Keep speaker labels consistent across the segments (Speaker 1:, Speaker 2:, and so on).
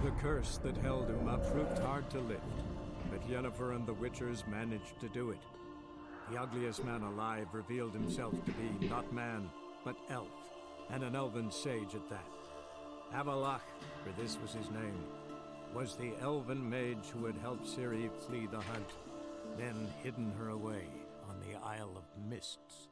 Speaker 1: The curse that held him up proved hard to lift, but Yennefer and the Witchers managed to do it. The ugliest man alive revealed himself to be not man, but elf, and an elven sage at that. Avalach, for this was his name, was the elven mage who had helped Ciri flee the hunt, then hidden her away on the Isle of Mists.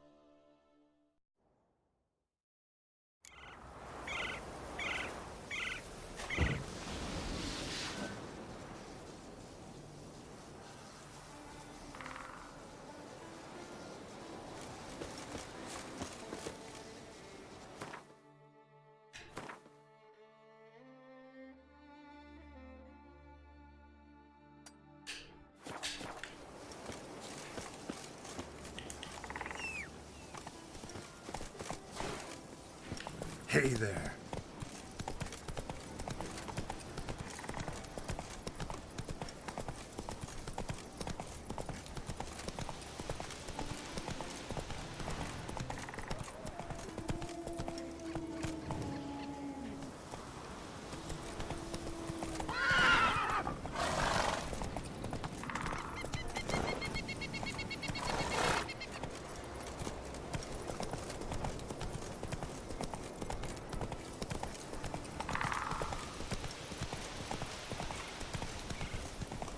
Speaker 2: Hey there.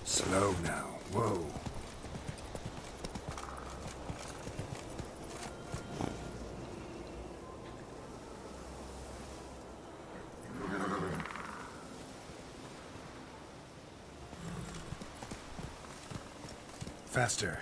Speaker 2: Slow now. Whoa. Faster.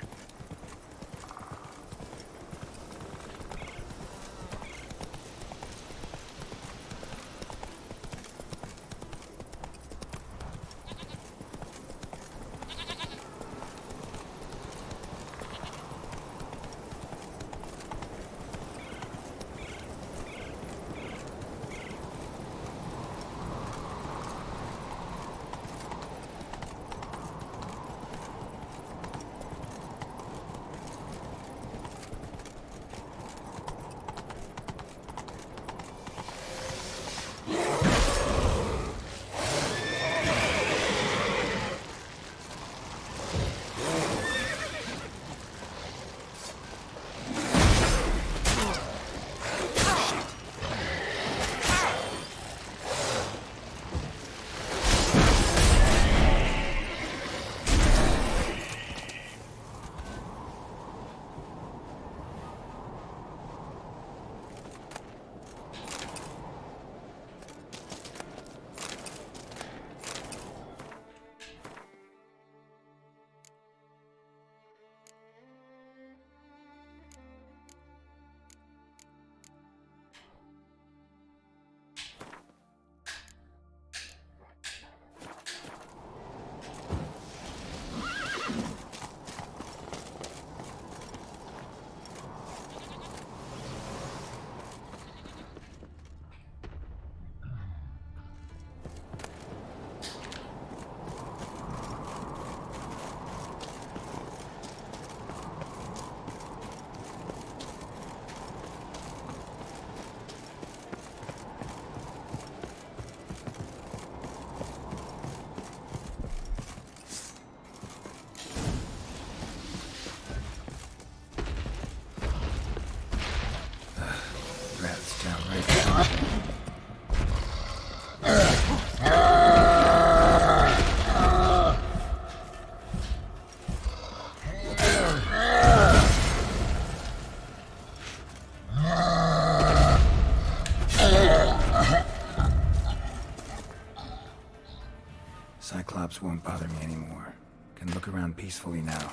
Speaker 2: Cyclops won't bother me anymore. Can look around peacefully now.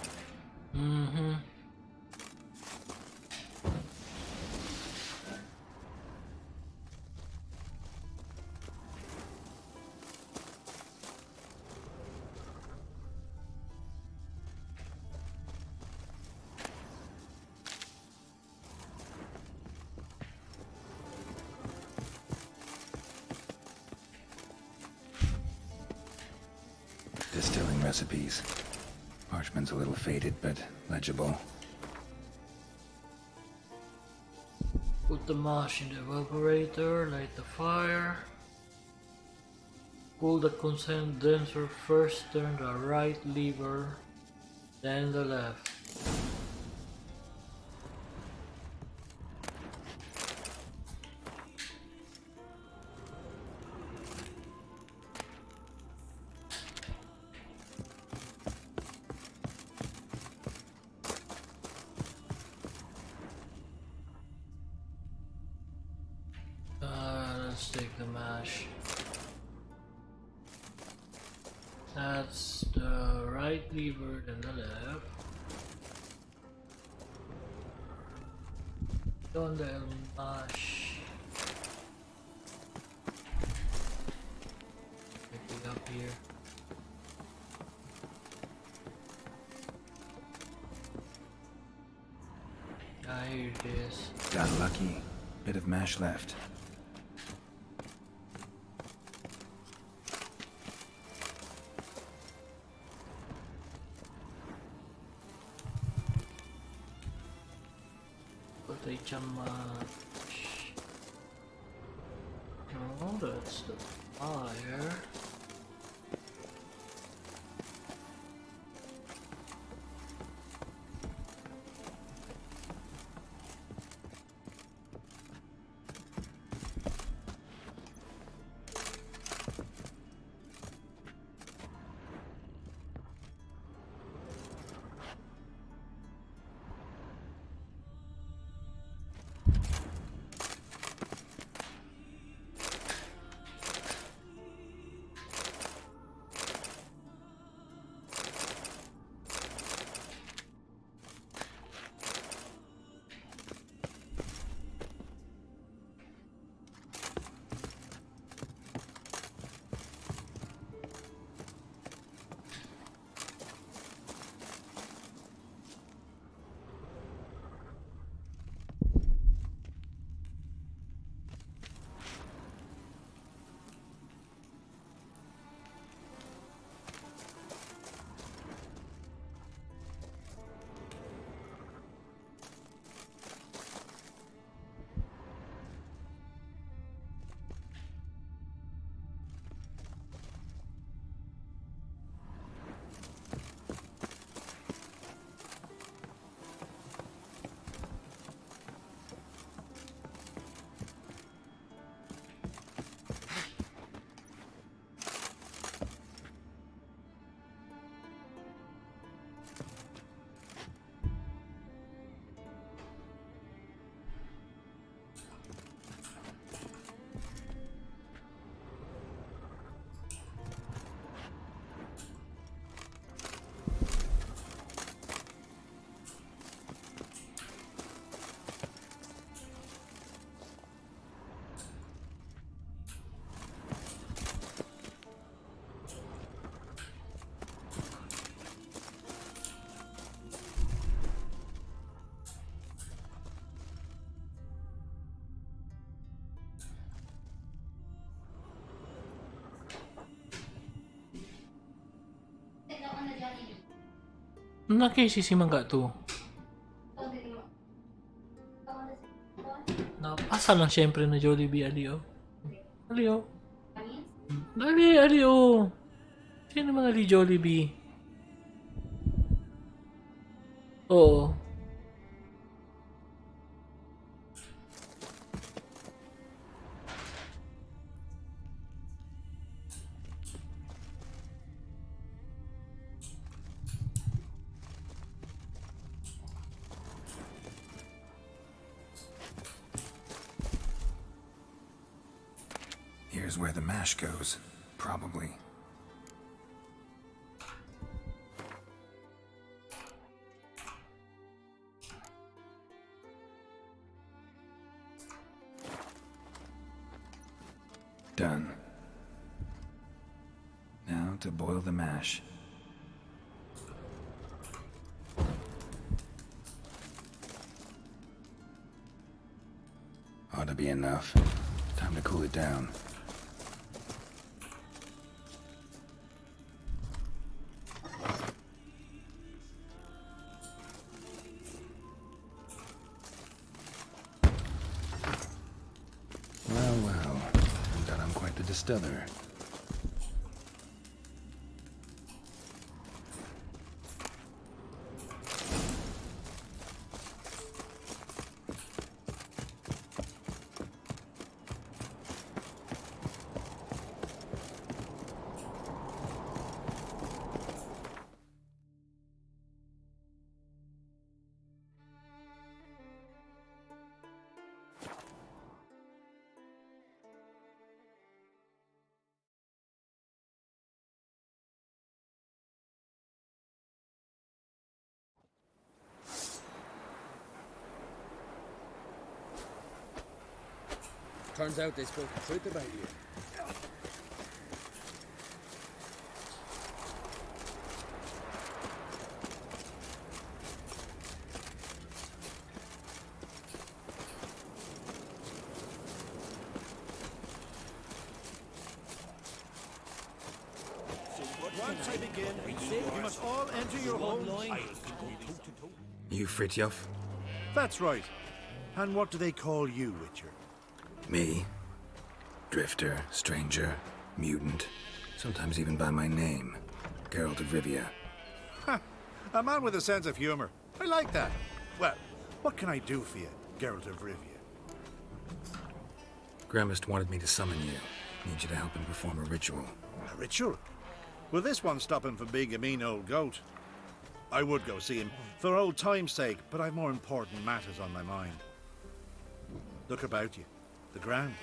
Speaker 3: Mm-hmm.
Speaker 2: Distilling recipes. Parchment's a little faded, but legible.
Speaker 3: Put the moss in the evaporator, light the fire. Pull the condenser first, turn the right lever, then the left. Let's take the mash. That's the right lever, then the left. Donde el mash. Pick it up here. Ah, here it is.
Speaker 2: Got lucky. Bit of mash left.
Speaker 3: Potential mash. No, that's the fire. Nakisisi man ka to. Napasa lang syempre na Jollibee, Alio. Alio. Dali, Alio. Sino mga Ali Jollibee? Oo.
Speaker 2: Here's where the mash goes. Probably. Done. Now to boil the mash. Ought to be enough. Time to cool it down. Well, well. That I'm quite the distiller.
Speaker 4: Turns out they spoke the truth about you.
Speaker 5: Once I begin, you must all enter your homes.
Speaker 2: You Fritjof?
Speaker 5: That's right. And what do they call you, Witcher?
Speaker 2: Me? Drifter, stranger, mutant, sometimes even by my name. Geralt of Rivia.
Speaker 5: Ha! A man with a sense of humor. I like that. Well, what can I do for you, Geralt of Rivia?
Speaker 2: Gremist wanted me to summon you. Need you to help him perform a ritual.
Speaker 5: A ritual? Will this one stop him from being a mean old goat? I would go see him for old time's sake, but I've more important matters on my mind. Look about you. The ground.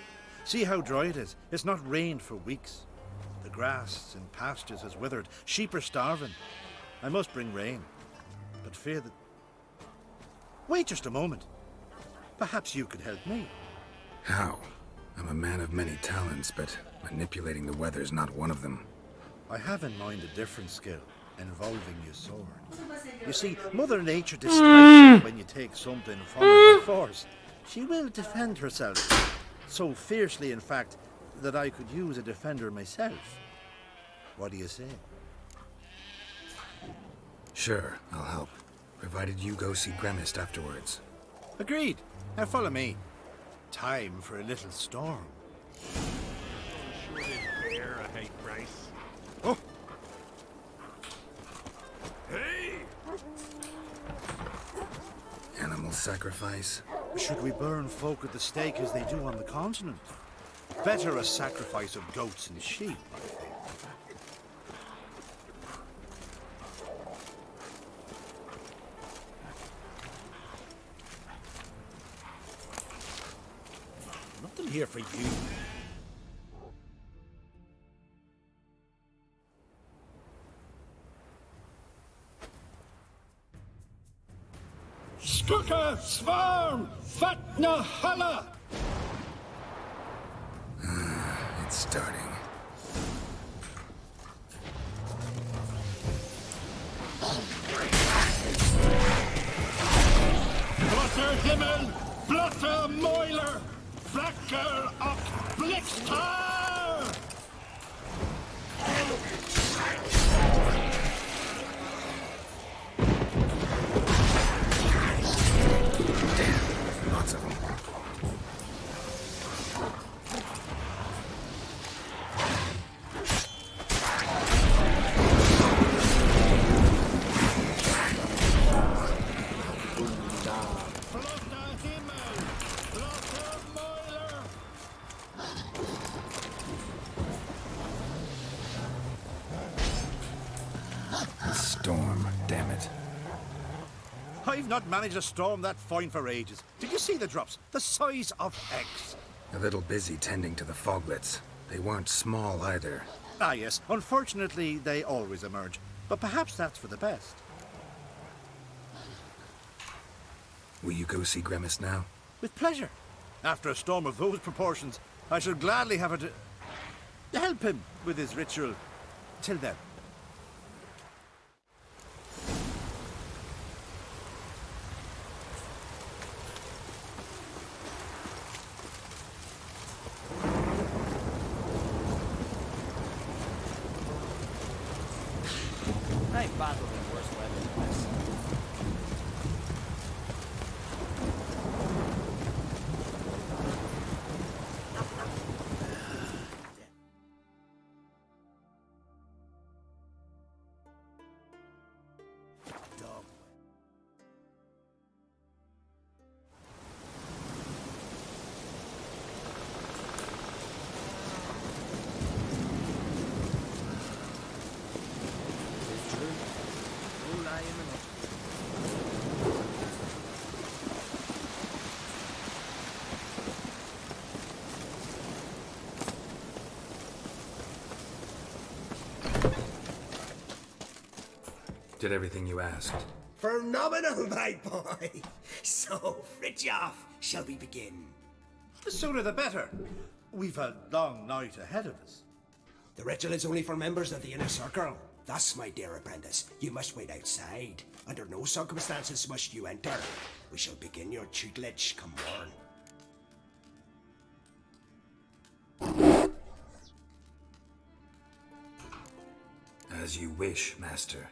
Speaker 5: See how dry it is. It's not rained for weeks. The grass in pastures has withered. Sheep are starving. I must bring rain, but fear that... Wait just a moment. Perhaps you could help me.
Speaker 2: How? I'm a man of many talents, but manipulating the weather's not one of them.
Speaker 5: I have in mind a different skill, involving your sword. You see, Mother Nature dislikes it when you take something from her by force. She will defend herself. So fiercely, in fact, that I could use a defender myself. What do you say?
Speaker 2: Sure, I'll help. Provided you go see Gremist afterwards.
Speaker 5: Agreed. Now follow me. Time for a little storm.
Speaker 6: Sure did bear a hate price.
Speaker 5: Oh!
Speaker 6: Hey!
Speaker 2: Animal sacrifice?
Speaker 5: Should we burn folk at the stake as they do on the continent? Better a sacrifice of goats and sheep, I think. Nothing here for you.
Speaker 7: Skuka Svarm Fatna Hala!
Speaker 2: It's starting.
Speaker 7: Blotter Himmel, Blotter Moiler, Blacker up Blixtar!
Speaker 2: Damn, lots of them.
Speaker 7: Blotter Himmel, Blotter Moiler!
Speaker 2: Storm, damn it.
Speaker 5: I've not managed a storm that fine for ages. Did you see the drops? The size of eggs.
Speaker 2: A little busy tending to the foglets. They weren't small either.
Speaker 5: Ah, yes. Unfortunately, they always emerge. But perhaps that's for the best.
Speaker 2: Will you go see Gremist now?
Speaker 5: With pleasure. After a storm of those proportions, I shall gladly have it to help him with his ritual. Till then.
Speaker 4: I ain't battled in worse weather than this.
Speaker 5: Dog.
Speaker 4: It's true. No lie in the nothing.
Speaker 2: Did everything you asked.
Speaker 8: Phenomenal, my boy. So, Fritjof, shall we begin?
Speaker 5: The sooner the better. We've a long night ahead of us.
Speaker 8: The ritual is only for members of the inner circle. Thus, my dear apprentice, you must wait outside. Under no circumstances must you enter. We shall begin your tutelage come morn.
Speaker 2: As you wish, Master.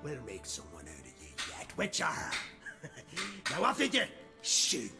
Speaker 8: We'll make someone out of you yet, Witcher. Now off with you. Shoot.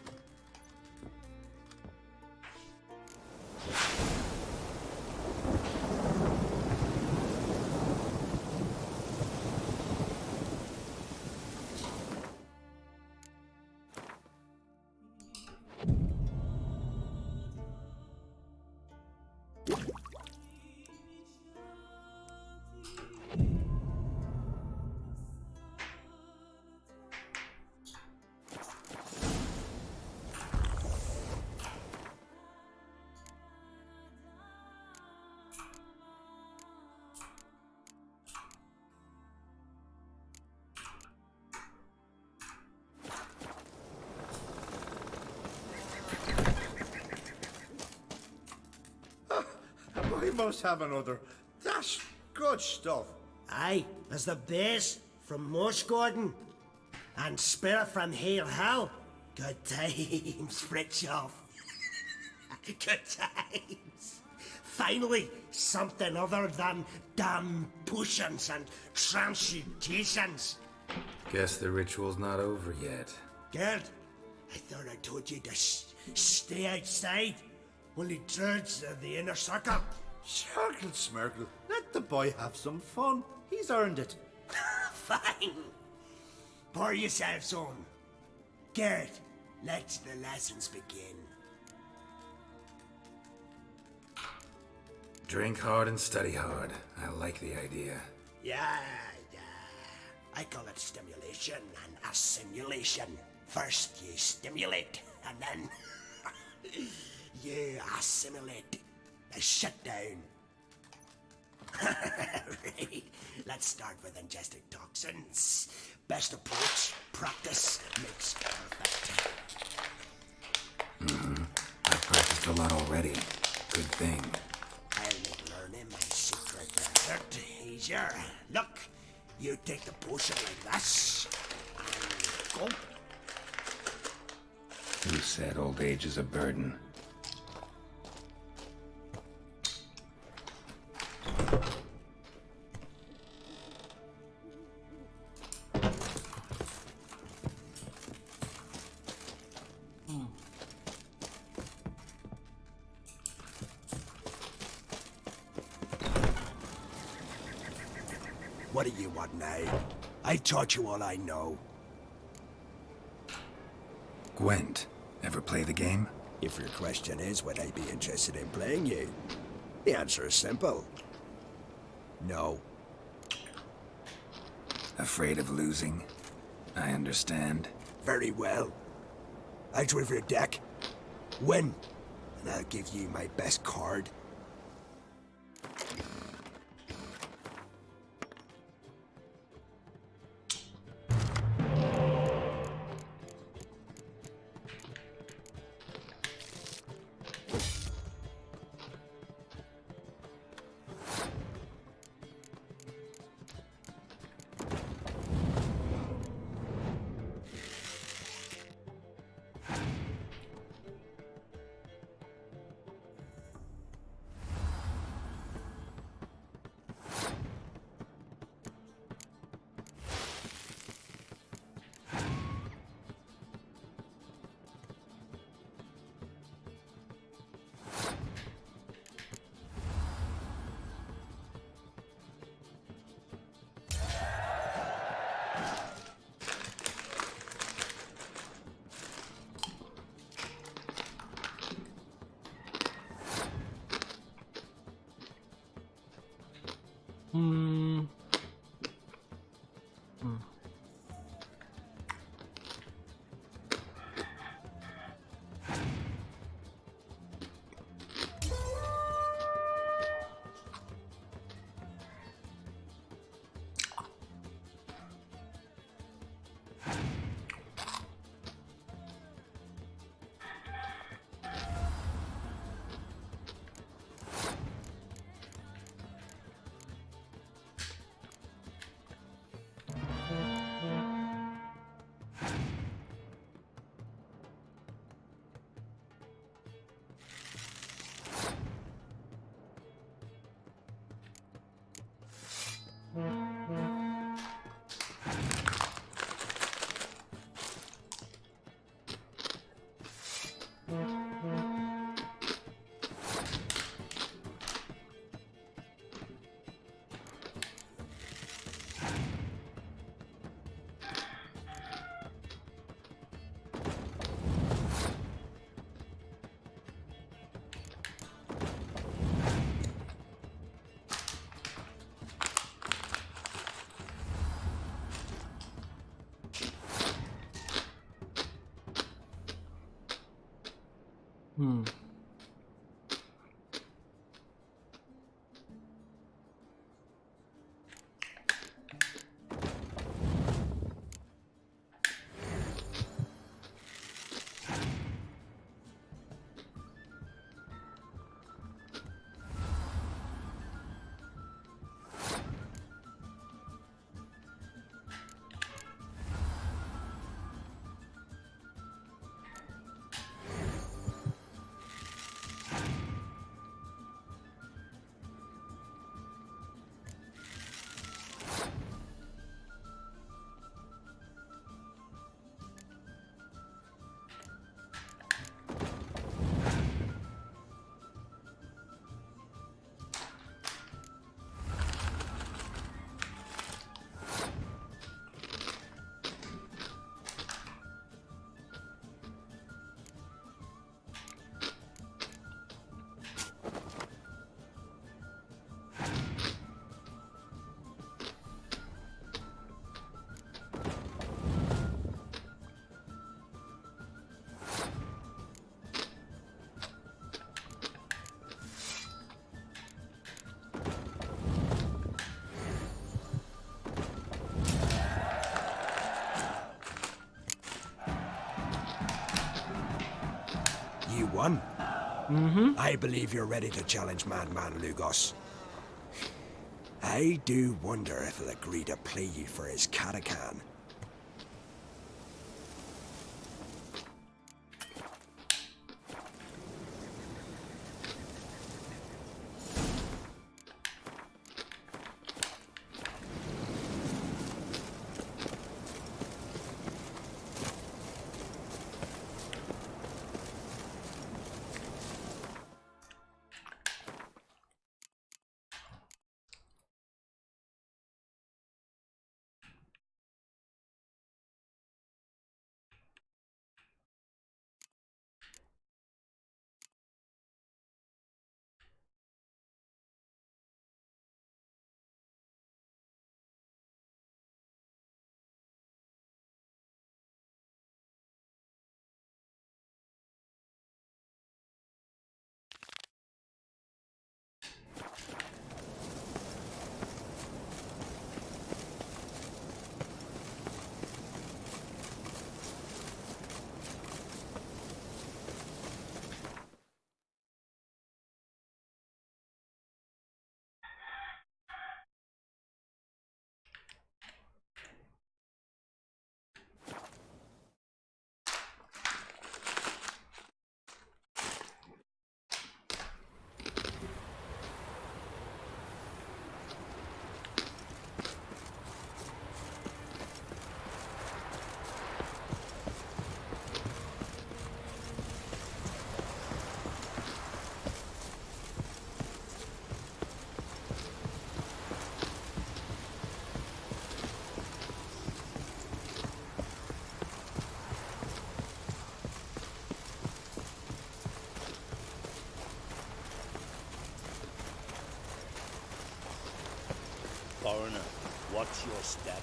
Speaker 5: We must have another. That's good stuff.
Speaker 8: Aye, as the base from Morse Gordon and Spirit from Hail Hell. Good times, Fritjof. Good times. Finally, something other than damn potions and transmutations.
Speaker 2: Guess the ritual's not over yet.
Speaker 8: Gerd, I thought I told you to stay outside. Only dreads of the inner circle.
Speaker 5: Smirkle, Smirkle. Let the boy have some fun. He's earned it.
Speaker 8: Fine. Pour yourselves on. Gerd, let the lessons begin.
Speaker 2: Drink hard and study hard. I like the idea.
Speaker 8: Yeah. I call it stimulation and assimilation. First you stimulate, and then you assimilate. Now shut down. Right. Let's start with ingesting toxins. Best approach, practice makes perfect.
Speaker 2: I've practiced a lot already. Good thing.
Speaker 8: I'll make learning my secret method easier. Look, you take the potion like this, and go.
Speaker 2: Who said old age is a burden?
Speaker 8: What do you want now? I've taught you all I know.
Speaker 2: Gwent. Ever play the game?
Speaker 8: If your question is, would I be interested in playing you? The answer is simple. No.
Speaker 2: Afraid of losing? I understand.
Speaker 8: Very well. I'll draw your deck. Win. And I'll give you my best card. You won. I believe you're ready to challenge Madman Lugos. I do wonder if he'll agree to play you for his Catacan.
Speaker 7: Foreigner, watch your step.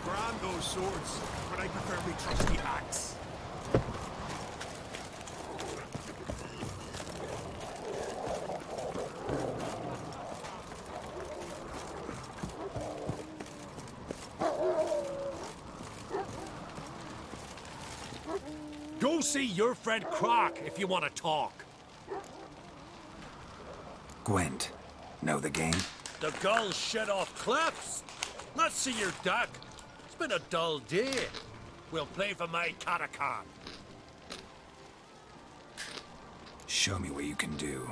Speaker 6: Brand those swords, but I prefer me trusty axe. Go see your friend Croc if you want to talk.
Speaker 2: Gwent. Know the game?
Speaker 6: The gulls shed off cliffs. Let's see your duck. It's been a dull day. We'll play for my Catacan.
Speaker 2: Show me what you can do.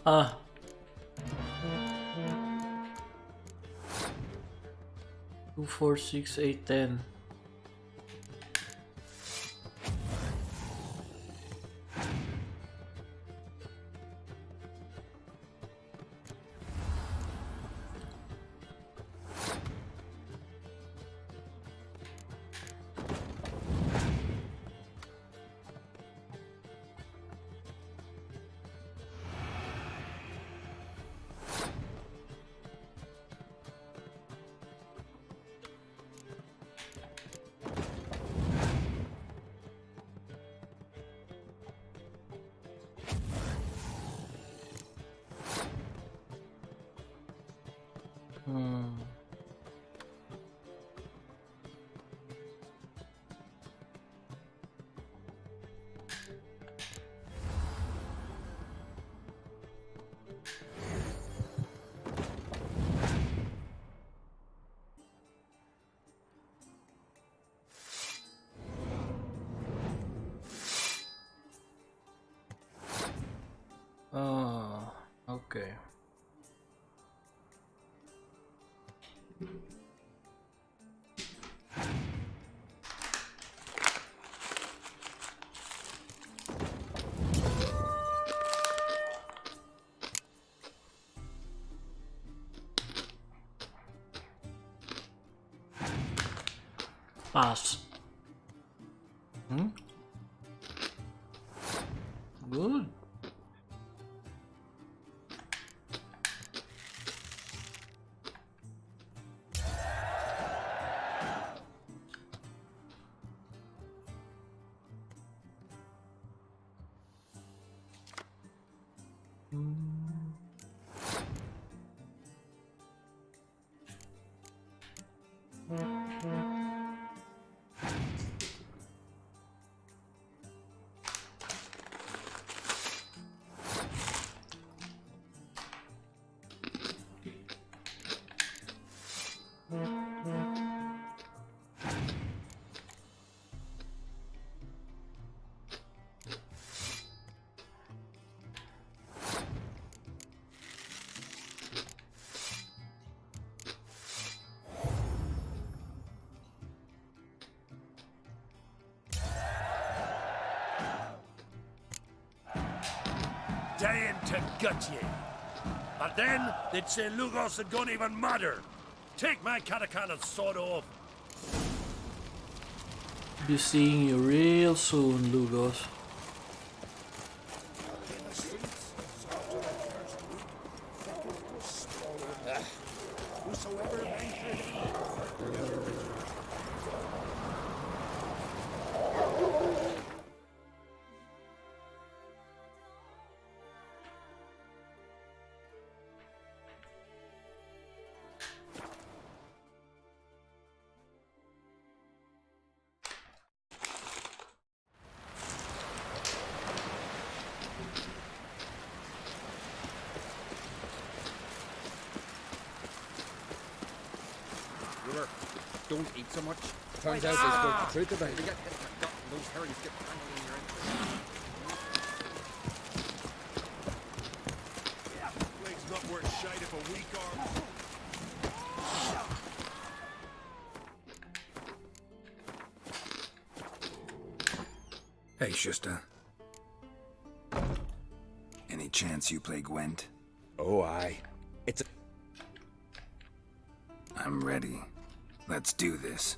Speaker 3: Ah. 2, 4, 6, 8, 10. Oh, okay. Pass. Good.
Speaker 7: to gut ye. But then they'd say Lugos had gone even madder. Take my Katakana's sword off.
Speaker 3: Be seeing you real soon, Lugos.
Speaker 4: Ruler, don't eat so much. Turns out they spoke the truth about it. You get hit in the gut and those herrings get tangled in your entrails.
Speaker 6: Plague's not worth shite if a weak arm.
Speaker 2: Hey, Shusta. Any chance you play Gwent?
Speaker 4: Oh, aye. It's a...
Speaker 2: I'm ready. Let's do this.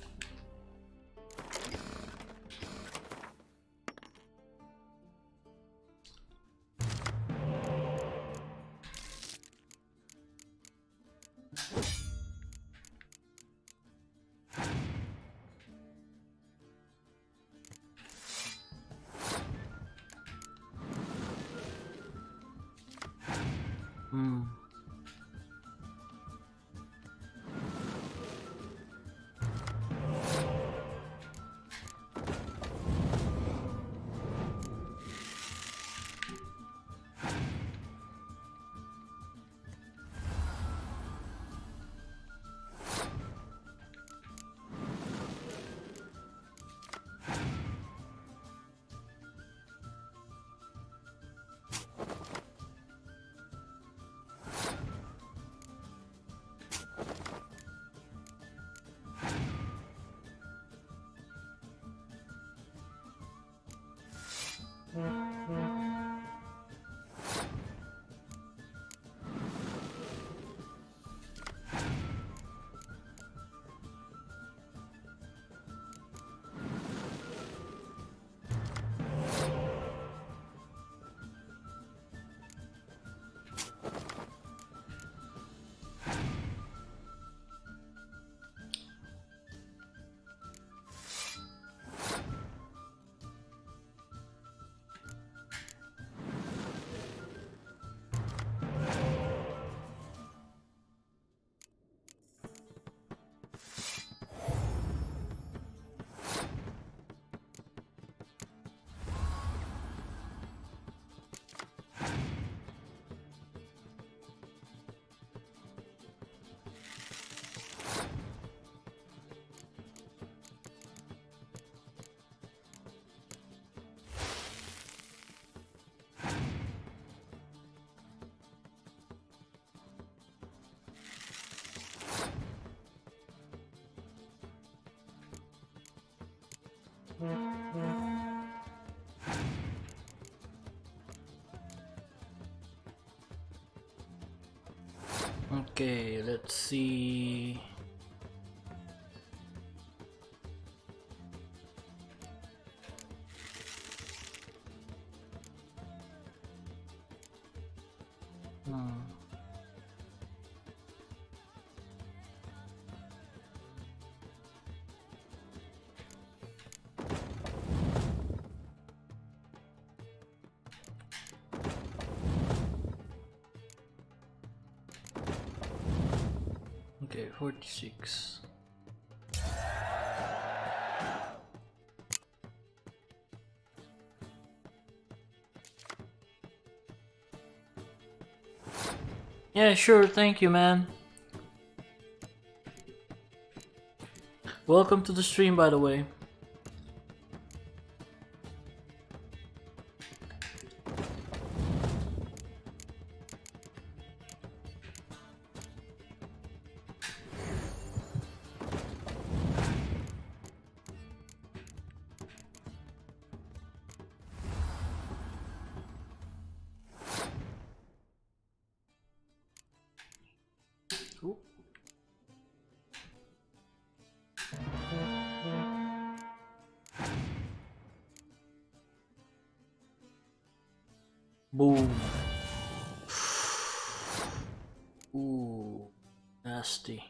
Speaker 3: Okay, let's see. Okay, 46. Yeah, sure, thank you, man. Welcome to the stream, by the way. Boom. Ooh, nasty.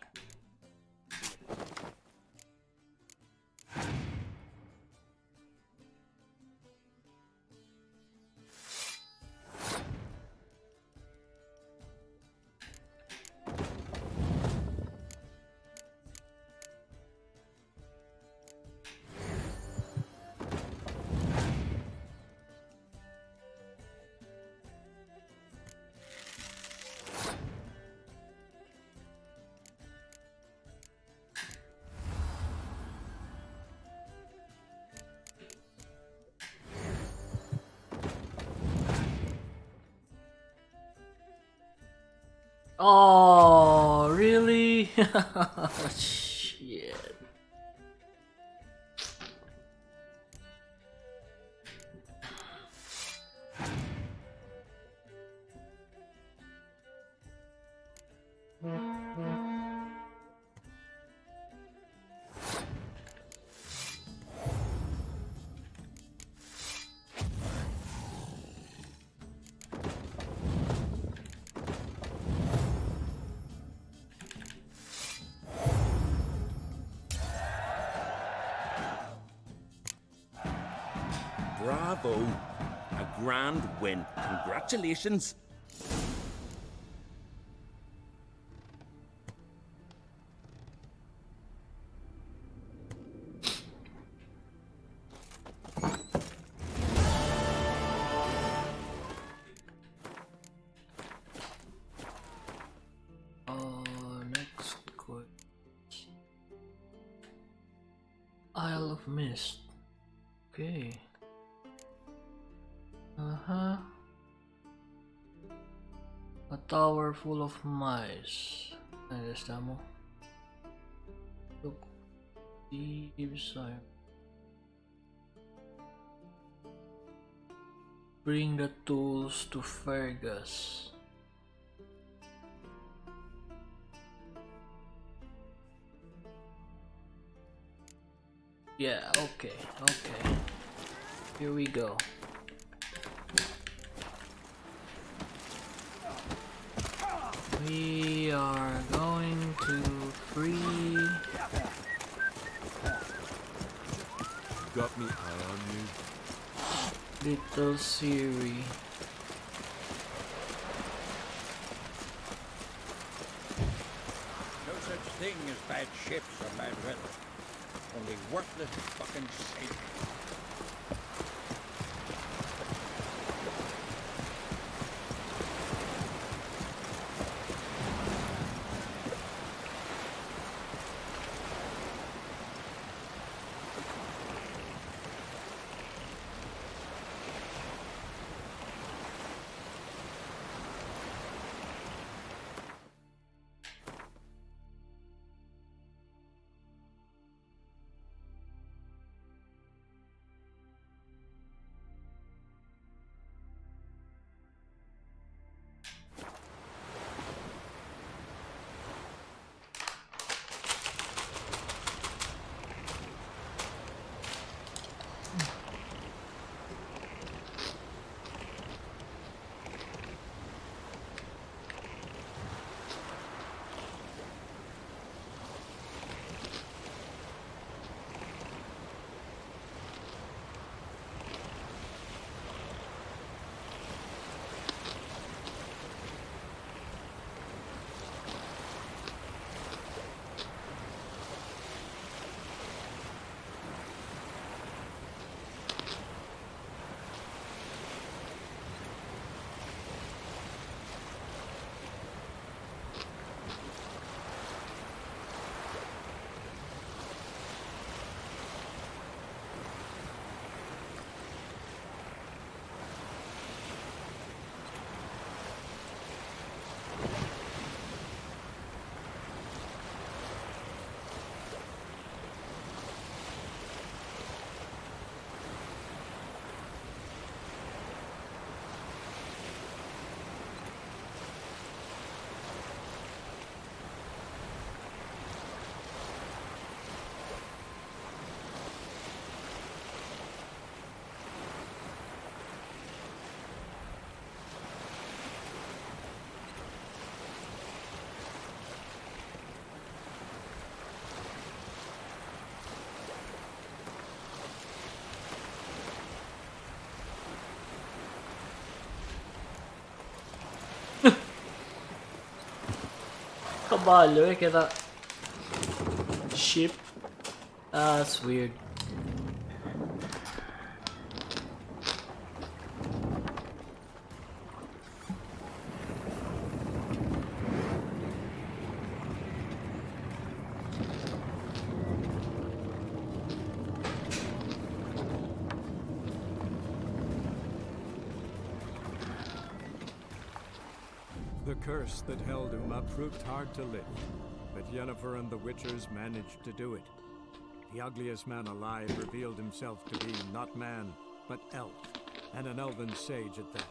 Speaker 3: Oh, really? Shit.
Speaker 7: Bravo! A grand win. Congratulations.
Speaker 3: Next quest. Isle of Mist. Okay. A tower full of mice. Ahí estamos. Look. Thieves are. Bring the tools to Fergus. Yeah, okay. Here we go. We are going to free.
Speaker 6: Got me eye on you.
Speaker 3: Little Siri.
Speaker 4: No such thing as bad ships or bad weather. Only worthless fucking sailors.
Speaker 3: sbaglio, che da ship. That's weird.
Speaker 1: The curse that held Uma proved hard to lift, but Yennefer and the Witchers managed to do it. The ugliest man alive revealed himself to be not man, but elf, and an elven sage at that.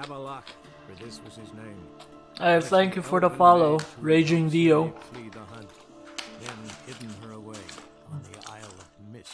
Speaker 1: Avalok, for this was his name.
Speaker 3: Thank you for the follow, Raging Dio.
Speaker 1: Flee the hunt, then hidden her away on the Isle of Mist.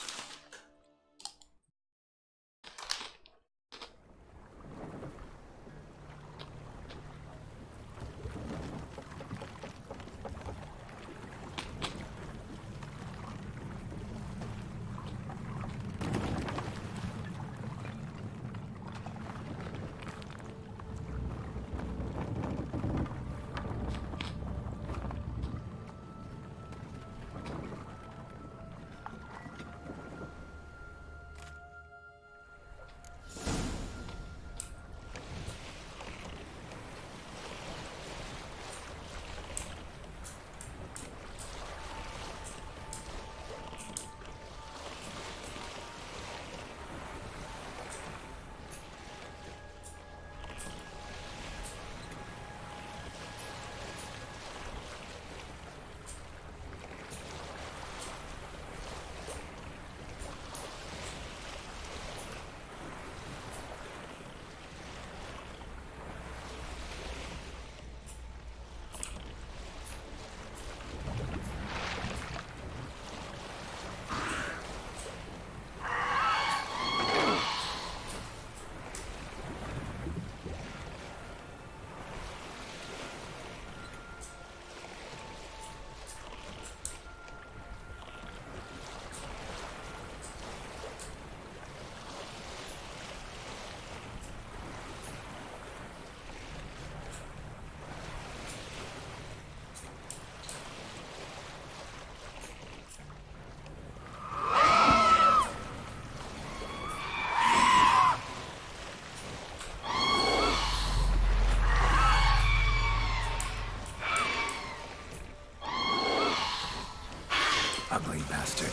Speaker 2: Ugly bastard.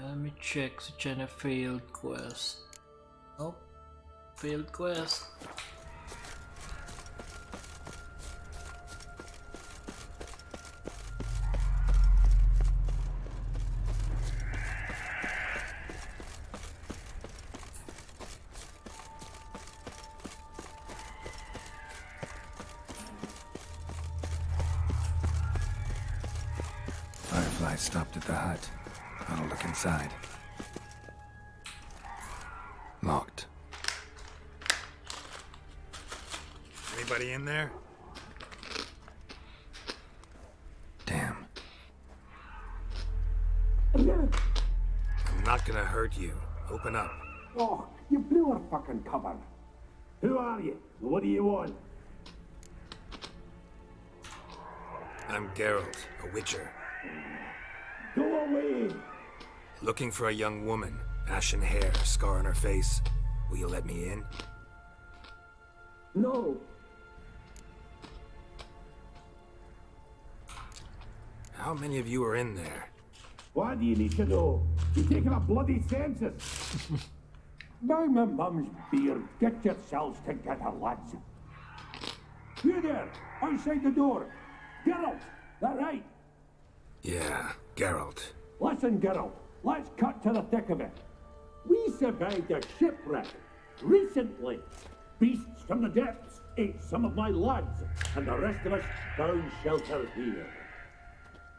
Speaker 3: Let me check such a failed quest. Oh, failed quest.
Speaker 2: Firefly stopped at the hut. I'll look inside. Locked.
Speaker 5: Anybody in there?
Speaker 2: Damn.
Speaker 5: I'm not gonna hurt you. Open up.
Speaker 7: Oh, you blew our fucking cover. Who are you? What do you want?
Speaker 5: I'm Geralt, a witcher.
Speaker 7: Go away!
Speaker 5: Looking for a young woman. Ashen hair, scar on her face. Will you let me in?
Speaker 7: No.
Speaker 5: How many of you are in there?
Speaker 7: Why do you need to know? You're taking a bloody census.
Speaker 9: By my mum's beard, get yourselves together, lads. You there, outside the door. Geralt, that right?
Speaker 2: Yeah, Geralt.
Speaker 9: Listen, Geralt, let's cut to the thick of it. We survived a shipwreck recently. Beasts from the depths ate some of my lads, and the rest of us found shelter here.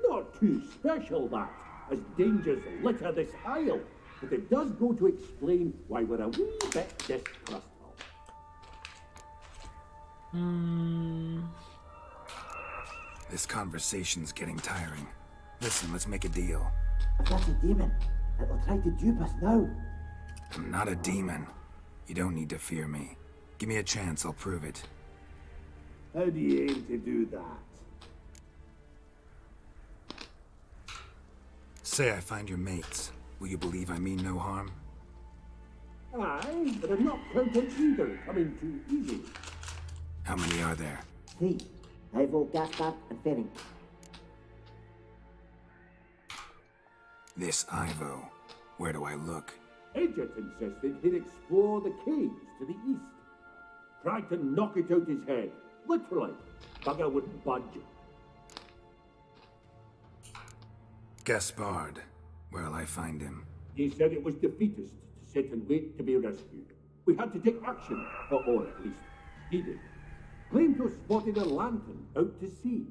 Speaker 9: Not too special, that, as dangers litter this isle, but it does go to explain why we're a wee bit distrustful.
Speaker 2: This conversation's getting tiring. Listen, let's make a deal.
Speaker 10: If that's a demon, it'll try to dupe us now.
Speaker 2: I'm not a demon. You don't need to fear me. Give me a chance, I'll prove it.
Speaker 9: How do you aim to do that?
Speaker 2: Say I find your mates. Will you believe I mean no harm?
Speaker 9: Aye, but I'm not counting either coming too easy.
Speaker 2: How many are there?
Speaker 10: 3. Ivo, Gaspard, and Fering.
Speaker 2: This Ivo. Where do I look?
Speaker 9: Agent insisted he'd explore the caves to the east. Tried to knock it out his head. Literally. Bugger wouldn't budge.
Speaker 2: Gaspard. Where'll I find him?
Speaker 9: He said it was defeatist to sit and wait to be rescued. We had to take action, or at least he did. Claimed to have spotted a lantern out to sea,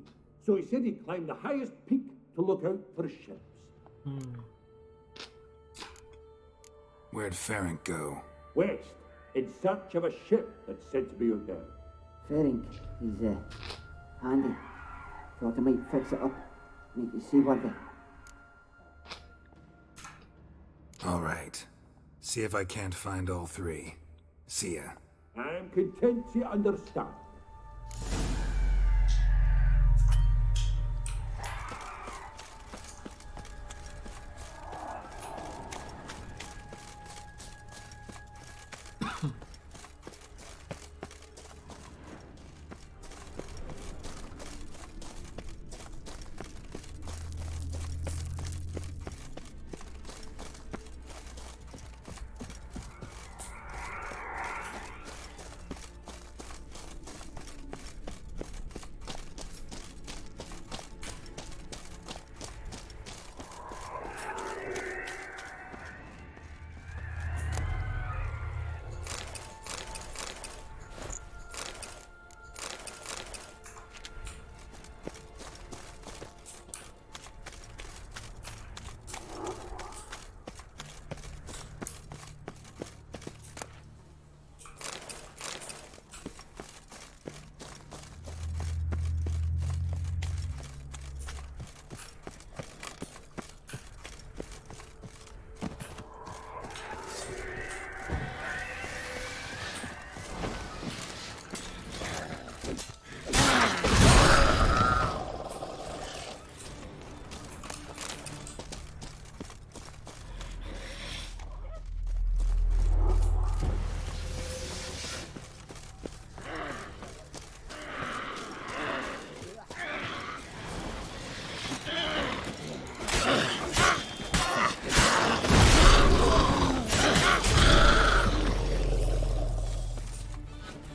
Speaker 9: so he said he'd climb the highest peak to look out for ships.
Speaker 2: Where'd Ferenc go?
Speaker 9: West, in search of a ship that's said to be out there.
Speaker 10: Fering, he's handy. Thought I might fix it up, make it seaworthy.
Speaker 2: All right. See if I can't find all 3. See ya.
Speaker 9: I'm content to understand.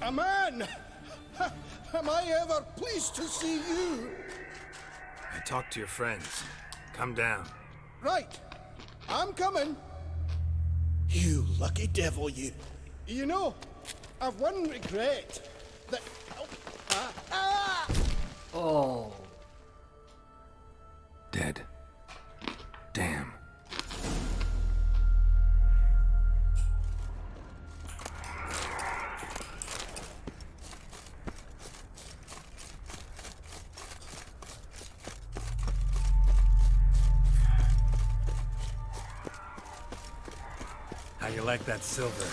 Speaker 7: A man! Am I ever pleased to see you?
Speaker 2: I talked to your friends. Come down.
Speaker 7: Right. I'm coming. You lucky devil, you. You know, I've one regret. That...
Speaker 3: Oh.
Speaker 2: Dead. Damn. How you like that silver?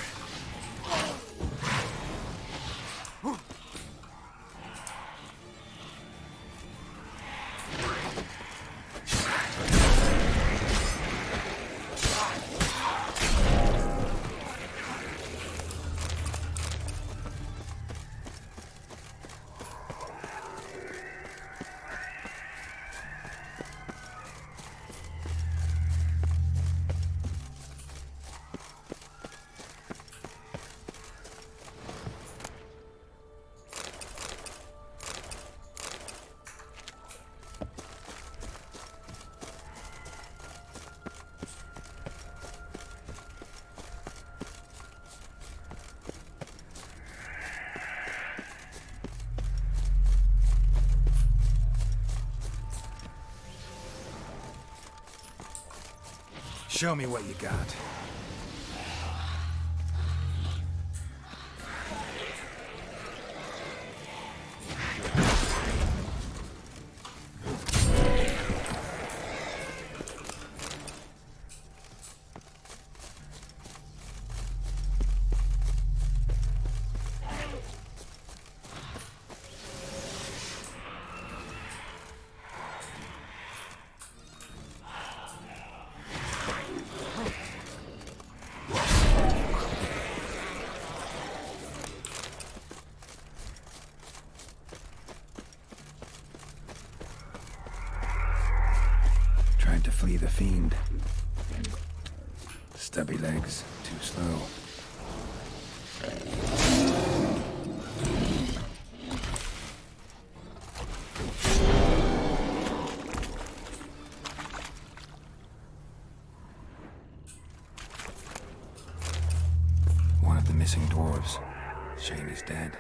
Speaker 2: Show me what you got. Tried to flee the fiend. Stubby legs, too slow. One of the missing dwarves. Shane is dead.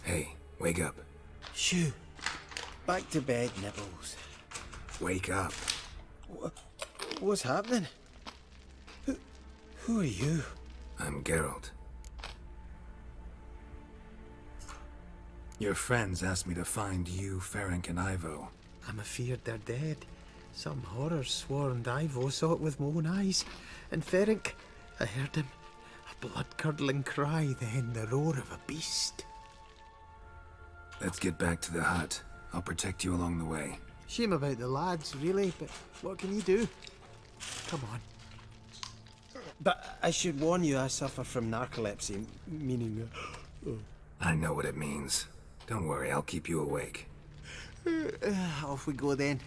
Speaker 2: Hey, wake up.
Speaker 8: Shoo. Back to bed, Nibbles.
Speaker 2: Wake up.
Speaker 8: What's happening? Who are you?
Speaker 2: I'm Geralt. Your friends asked me to find you, Ferenc, and Ivo.
Speaker 8: I'm afeard they're dead. Some horror swarmed Ivo, saw it with my own eyes. And Ferenc, I heard him. A blood-curdling cry, then the roar of a beast.
Speaker 2: Let's get back to the hut. I'll protect you along the way.
Speaker 8: Shame about the lads, really, but what can you do? Come on. But I should warn you, I suffer from narcolepsy, meaning...
Speaker 2: I know what it means. Don't worry, I'll keep you awake.
Speaker 8: Off we go then.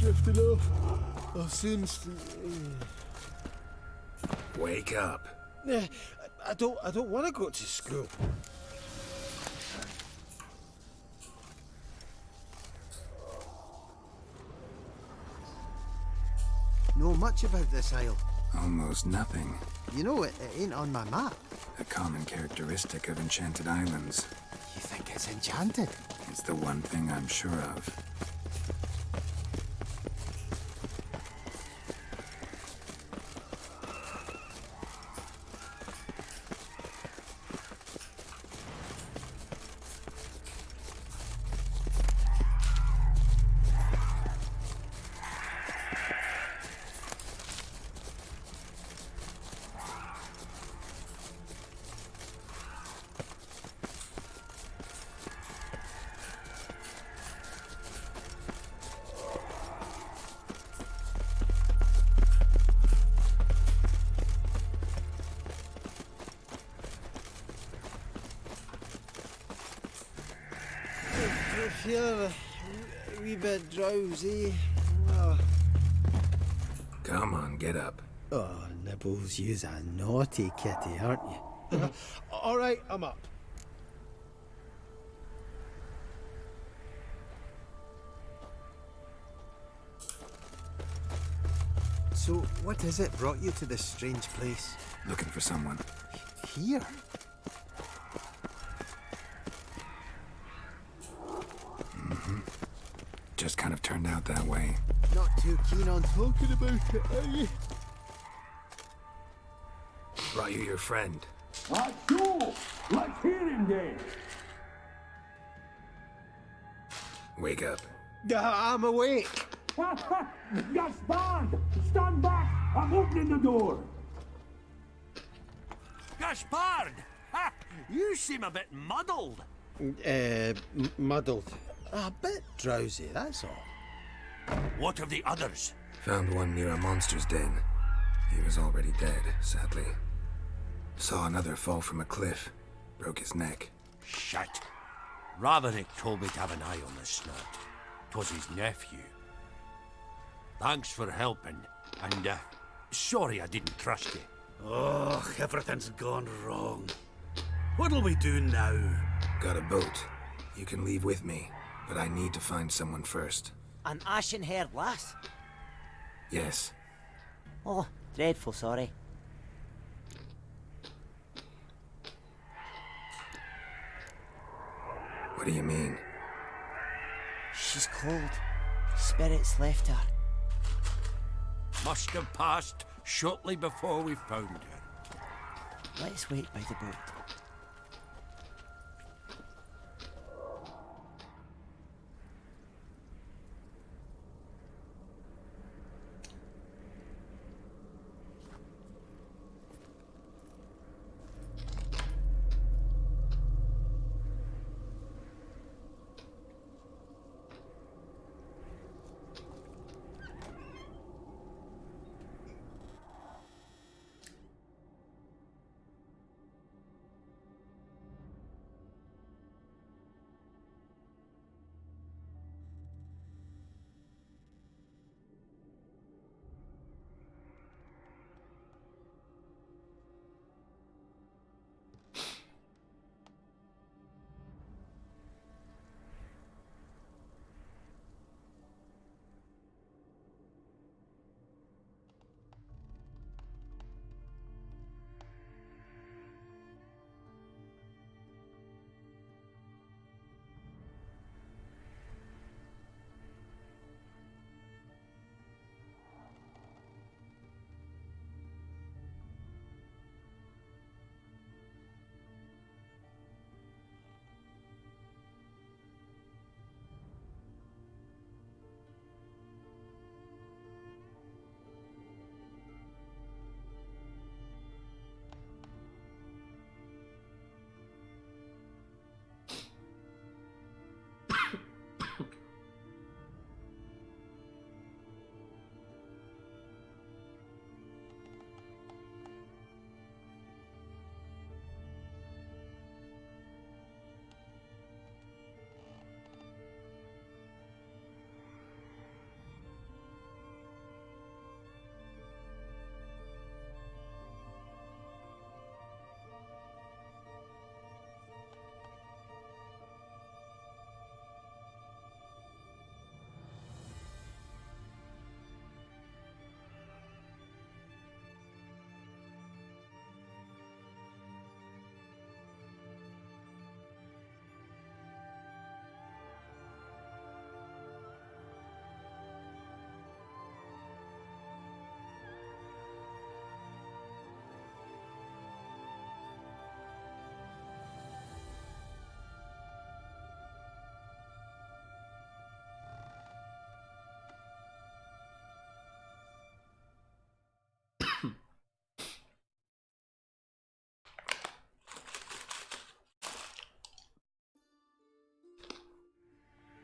Speaker 8: Drifting off. I'll soon
Speaker 2: Wake up.
Speaker 7: I don't want to go to school.
Speaker 8: Know much about this isle?
Speaker 2: Almost nothing.
Speaker 8: You know, it ain't on my map.
Speaker 2: A common characteristic of enchanted islands.
Speaker 8: You think it's enchanted?
Speaker 2: It's the one thing I'm sure of.
Speaker 7: I feel a wee bit drowsy. Oh,
Speaker 2: Come on, get up.
Speaker 8: Nibbles, you's a naughty kitty, aren't you?
Speaker 7: all right, I'm up.
Speaker 8: So, what is it brought you to this strange place?
Speaker 2: Looking for someone.
Speaker 8: Here?
Speaker 2: Just kind of turned out that way.
Speaker 8: Not too keen on talking about it, are you?
Speaker 2: Brought you your friend.
Speaker 9: So, let's hear him then.
Speaker 2: Wake up.
Speaker 8: I'm awake.
Speaker 9: Gaspard! Stand back! I'm opening the door!
Speaker 6: Gaspard! Ha! You seem a bit muddled.
Speaker 7: Muddled. A bit drowsy, that's all.
Speaker 6: What of the others?
Speaker 2: Found one near a monster's den. He was already dead, sadly. Saw another fall from a cliff. Broke his neck.
Speaker 6: Shit. Ravenick told me to have an eye on the snot. 'Twas his nephew. Thanks for helping, and sorry I didn't trust you.
Speaker 11: Oh, everything's gone wrong. What'll we do now?
Speaker 2: Got a boat. You can leave with me, but I need to find someone first.
Speaker 10: An ashen-haired lass?
Speaker 2: Yes.
Speaker 10: Oh, dreadful sorry.
Speaker 2: What do you mean?
Speaker 10: She's cold. Spirits left her.
Speaker 6: Must have passed shortly before we found her.
Speaker 10: Let's wait by the boat.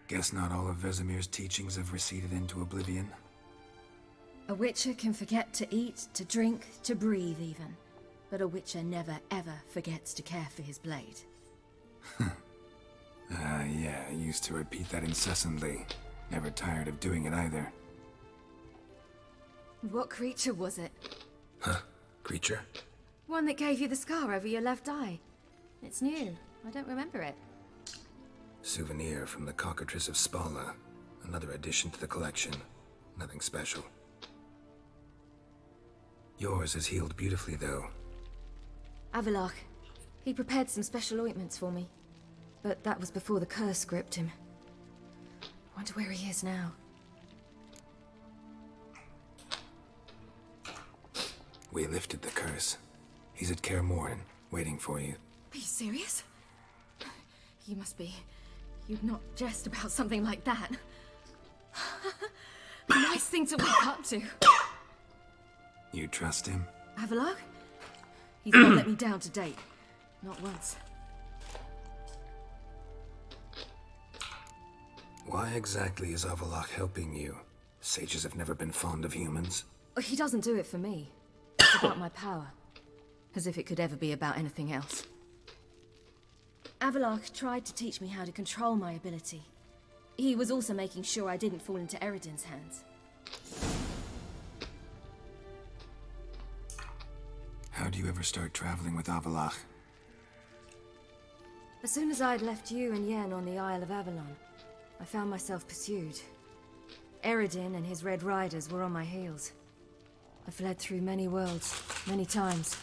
Speaker 2: Guess not all of Vesemir's teachings have receded into oblivion.
Speaker 12: A witcher can forget to eat, to drink, to breathe even. But a witcher never ever forgets to care for his blade.
Speaker 2: Yeah, I used to repeat that incessantly. Never tired of doing it either.
Speaker 12: What creature was it?
Speaker 2: Huh? Creature?
Speaker 12: One that gave you the scar over your left eye. It's new. I don't remember it.
Speaker 2: Souvenir from the Cockatrice of Spala. Another addition to the collection. Nothing special. Yours has healed beautifully, though.
Speaker 12: Avalach. He prepared some special ointments for me. But that was before the curse gripped him. Wonder where he is now.
Speaker 2: We lifted the curse. He's at Kaer Morhen, waiting for you.
Speaker 12: Are you serious? You must be. You'd not jest about something like that. Nice thing to wake up to.
Speaker 2: You trust him?
Speaker 12: Avalach? He's not let me down to date. Not once.
Speaker 2: Why exactly is Avalach helping you? Sages have never been fond of humans.
Speaker 12: He doesn't do it for me. It's about my power. As if it could ever be about anything else. Avalach tried to teach me how to control my ability. He was also making sure I didn't fall into Eredin's hands.
Speaker 2: How do you ever start traveling with Avalach?
Speaker 12: As soon as I'd left you and Yen on the Isle of Avalon, I found myself pursued. Eredin and his Red Riders were on my heels. I fled through many worlds, many times.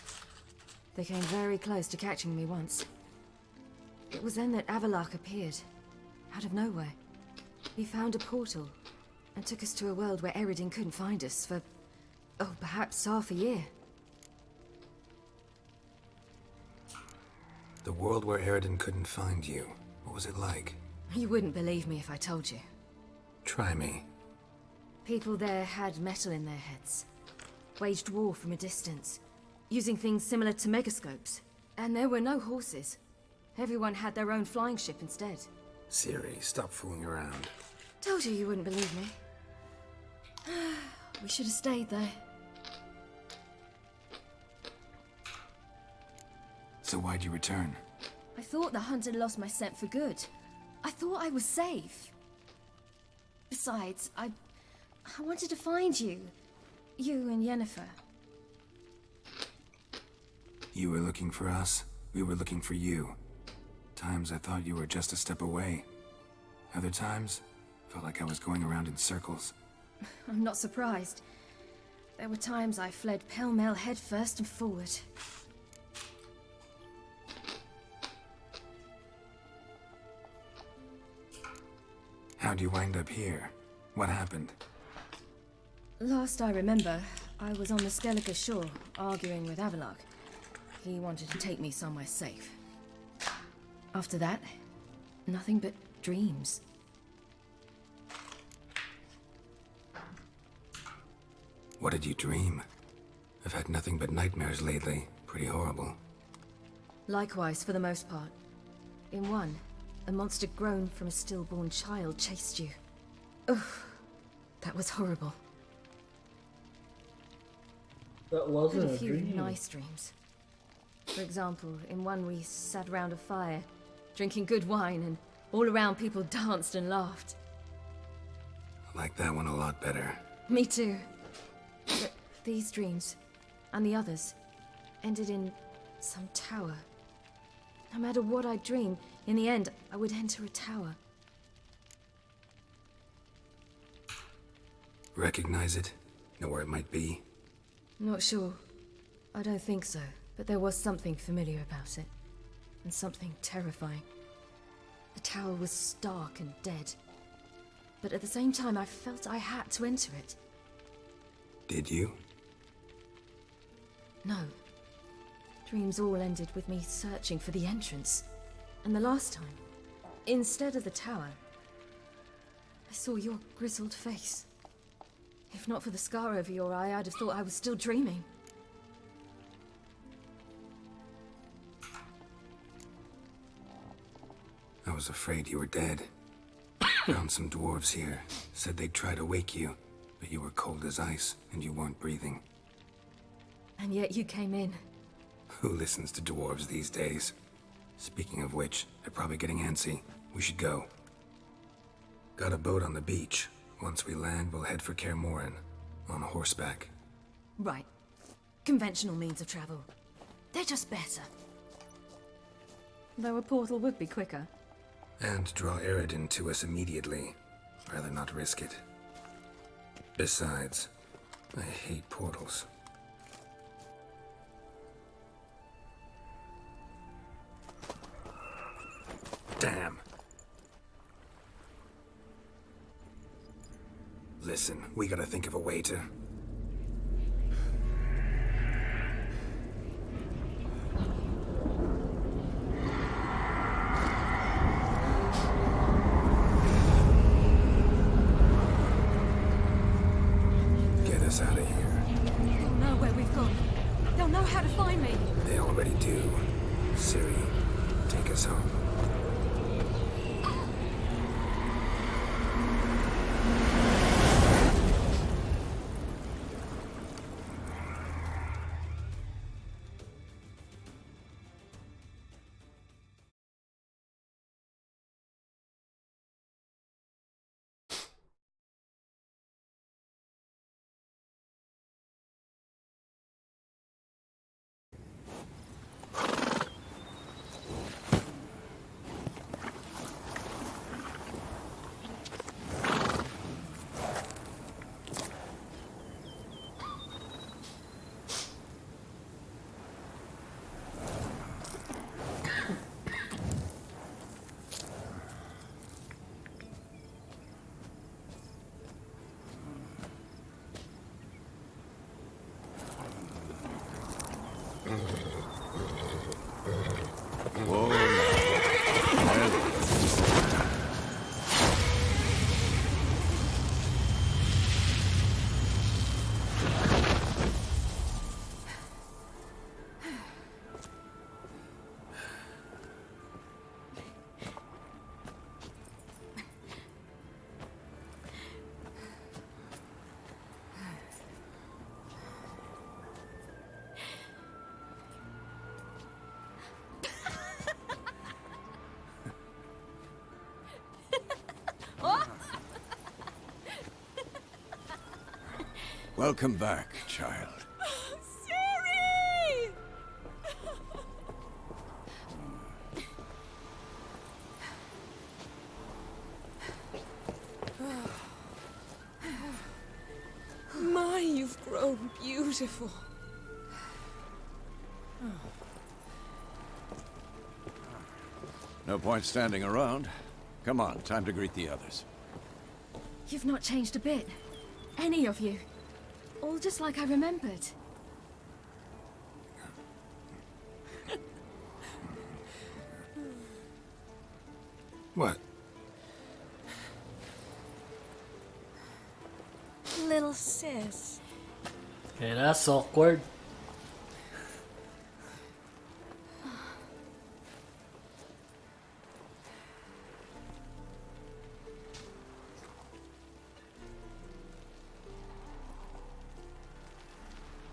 Speaker 12: They came very close to catching me once. It was then that Avalach appeared, out of nowhere. He found a portal, and took us to a world where Eredin couldn't find us for, perhaps half a year.
Speaker 2: The world where Eredin couldn't find you. What was it like?
Speaker 12: You wouldn't believe me if I told you.
Speaker 2: Try me.
Speaker 12: People there had metal in their heads. Waged war from a distance, using things similar to megascopes. And there were no horses. Everyone had their own flying ship instead.
Speaker 2: Ciri, stop fooling around.
Speaker 12: Told you wouldn't believe me. We should have stayed there.
Speaker 2: So why'd you return?
Speaker 12: I thought the hunt had lost my scent for good. I thought I was safe. Besides, I wanted to find you. You and Yennefer.
Speaker 2: You were looking for us. We were looking for you. Times I thought you were just a step away. Other times, felt like I was going around in circles.
Speaker 12: I'm not surprised. There were times I fled pell-mell headfirst and forward.
Speaker 2: How'd you wind up here? What happened?
Speaker 12: Last I remember, I was on the Skellige shore, arguing with Avalach. He wanted to take me somewhere safe. After that, nothing but dreams.
Speaker 2: What did you dream? I've had nothing but nightmares lately. Pretty horrible.
Speaker 12: Likewise, for the most part. In one, a monster grown from a stillborn child chased you. Ugh, that was horrible.
Speaker 3: That wasn't
Speaker 12: Had a
Speaker 3: a
Speaker 12: few
Speaker 3: dream.
Speaker 12: nice dreams. For example, in one we sat round a fire, drinking good wine, and all around people danced and laughed.
Speaker 2: I like that one a lot better.
Speaker 12: Me too. But these dreams, and the others, ended in some tower. No matter what I dreamed, in the end, I would enter a tower.
Speaker 2: Recognize it? Know where it might be?
Speaker 12: Not sure. I don't think so, but there was something familiar about it. And something terrifying. The tower was stark and dead. But at the same time, I felt I had to enter it.
Speaker 2: Did you?
Speaker 12: No. Dreams all ended with me searching for the entrance. And the last time, instead of the tower, I saw your grizzled face. If not for the scar over your eye, I'd have thought I was still dreaming.
Speaker 2: I was afraid you were dead. Found some dwarves here. Said they'd try to wake you, but you were cold as ice and you weren't breathing.
Speaker 12: And yet you came in.
Speaker 2: Who listens to dwarves these days? Speaking of which, they're probably getting antsy. We should go. Got a boat on the beach. Once we land, we'll head for Kaer Morhen. On horseback.
Speaker 12: Right. Conventional means of travel. They're just better. Though a portal would be quicker.
Speaker 2: And draw Eredin to us immediately. Rather not risk it. Besides, I hate portals. Damn. Listen, we gotta think of a way to... Get us out of here.
Speaker 12: They'll know where we've gone. They'll know how to find me.
Speaker 2: They already do. Ciri, take us home.
Speaker 6: Welcome back, child.
Speaker 12: Ciri!
Speaker 13: My, you've grown beautiful.
Speaker 6: No point standing around. Come on, time to greet the others.
Speaker 12: You've not changed a bit. Any of you. All just like I remembered.
Speaker 2: What?
Speaker 13: Little sis.
Speaker 3: Okay, that's awkward.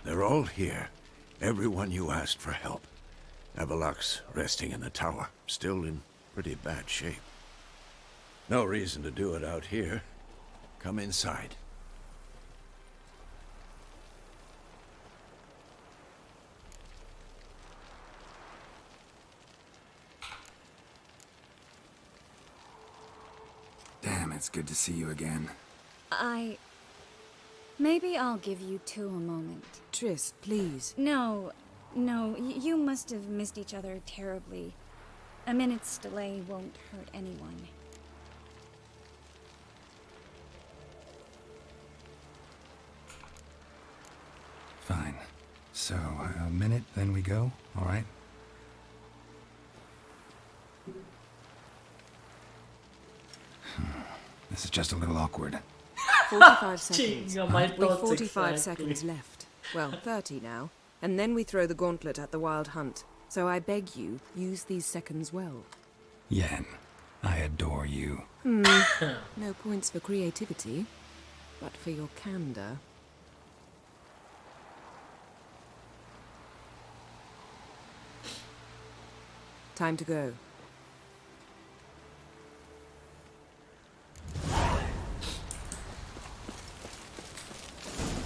Speaker 6: They're all here. Everyone you asked for help. Avalok's resting in the tower, still in pretty bad shape. No reason to do it out here. Come inside.
Speaker 2: Damn, it's good to see you again.
Speaker 14: Maybe I'll give you two a moment.
Speaker 13: Triss, please.
Speaker 14: No, you must have missed each other terribly. A minute's delay won't hurt anyone.
Speaker 2: Fine. So, a minute, then we go, all right? This is just a little awkward.
Speaker 13: 45 seconds.
Speaker 3: Gee, my
Speaker 13: We've
Speaker 3: thoughts
Speaker 13: 45
Speaker 3: exactly.
Speaker 13: seconds left. Well, 30 now. And then we throw the gauntlet at the Wild Hunt. So I beg you, use these seconds well.
Speaker 2: Yen, I adore you.
Speaker 13: No points for creativity, but for your candor. Time to go.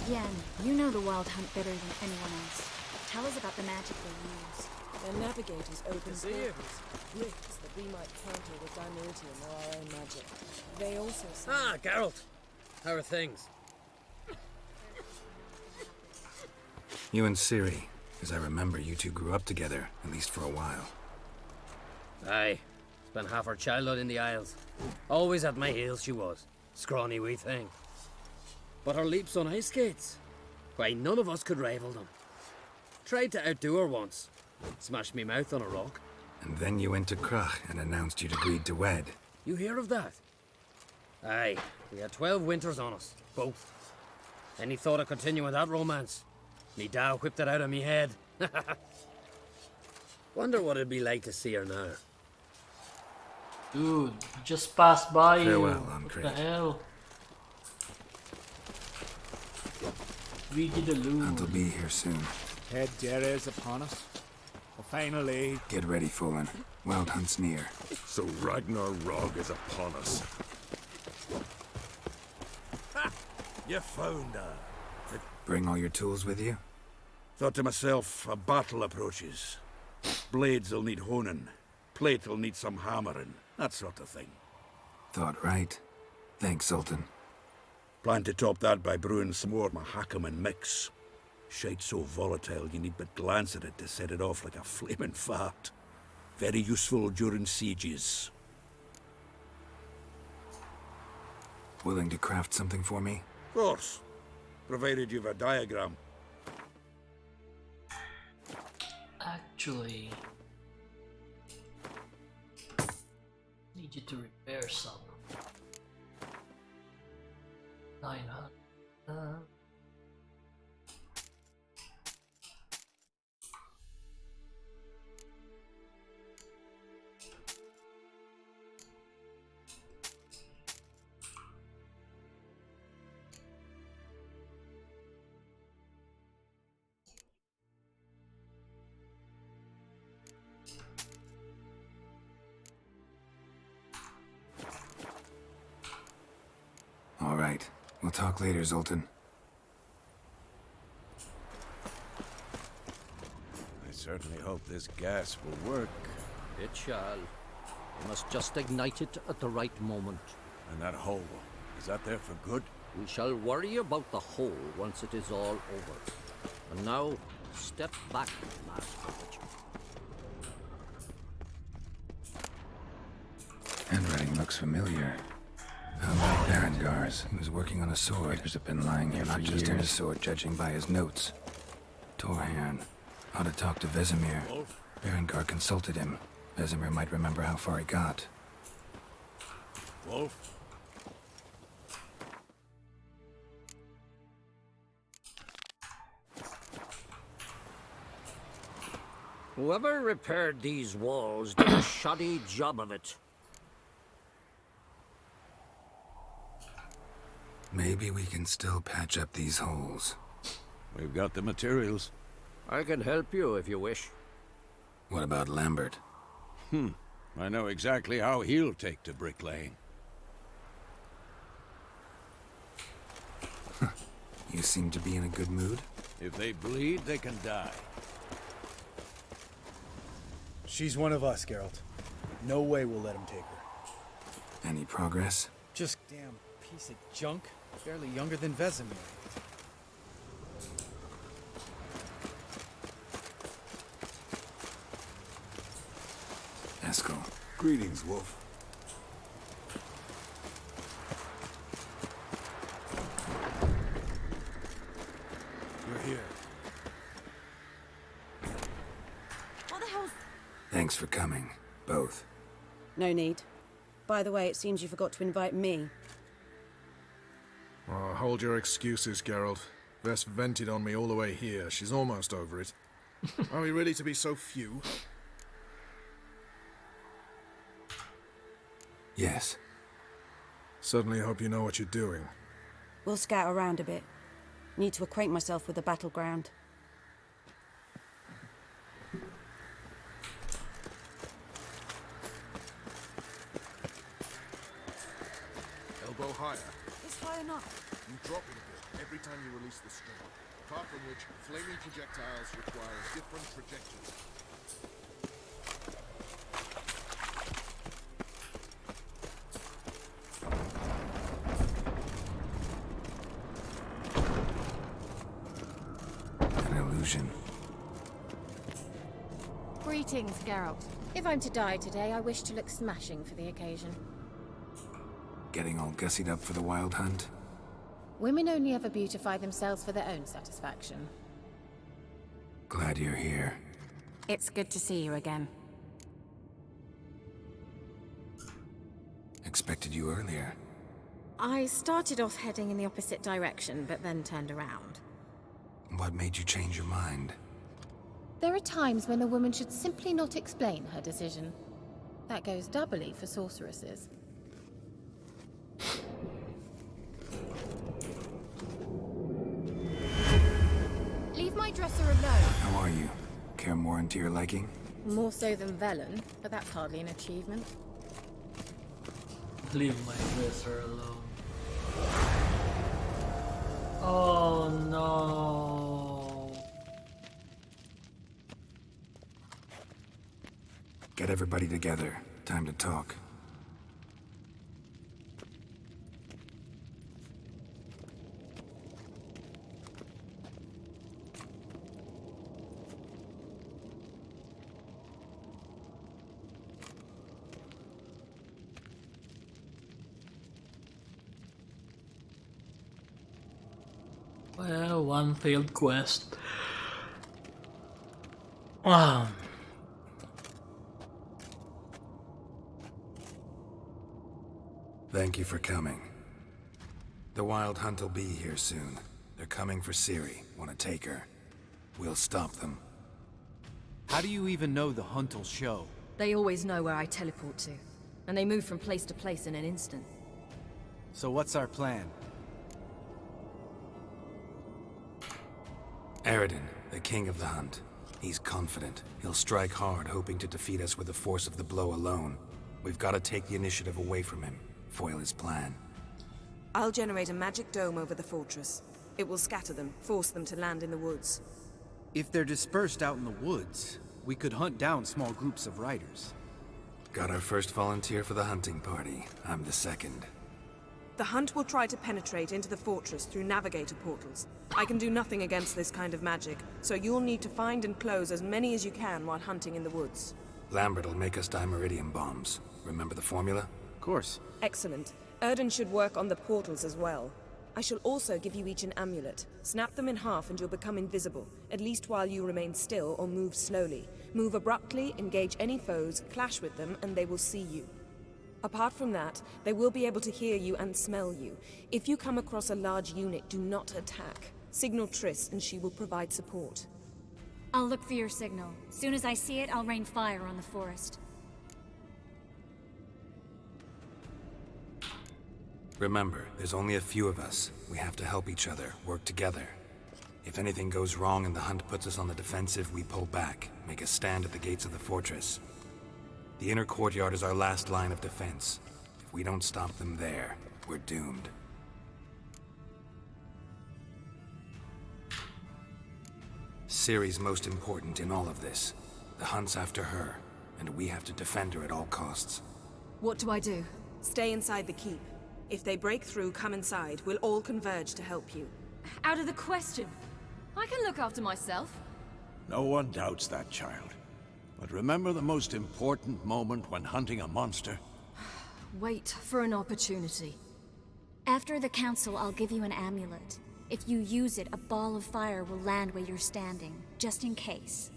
Speaker 14: Yen, you know the Wild Hunt better than anyone else. Tell us about the magic they use.
Speaker 13: Their navigators open
Speaker 15: see you.
Speaker 13: portals, rifts that we might counter with Dimeritium or our own magic. They also say...
Speaker 15: Ah, Geralt. How are things?
Speaker 2: You and Ciri, as I remember, you two grew up together, at least for a while.
Speaker 15: Aye. Spent half her childhood in the Isles. Always at my heels she was. Scrawny wee thing. But her leaps on ice skates, why, none of us could rival them. Tried to outdo her once. Smashed me mouth on a rock.
Speaker 2: And then you went to Krach and announced you'd agreed to wed.
Speaker 15: You hear of that? Aye, we had 12 winters on us, both. Any thought of continuing that romance? Me Dow whipped it out of me head. Wonder what it'd be like to see her now.
Speaker 3: Dude, just passed by you.
Speaker 2: Farewell,
Speaker 3: What the
Speaker 2: Uncrate.
Speaker 3: hell? Vigi the Loon.
Speaker 2: Hunt'll be here soon.
Speaker 16: Head Dere is upon us. The final aid.
Speaker 2: Get ready, Fullen. Wild Hunt's near.
Speaker 6: So Ragnar Rog is upon us. Ha! You found her.
Speaker 2: Bring all your tools with you?
Speaker 6: Thought to myself, a battle approaches. Blades'll need honing. Plate'll need some hammering. That sort of thing.
Speaker 2: Thought right. Thanks, Sultan.
Speaker 6: Plan to top that by brewing some more Mahakaman mix. Shite so volatile you need but glance at it to set it off like a flaming fart. Very useful during sieges.
Speaker 2: Willing to craft something for me?
Speaker 6: Of course. Provided you've a diagram.
Speaker 3: Actually, need you to repair some. 900.
Speaker 2: All right. We'll talk later, Zoltan.
Speaker 6: I certainly hope this gas will work.
Speaker 15: It shall. You must just ignite it at the right moment.
Speaker 6: And that hole, is that there for good?
Speaker 15: We shall worry about the hole once it is all over. And now, step back, Master Witcher.
Speaker 2: Handwriting looks familiar. How about Berengar's? He was working on a sword. Writers have been lying here not just on his sword, judging by his notes. Torhan. Ought to talk to Vesemir. Berengar consulted him. Vesemir might remember how far he got.
Speaker 6: Wolf?
Speaker 15: Whoever repaired these walls did a shoddy job of it.
Speaker 2: Maybe we can still patch up these holes.
Speaker 6: We've got the materials.
Speaker 15: I can help you if you wish.
Speaker 2: What about Lambert?
Speaker 6: I know exactly how he'll take to bricklaying.
Speaker 2: You seem to be in a good mood.
Speaker 6: If they bleed, they can die.
Speaker 16: She's one of us, Geralt. No way we'll let him take her.
Speaker 2: Any progress?
Speaker 16: Just damn piece of junk. Barely younger than Vesemir.
Speaker 2: Eskel.
Speaker 6: Greetings, Wolf.
Speaker 16: You're here.
Speaker 13: What the hell?
Speaker 2: Thanks for coming, both.
Speaker 13: No need. By the way, it seems you forgot to invite me.
Speaker 17: Oh, hold your excuses, Geralt. Vess vented on me all the way here. She's almost over it. Are we ready to be so few?
Speaker 2: Yes.
Speaker 17: Certainly hope you know what you're doing.
Speaker 18: We'll scout around a bit. Need to acquaint myself with the battleground.
Speaker 17: Elbow higher.
Speaker 18: It's high enough.
Speaker 17: You drop it a bit every time you release the string. Apart from which, flaming projectiles require a different trajectory.
Speaker 2: An illusion.
Speaker 19: Greetings, Geralt. If I'm to die today, I wish to look smashing for the occasion.
Speaker 2: Getting all gussied up for the wild hunt?
Speaker 19: Women only ever beautify themselves for their own satisfaction.
Speaker 2: Glad you're here.
Speaker 19: It's good to see you again.
Speaker 2: Expected you earlier.
Speaker 19: I started off heading in the opposite direction, but then turned around.
Speaker 2: What made you change your mind?
Speaker 19: There are times when a woman should simply not explain her decision. That goes doubly for sorceresses. Leave my dresser alone.
Speaker 2: How are you? Care more into your liking?
Speaker 19: More so than Velen, but that's hardly an achievement.
Speaker 3: Leave my dresser alone. Oh no.
Speaker 2: Get everybody together. Time to talk.
Speaker 3: Well, one failed quest.
Speaker 2: Thank you for coming. The Wild Hunt will be here soon. They're coming for Ciri. Want to take her? We'll stop them.
Speaker 20: How do you even know the hunt will show?
Speaker 12: They always know where I teleport to, and they move from place to place in an instant.
Speaker 20: So what's our plan?
Speaker 2: Eredin, the king of the hunt. He's confident. He'll strike hard, hoping to defeat us with the force of the blow alone. We've got to take the initiative away from him. Foil his plan.
Speaker 13: I'll generate a magic dome over the fortress. It will scatter them, force them to land in the woods.
Speaker 20: If they're dispersed out in the woods, we could hunt down small groups of riders.
Speaker 2: Got our first volunteer for the hunting party. I'm the second.
Speaker 13: The hunt will try to penetrate into the fortress through navigator portals. I can do nothing against this kind of magic, so you'll need to find and close as many as you can while hunting in the woods.
Speaker 2: Lambert will make us dimeridium bombs. Remember the formula?
Speaker 20: Of course.
Speaker 13: Excellent. Erden should work on the portals as well. I shall also give you each an amulet. Snap them in half and you'll become invisible, at least while you remain still or move slowly. Move abruptly, engage any foes, clash with them, and they will see you. Apart from that, they will be able to hear you and smell you. If you come across a large unit, do not attack. Signal Triss and she will provide support.
Speaker 14: I'll look for your signal. Soon as I see it, I'll rain fire on the forest.
Speaker 2: Remember, there's only a few of us. We have to help each other, work together. If anything goes wrong and the hunt puts us on the defensive, we pull back, make a stand at the gates of the fortress. The inner courtyard is our last line of defense. If we don't stop them there, we're doomed. Ciri's most important in all of this. The hunt's after her, and we have to defend her at all costs.
Speaker 12: What do I do?
Speaker 13: Stay inside the keep. If they break through, come inside. We'll all converge to help you.
Speaker 12: Out of the question. I can look after myself.
Speaker 6: No one doubts that, child. But remember the most important moment when hunting a monster?
Speaker 12: Wait for an opportunity.
Speaker 14: After the council, I'll give you an amulet. If you use it, a ball of fire will land where you're standing, just in case.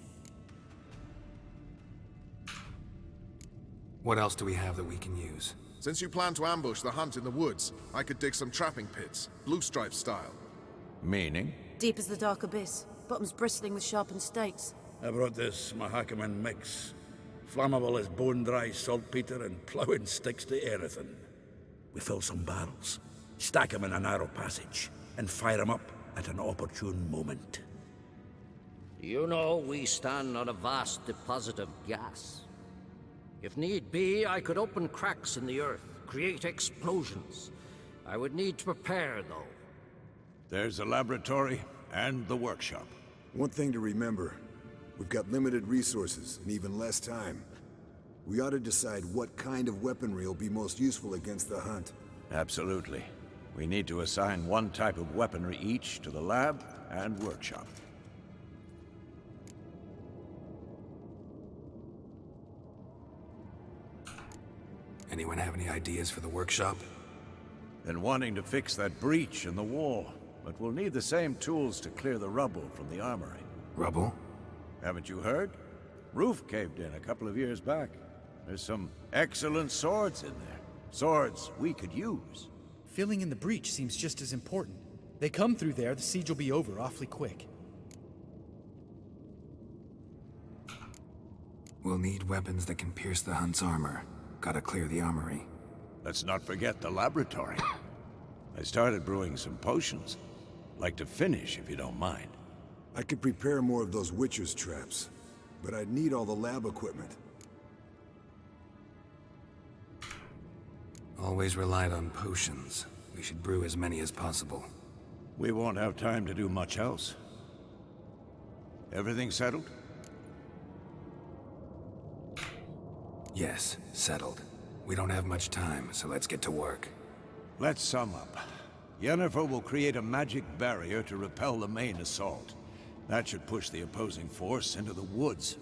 Speaker 2: What else do we have that we can use?
Speaker 17: Since you plan to ambush the hunt in the woods, I could dig some trapping pits, blue stripe style.
Speaker 6: Meaning?
Speaker 18: Deep as the dark abyss, bottoms bristling with sharpened stakes.
Speaker 11: I brought this Mahakaman mix.
Speaker 6: Flammable as bone-dry saltpeter and ploughing sticks to anything. We fill some barrels, stack them in a narrow passage, and fire them up at an opportune moment.
Speaker 21: You know, we stand on a vast deposit of gas. If need be, I could open cracks in the earth, create explosions. I would need to prepare, though.
Speaker 6: There's the laboratory and the workshop.
Speaker 22: One thing to remember, we've got limited resources and even less time. We ought to decide what kind of weaponry will be most useful against the hunt.
Speaker 6: Absolutely. We need to assign one type of weaponry each to the lab and workshop.
Speaker 2: Anyone have any ideas for the workshop?
Speaker 6: Been wanting to fix that breach in the wall, but we'll need the same tools to clear the rubble from the armory.
Speaker 2: Rubble?
Speaker 6: Haven't you heard? Roof caved in a couple of years back. There's some excellent swords in there. Swords we could use.
Speaker 20: Filling in the breach seems just as important. They come through there, the siege will be over awfully quick.
Speaker 2: We'll need weapons that can pierce the hunt's armor. Gotta clear the armory.
Speaker 6: Let's not forget the laboratory. I started brewing some potions. Like to finish, if you don't mind.
Speaker 22: I could prepare more of those Witcher's traps, but I'd need all the lab equipment.
Speaker 2: Always relied on potions. We should brew as many as possible.
Speaker 6: We won't have time to do much else. Everything settled?
Speaker 2: Yes, settled. We don't have much time, so let's get to work.
Speaker 6: Let's sum up. Yennefer will create a magic barrier to repel the main assault. That should push the opposing force into the woods,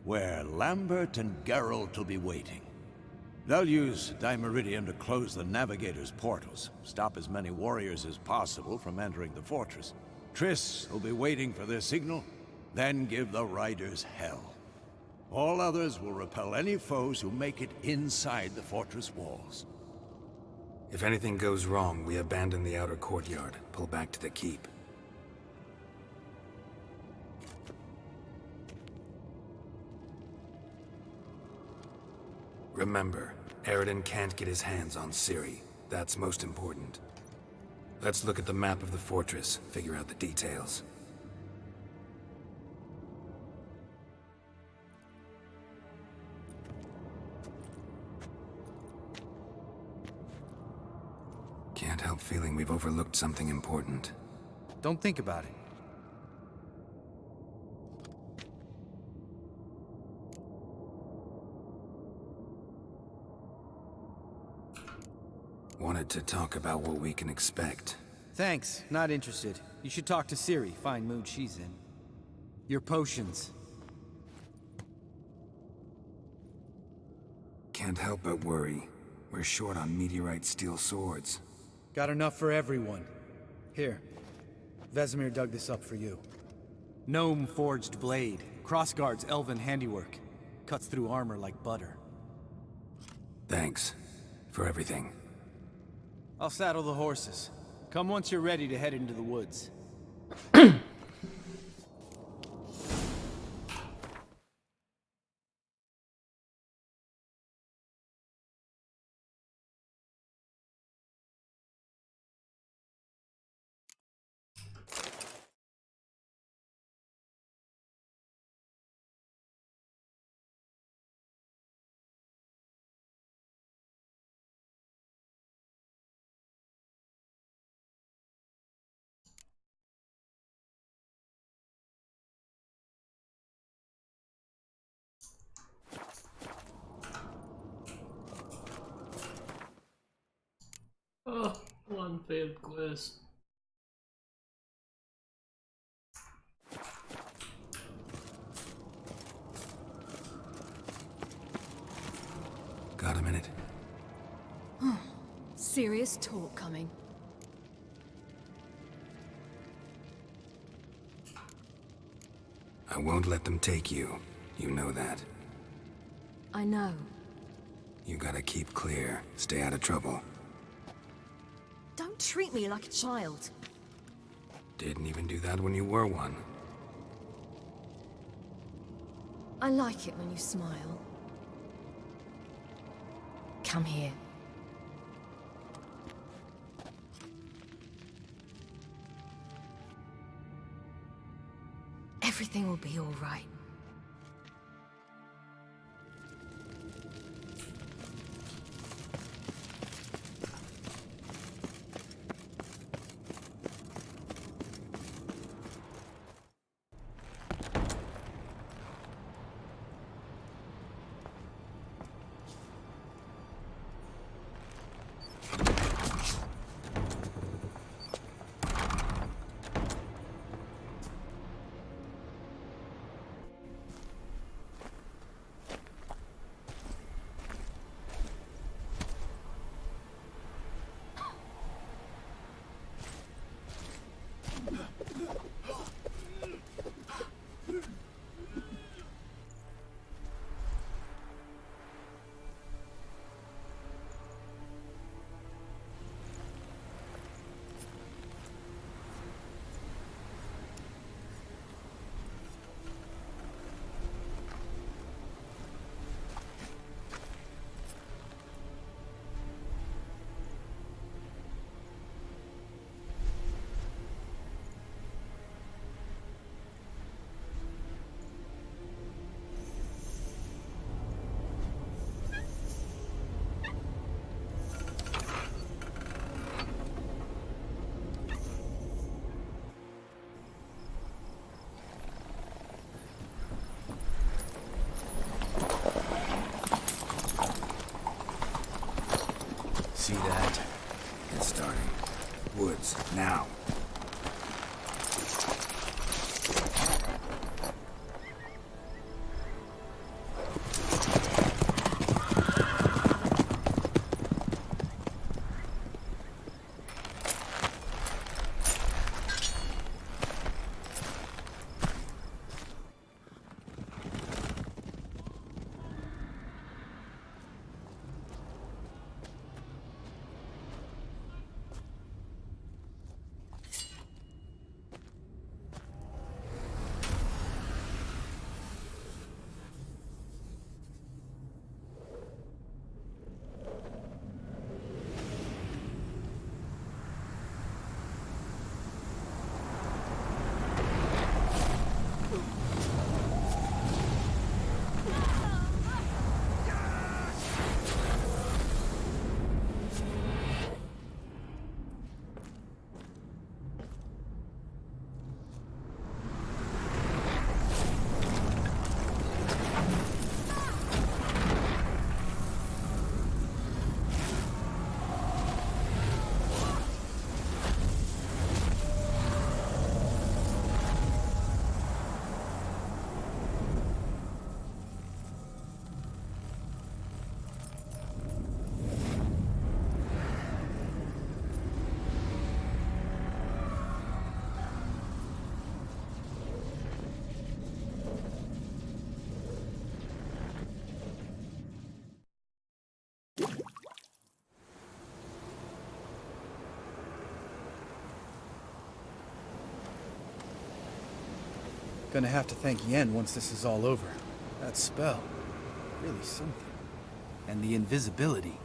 Speaker 6: where Lambert and Geralt will be waiting. They'll use Dimeridium to close the Navigator's portals, stop as many warriors as possible from entering the fortress. Triss will be waiting for their signal, then give the riders hell. All others will repel any foes who make it inside the fortress walls.
Speaker 2: If anything goes wrong, we abandon the outer courtyard, pull back to the keep. Remember, Eredin can't get his hands on Ciri. That's most important. Let's look at the map of the fortress, figure out the details. Can't help feeling we've overlooked something important.
Speaker 20: Don't think about it.
Speaker 2: Wanted to talk about what we can expect.
Speaker 20: Thanks, not interested. You should talk to Ciri, fine mood she's in. Your potions.
Speaker 2: Can't help but worry. We're short on meteorite steel swords.
Speaker 20: Got enough for everyone. Here, Vesemir dug this up for you. Gnome forged blade. Crossguard's elven handiwork. Cuts through armor like butter.
Speaker 2: Thanks for everything.
Speaker 20: I'll saddle the horses. Come once you're ready to head into the woods.
Speaker 3: Oh, one failed quest.
Speaker 2: Got a minute?
Speaker 12: Serious talk coming.
Speaker 2: I won't let them take you. You know that.
Speaker 12: I know.
Speaker 2: You gotta keep clear. Stay out of trouble.
Speaker 12: Don't treat me like a child.
Speaker 2: Didn't even do that when you were one.
Speaker 12: I like it when you smile. Come here. Everything will be all right.
Speaker 2: See that? It's starting. Woods, now.
Speaker 20: Gonna have to thank Yen once this is all over. That spell, really something. And the invisibility.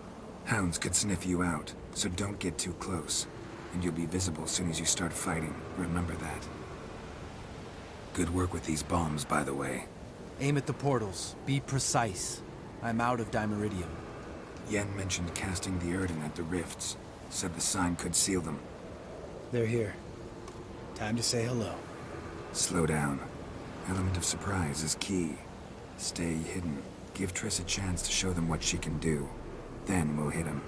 Speaker 2: Hounds could sniff you out, so don't get too close. And you'll be visible as soon as you start fighting. Remember that. Good work with these bombs, by the way.
Speaker 20: Aim at the portals. Be precise. I'm out of Dimeridium.
Speaker 2: Yen mentioned casting the Erden at the rifts. Said the sign could seal them.
Speaker 20: They're here. Time to say hello.
Speaker 2: Slow down. Element of surprise is key. Stay hidden. Give Triss a chance to show them what she can do. Then we'll hit him.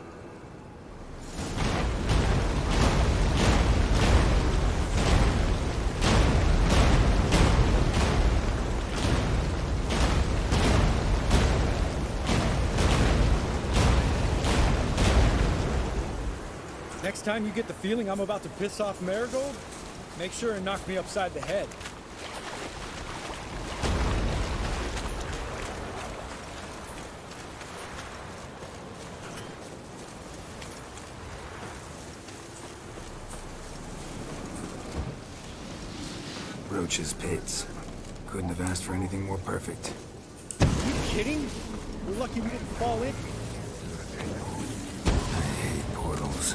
Speaker 20: Next time you get the feeling I'm about to piss off Marigold, make sure and knock me upside the head.
Speaker 2: Roach's pits. Couldn't have asked for anything more perfect.
Speaker 16: kidding? We're lucky we didn't fall in.
Speaker 2: I hate portals.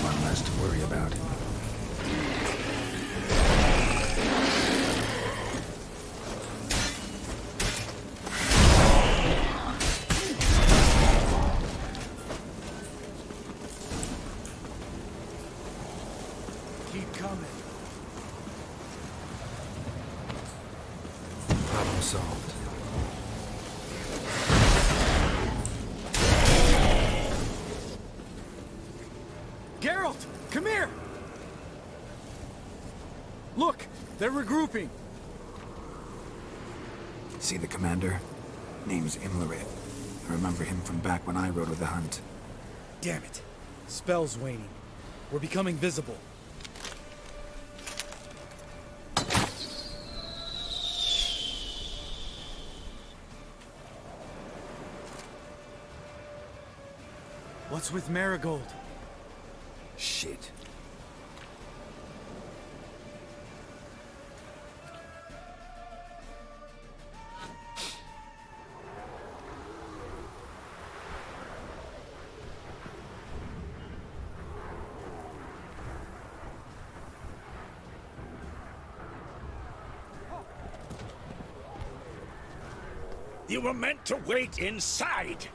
Speaker 2: One less to worry about.
Speaker 20: Keep coming.
Speaker 2: Problem solved.
Speaker 20: Geralt, come here! Look, they're regrouping.
Speaker 2: See the commander? Name's Imlerith. I remember him from back when I rode with the hunt.
Speaker 20: Damn it. Spell's waning. We're becoming visible. What's with Marigold?
Speaker 2: Shit.
Speaker 11: You were meant to wait inside.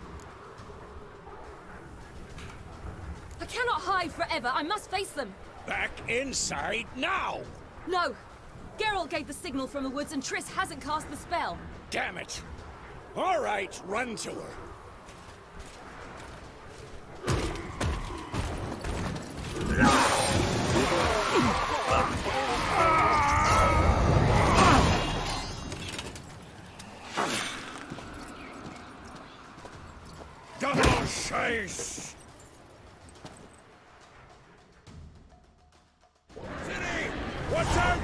Speaker 12: I cannot hide forever. I must face them.
Speaker 11: Back inside now.
Speaker 12: No. Geralt gave the signal from the woods and Triss hasn't cast the spell.
Speaker 11: Damn it. All right, run to her. Double chase! City! Watch out!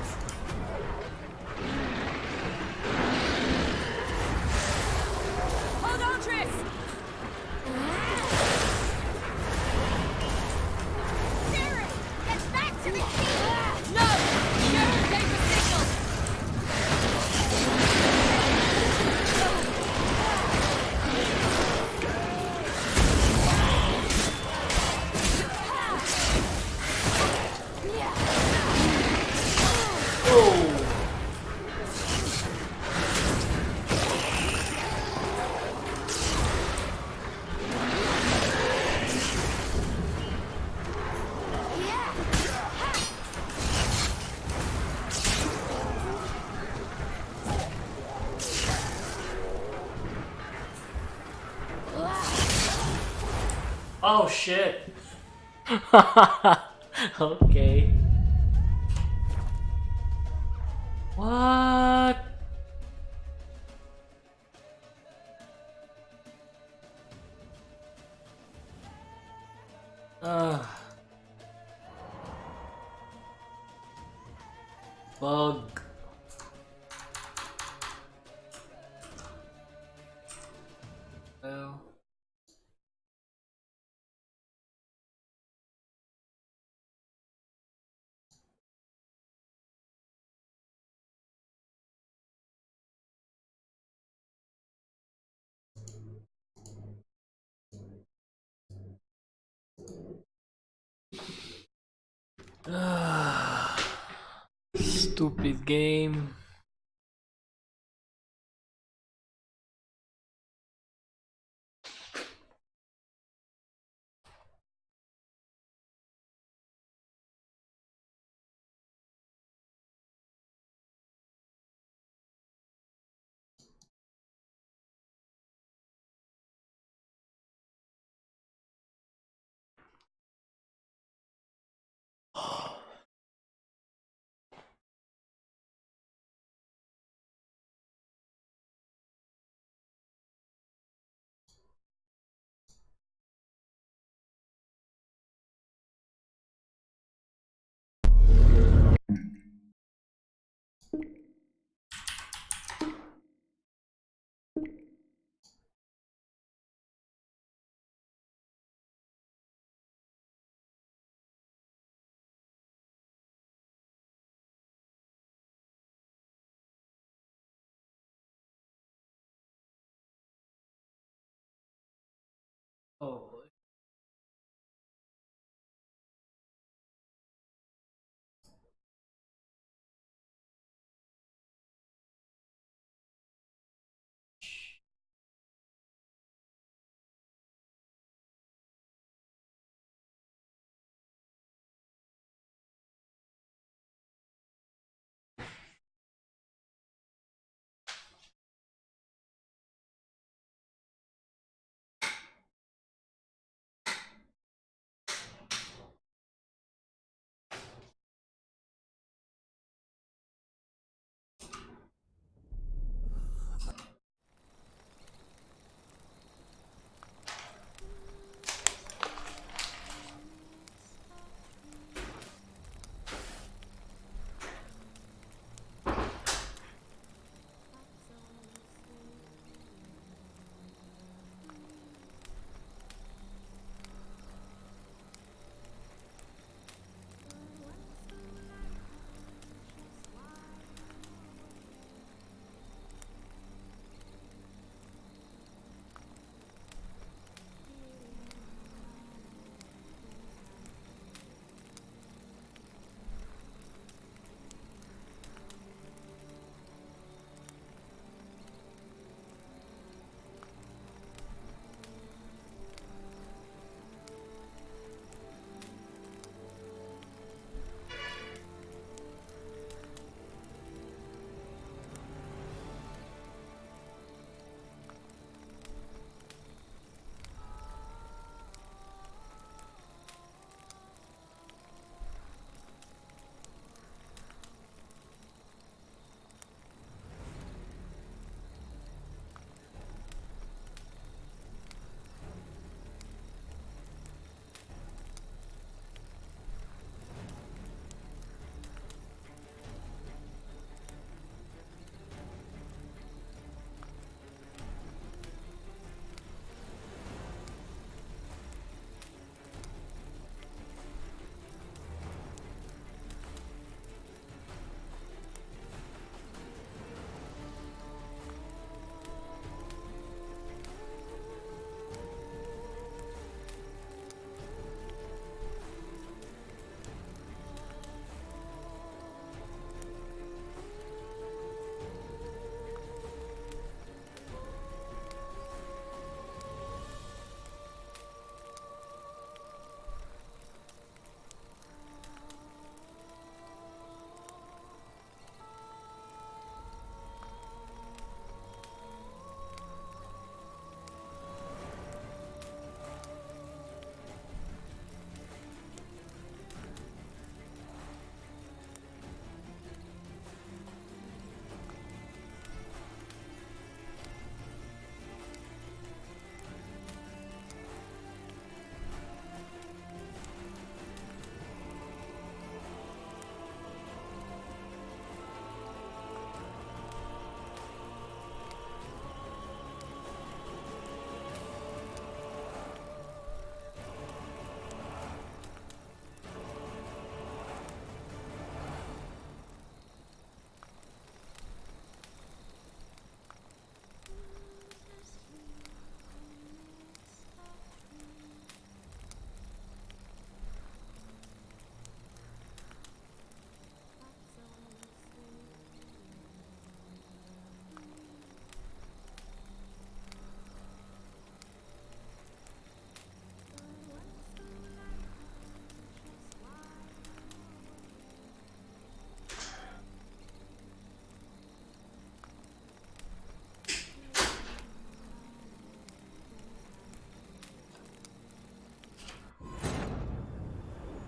Speaker 12: Hold on, Triss! Geralt! Get back to the king! No! Geralt gave the signal!
Speaker 3: Oh shit. Okay. What? Bug. Well. Stupid game. Oh.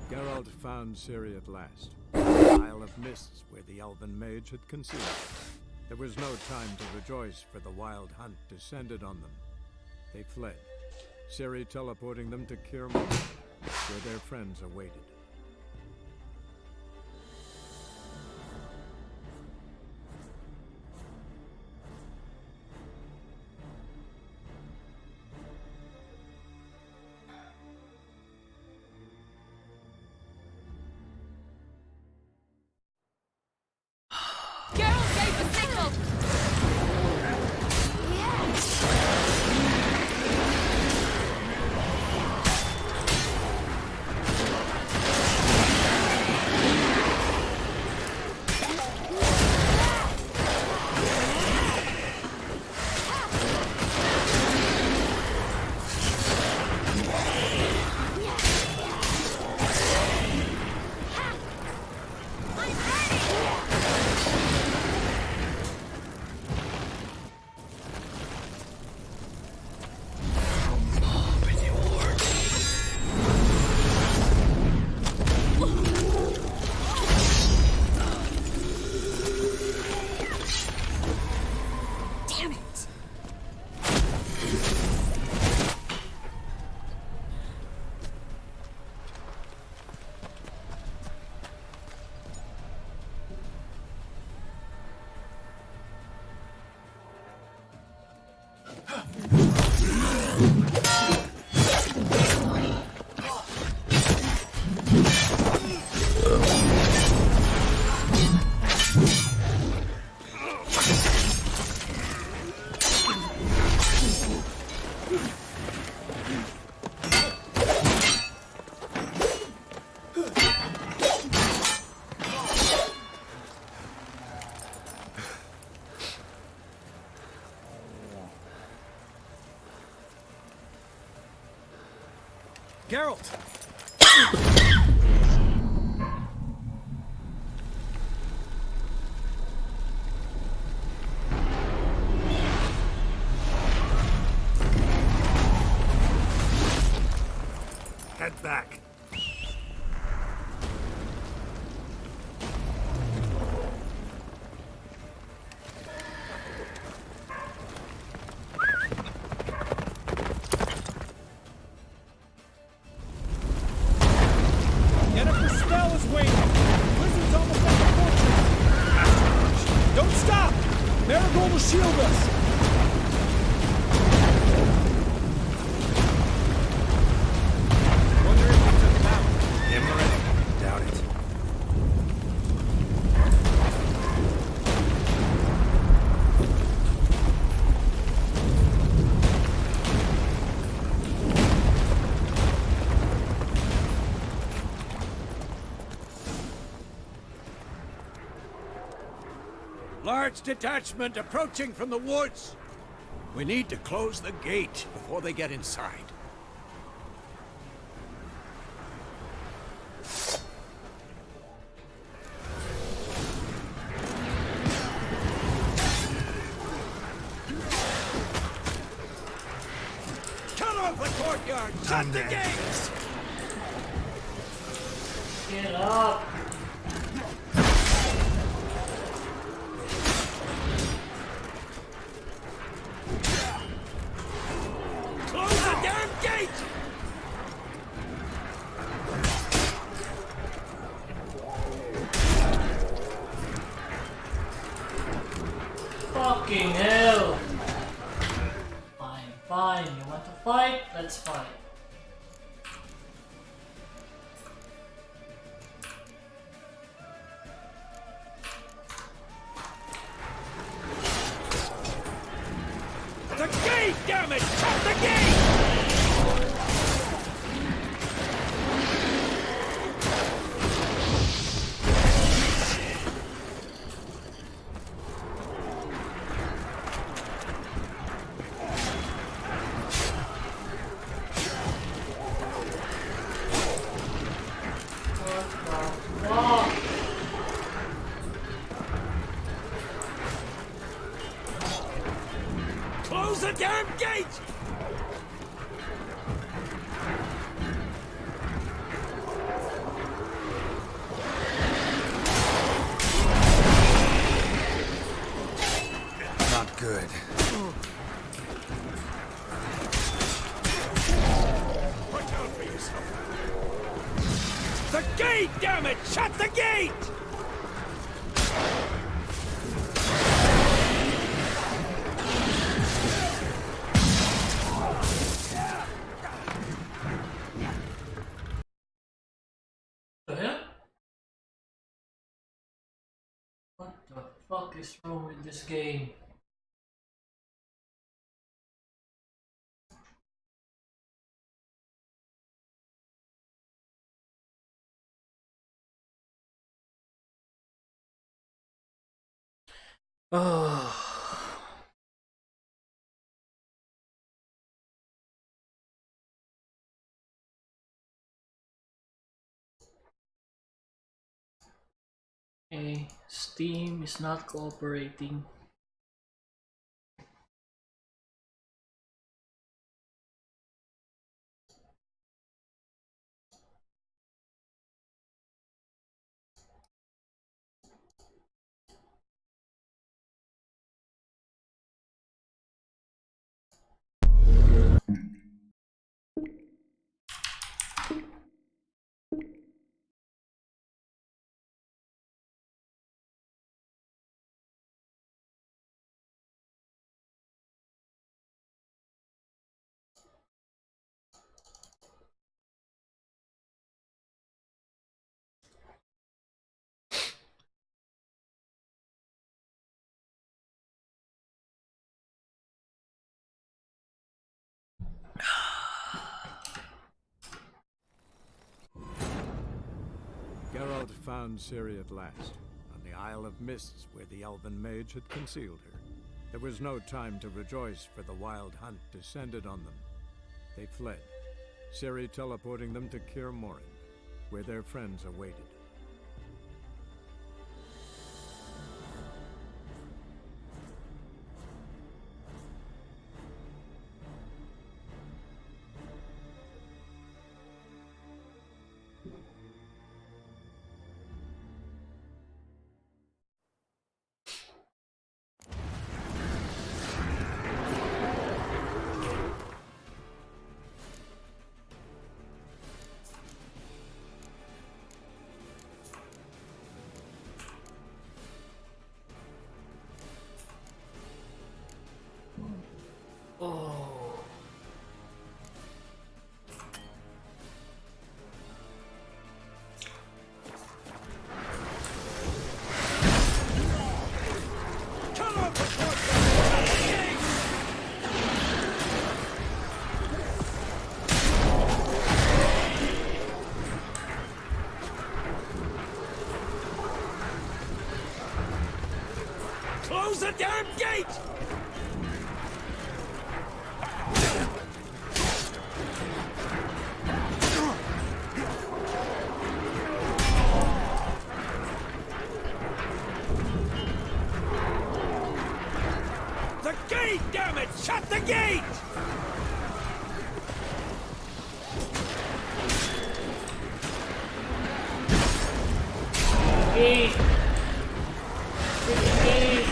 Speaker 1: Geralt found Ciri at last. The Isle of Mists, where the elven mage had concealed her. There was no time to rejoice, for the wild hunt descended on them. They fled, Ciri teleporting them to Kaer Morhen, where their friends awaited.
Speaker 4: Geralt gave the signal!
Speaker 20: Geralt!
Speaker 6: Head back.
Speaker 20: Jennifer Snell is waiting! Wizard's almost at the fortress! Don't stop! Marigold will shield us! Wonder if we took him out.
Speaker 2: Imran? Doubt it.
Speaker 6: Large detachment approaching from the woods. We need to close the gate before they get inside. Cut off the courtyard! Shut the gates!
Speaker 3: Get up!
Speaker 6: Close the damn gate!
Speaker 3: Fucking hell! Fine, fine. You want to fight? Let's fight.
Speaker 6: The gate, damn it! Shut the gate! Close the damn gate!
Speaker 2: Not good.
Speaker 6: Watch out for yourself. The gate, damn it! Shut the gate!
Speaker 3: The hell? What the fuck is wrong with this game? Oh. Okay, Steam is not cooperating.
Speaker 1: child found Ciri at last, on the Isle of Mists where the elven mage had concealed her. There was no time to rejoice, for the wild hunt descended on them. They fled, Ciri teleporting them to Kaer Morhen, where their friends awaited.
Speaker 3: Oh.
Speaker 9: Close the damn gate! The gate, damn it! Shut the gate!
Speaker 3: Gate. Gate.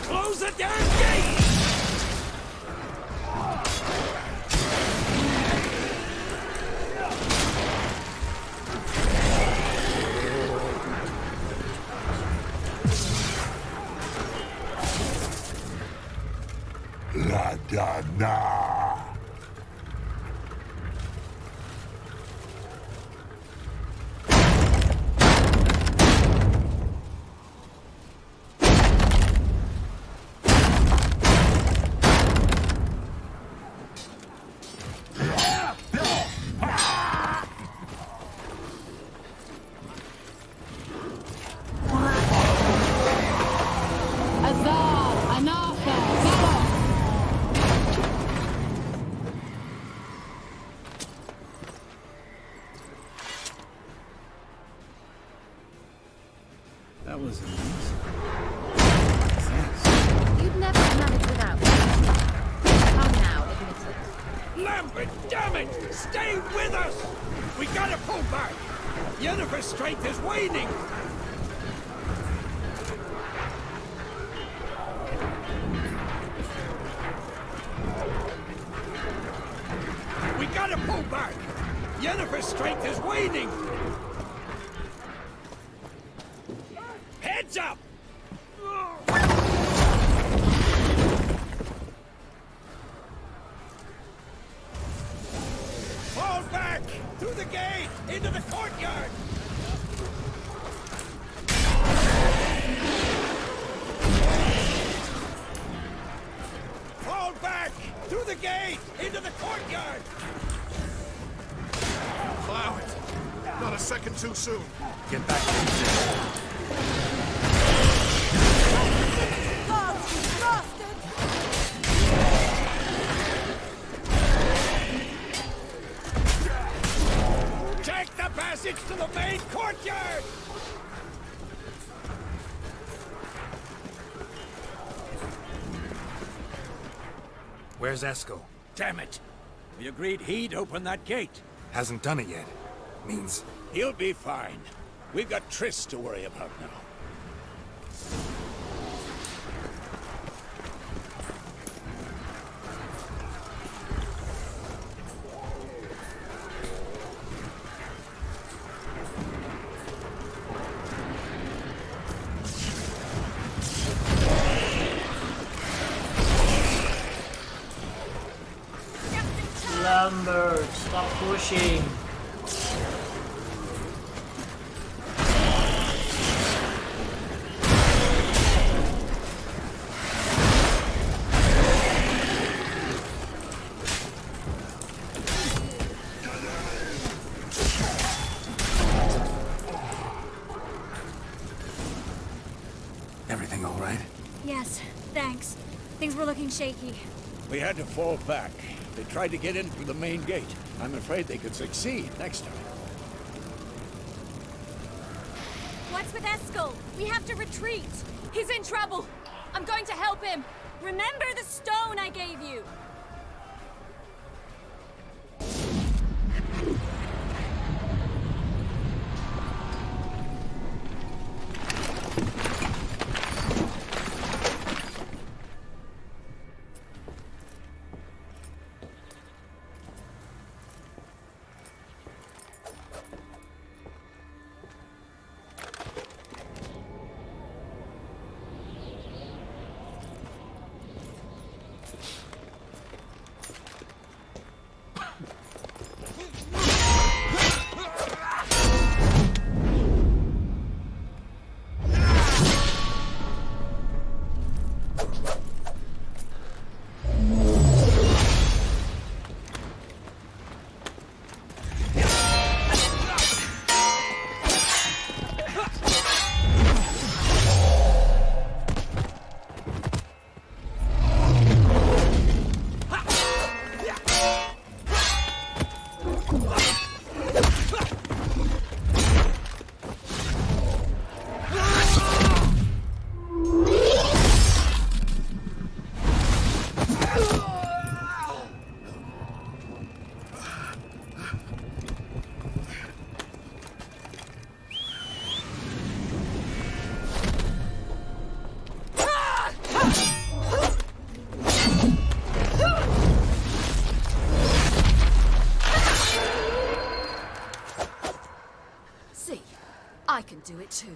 Speaker 9: Close the damn gate!
Speaker 4: La da na.
Speaker 19: Azar, Anafa,
Speaker 20: That was amazing.
Speaker 19: You'd never manage without me. Come now, admit it.
Speaker 9: Lambert, damn it! Stay with us! We gotta pull back! Yennefer's strength is waning! We gotta pull back! Yennefer's strength is waning! Heads up! Fall back! Through the gate! Into the courtyard! Fall back! Through the gate! Into the courtyard!
Speaker 17: Allow it. Not a second too soon.
Speaker 20: Get back there.
Speaker 9: Take the passage to the main courtyard!
Speaker 20: Where's Esco?
Speaker 9: Damn it! We agreed he'd open that gate.
Speaker 2: Hasn't done it yet. Means
Speaker 9: He'll be fine. We've got Triss to worry about now.
Speaker 3: Lambert, stop pushing.
Speaker 14: Things were looking shaky.
Speaker 6: We had to fall back. They tried to get in through the main gate. I'm afraid they could succeed next time.
Speaker 14: What's with Eskel? We have to retreat. He's in trouble. I'm going to help him. Remember the stone I gave you.
Speaker 12: I can do it too.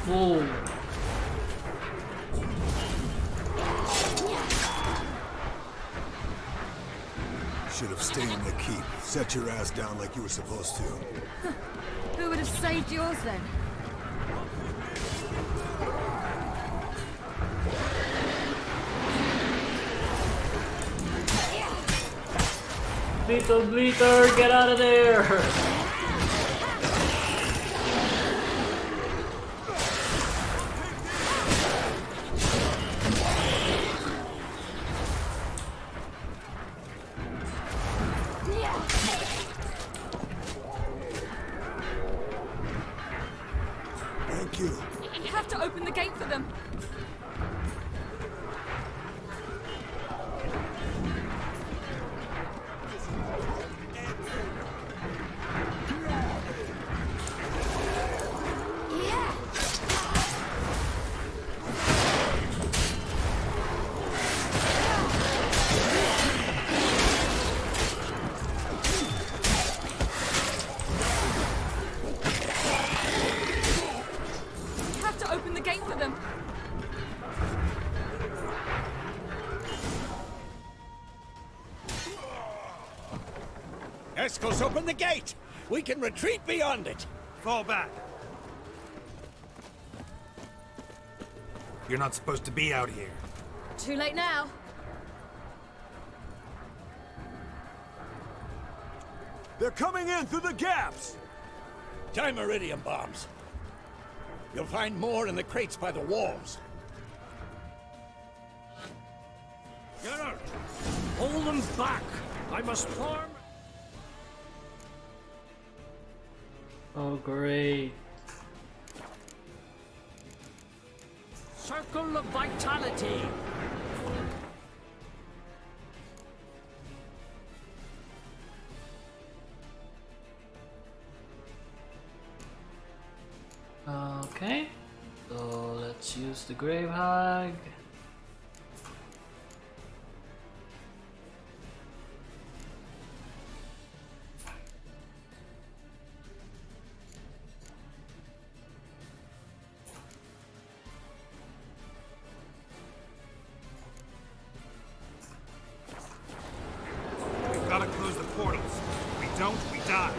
Speaker 3: Whoa.
Speaker 22: Should have stayed in the keep. Set your ass down like you were supposed to.
Speaker 12: Who would have saved yours then?
Speaker 3: Little Bleater, get out of there!
Speaker 22: Thank you.
Speaker 12: You have to open the gate for them.
Speaker 6: Eskel's open the gate! We can retreat beyond it!
Speaker 11: Fall back.
Speaker 20: You're not supposed to be out here.
Speaker 12: Too late now.
Speaker 11: They're coming in through the gaps!
Speaker 6: Time iridium bombs. You'll find more in the crates by the walls.
Speaker 11: Geralt!
Speaker 15: Hold
Speaker 21: Call them back! I must form...
Speaker 3: Oh, great.
Speaker 21: Circle of Vitality!
Speaker 3: Okay. So let's use the Grave Hag.
Speaker 11: We've got to close the portals. If we don't, we die.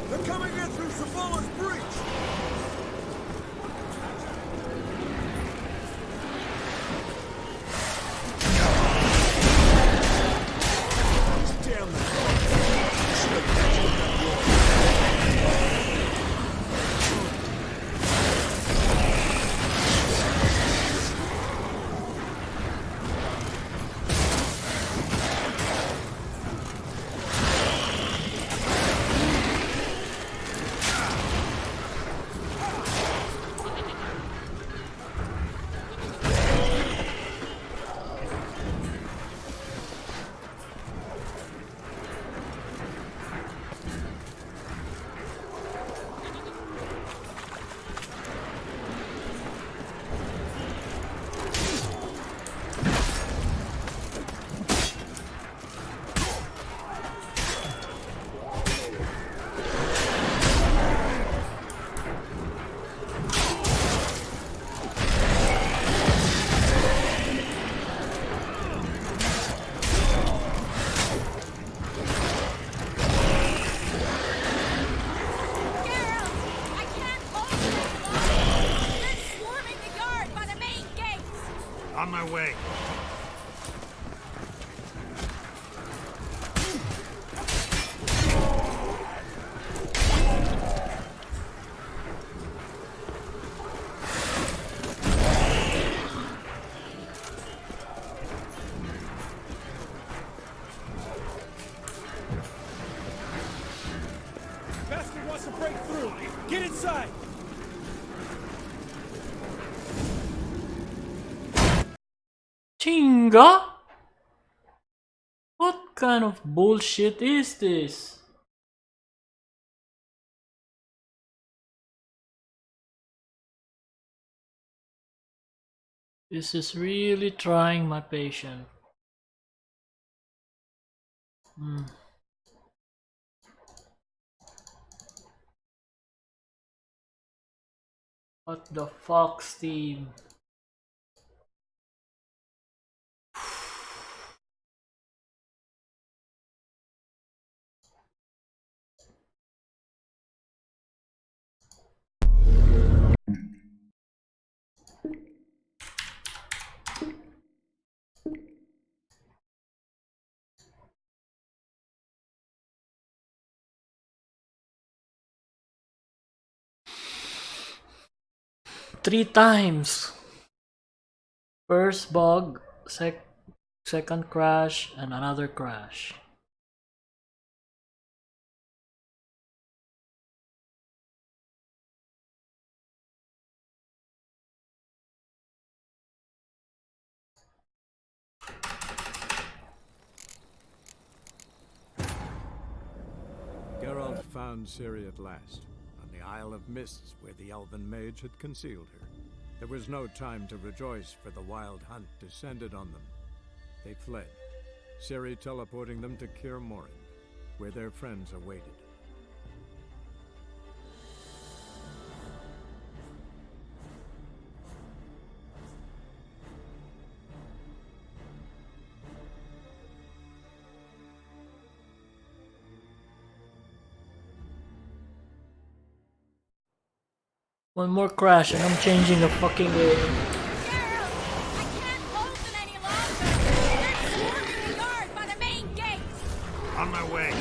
Speaker 7: They're coming in through Savola's breach! Damn
Speaker 11: On my way.
Speaker 7: Bastard wants to break through! Get inside!
Speaker 3: Chinga? What kind of bullshit is this? This is really trying my patience. What the fuck, Steve? Three times. First bug, second crash, and another crash.
Speaker 1: Geralt found Ciri at last, on the Isle of Mists where the elven mage had concealed her. There was no time to rejoice, for the wild hunt descended on them. They fled, Ciri teleporting them to Kaer Morhen, where their friends awaited.
Speaker 3: One more crash and I'm changing the fucking way.
Speaker 11: On my way.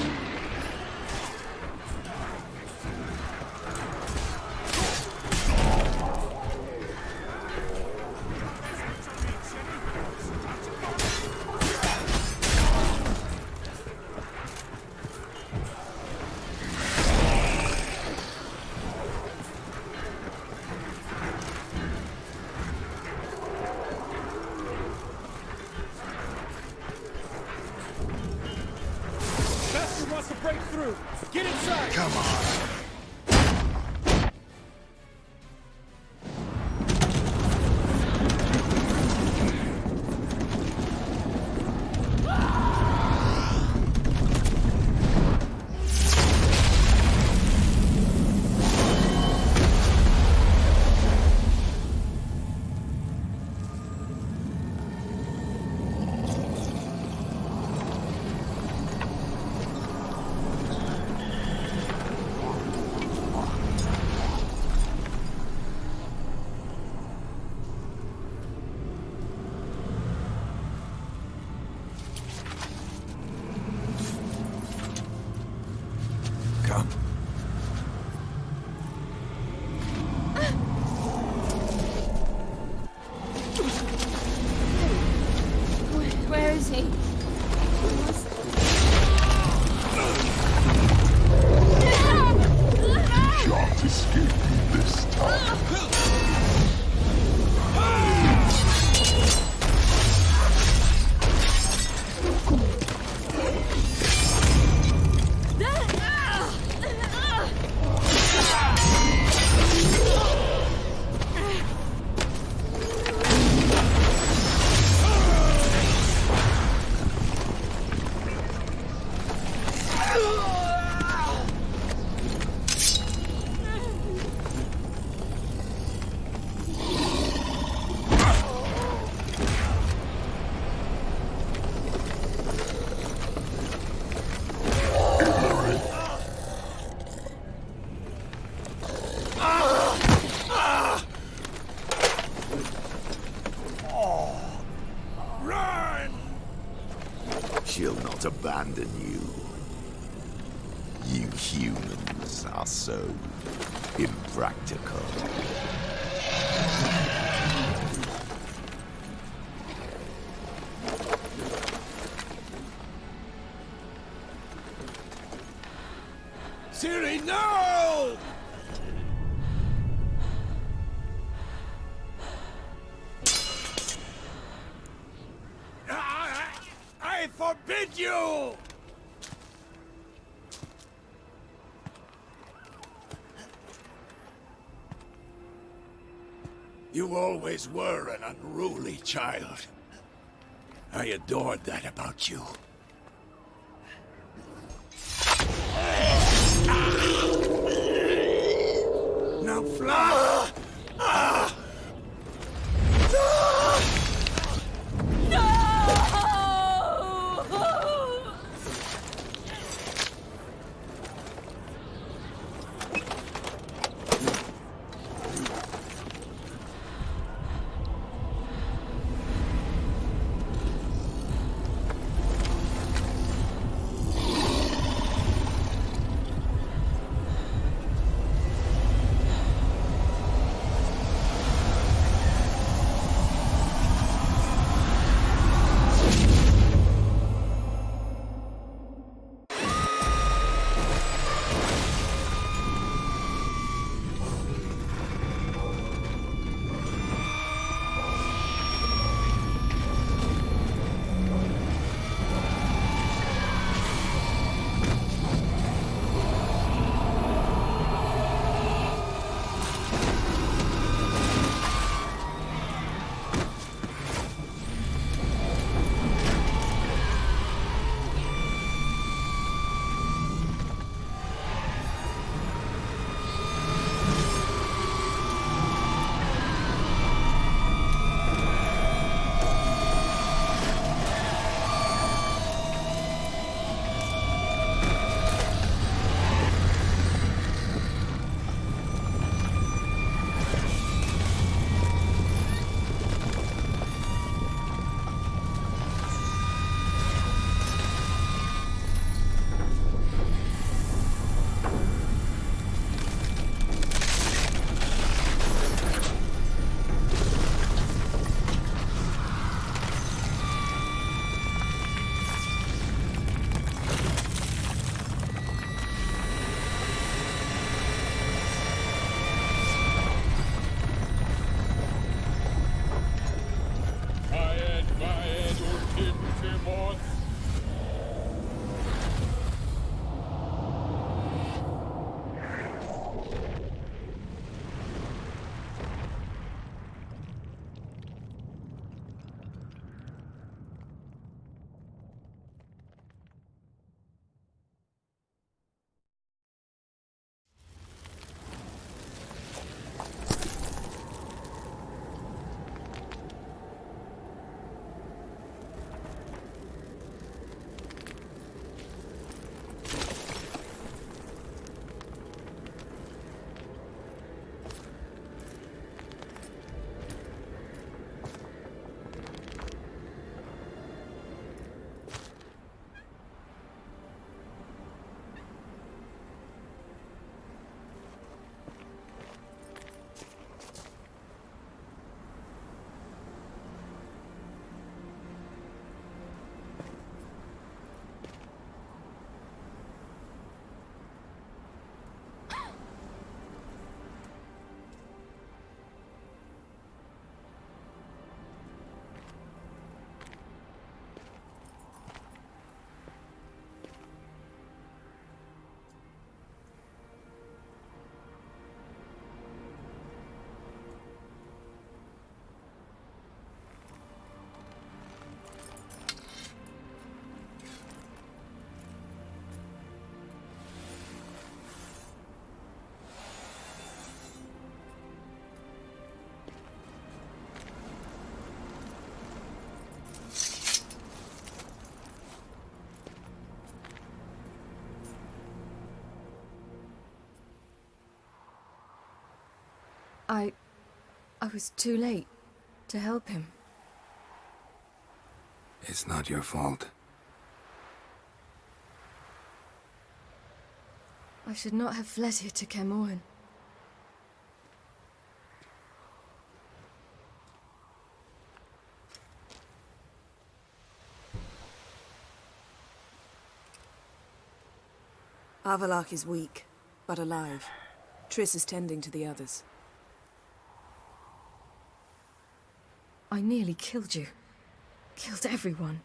Speaker 4: won't escape me this time.
Speaker 5: She'll not abandon you. You humans are so impractical.
Speaker 7: Siri, no! I forbid you! You always were an unruly child. I adored that about you. Now fly!
Speaker 12: I was too late to help him.
Speaker 2: It's not your fault.
Speaker 12: I should not have fled here to Kermoren.
Speaker 13: Avalok is weak, but alive. Triss is tending to the others.
Speaker 12: I nearly killed you. Killed everyone.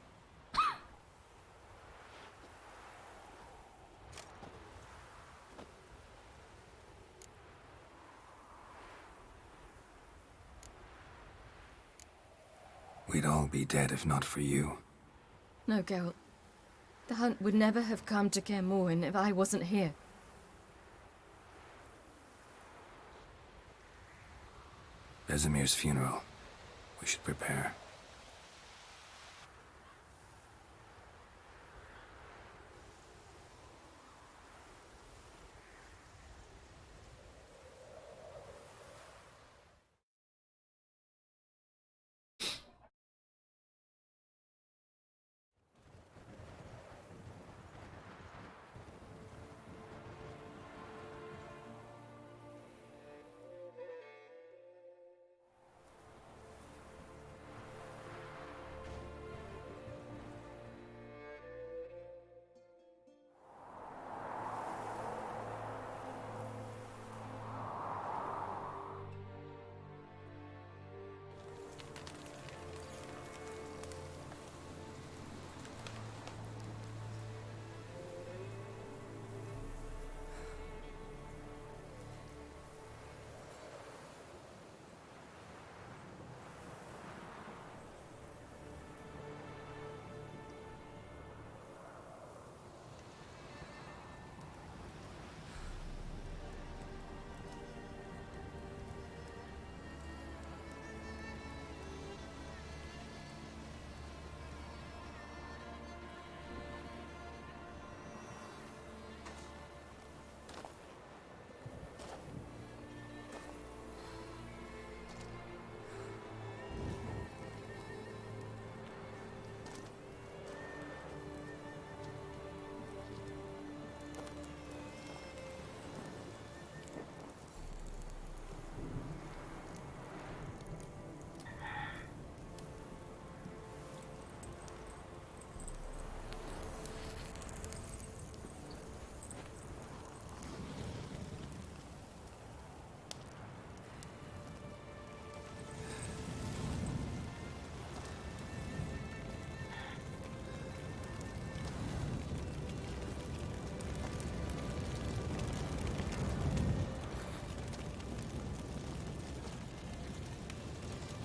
Speaker 2: We'd all be dead if not for you.
Speaker 12: No, Geralt. The hunt would never have come to Kermoren if I wasn't here.
Speaker 2: Vesemir's funeral. We should prepare.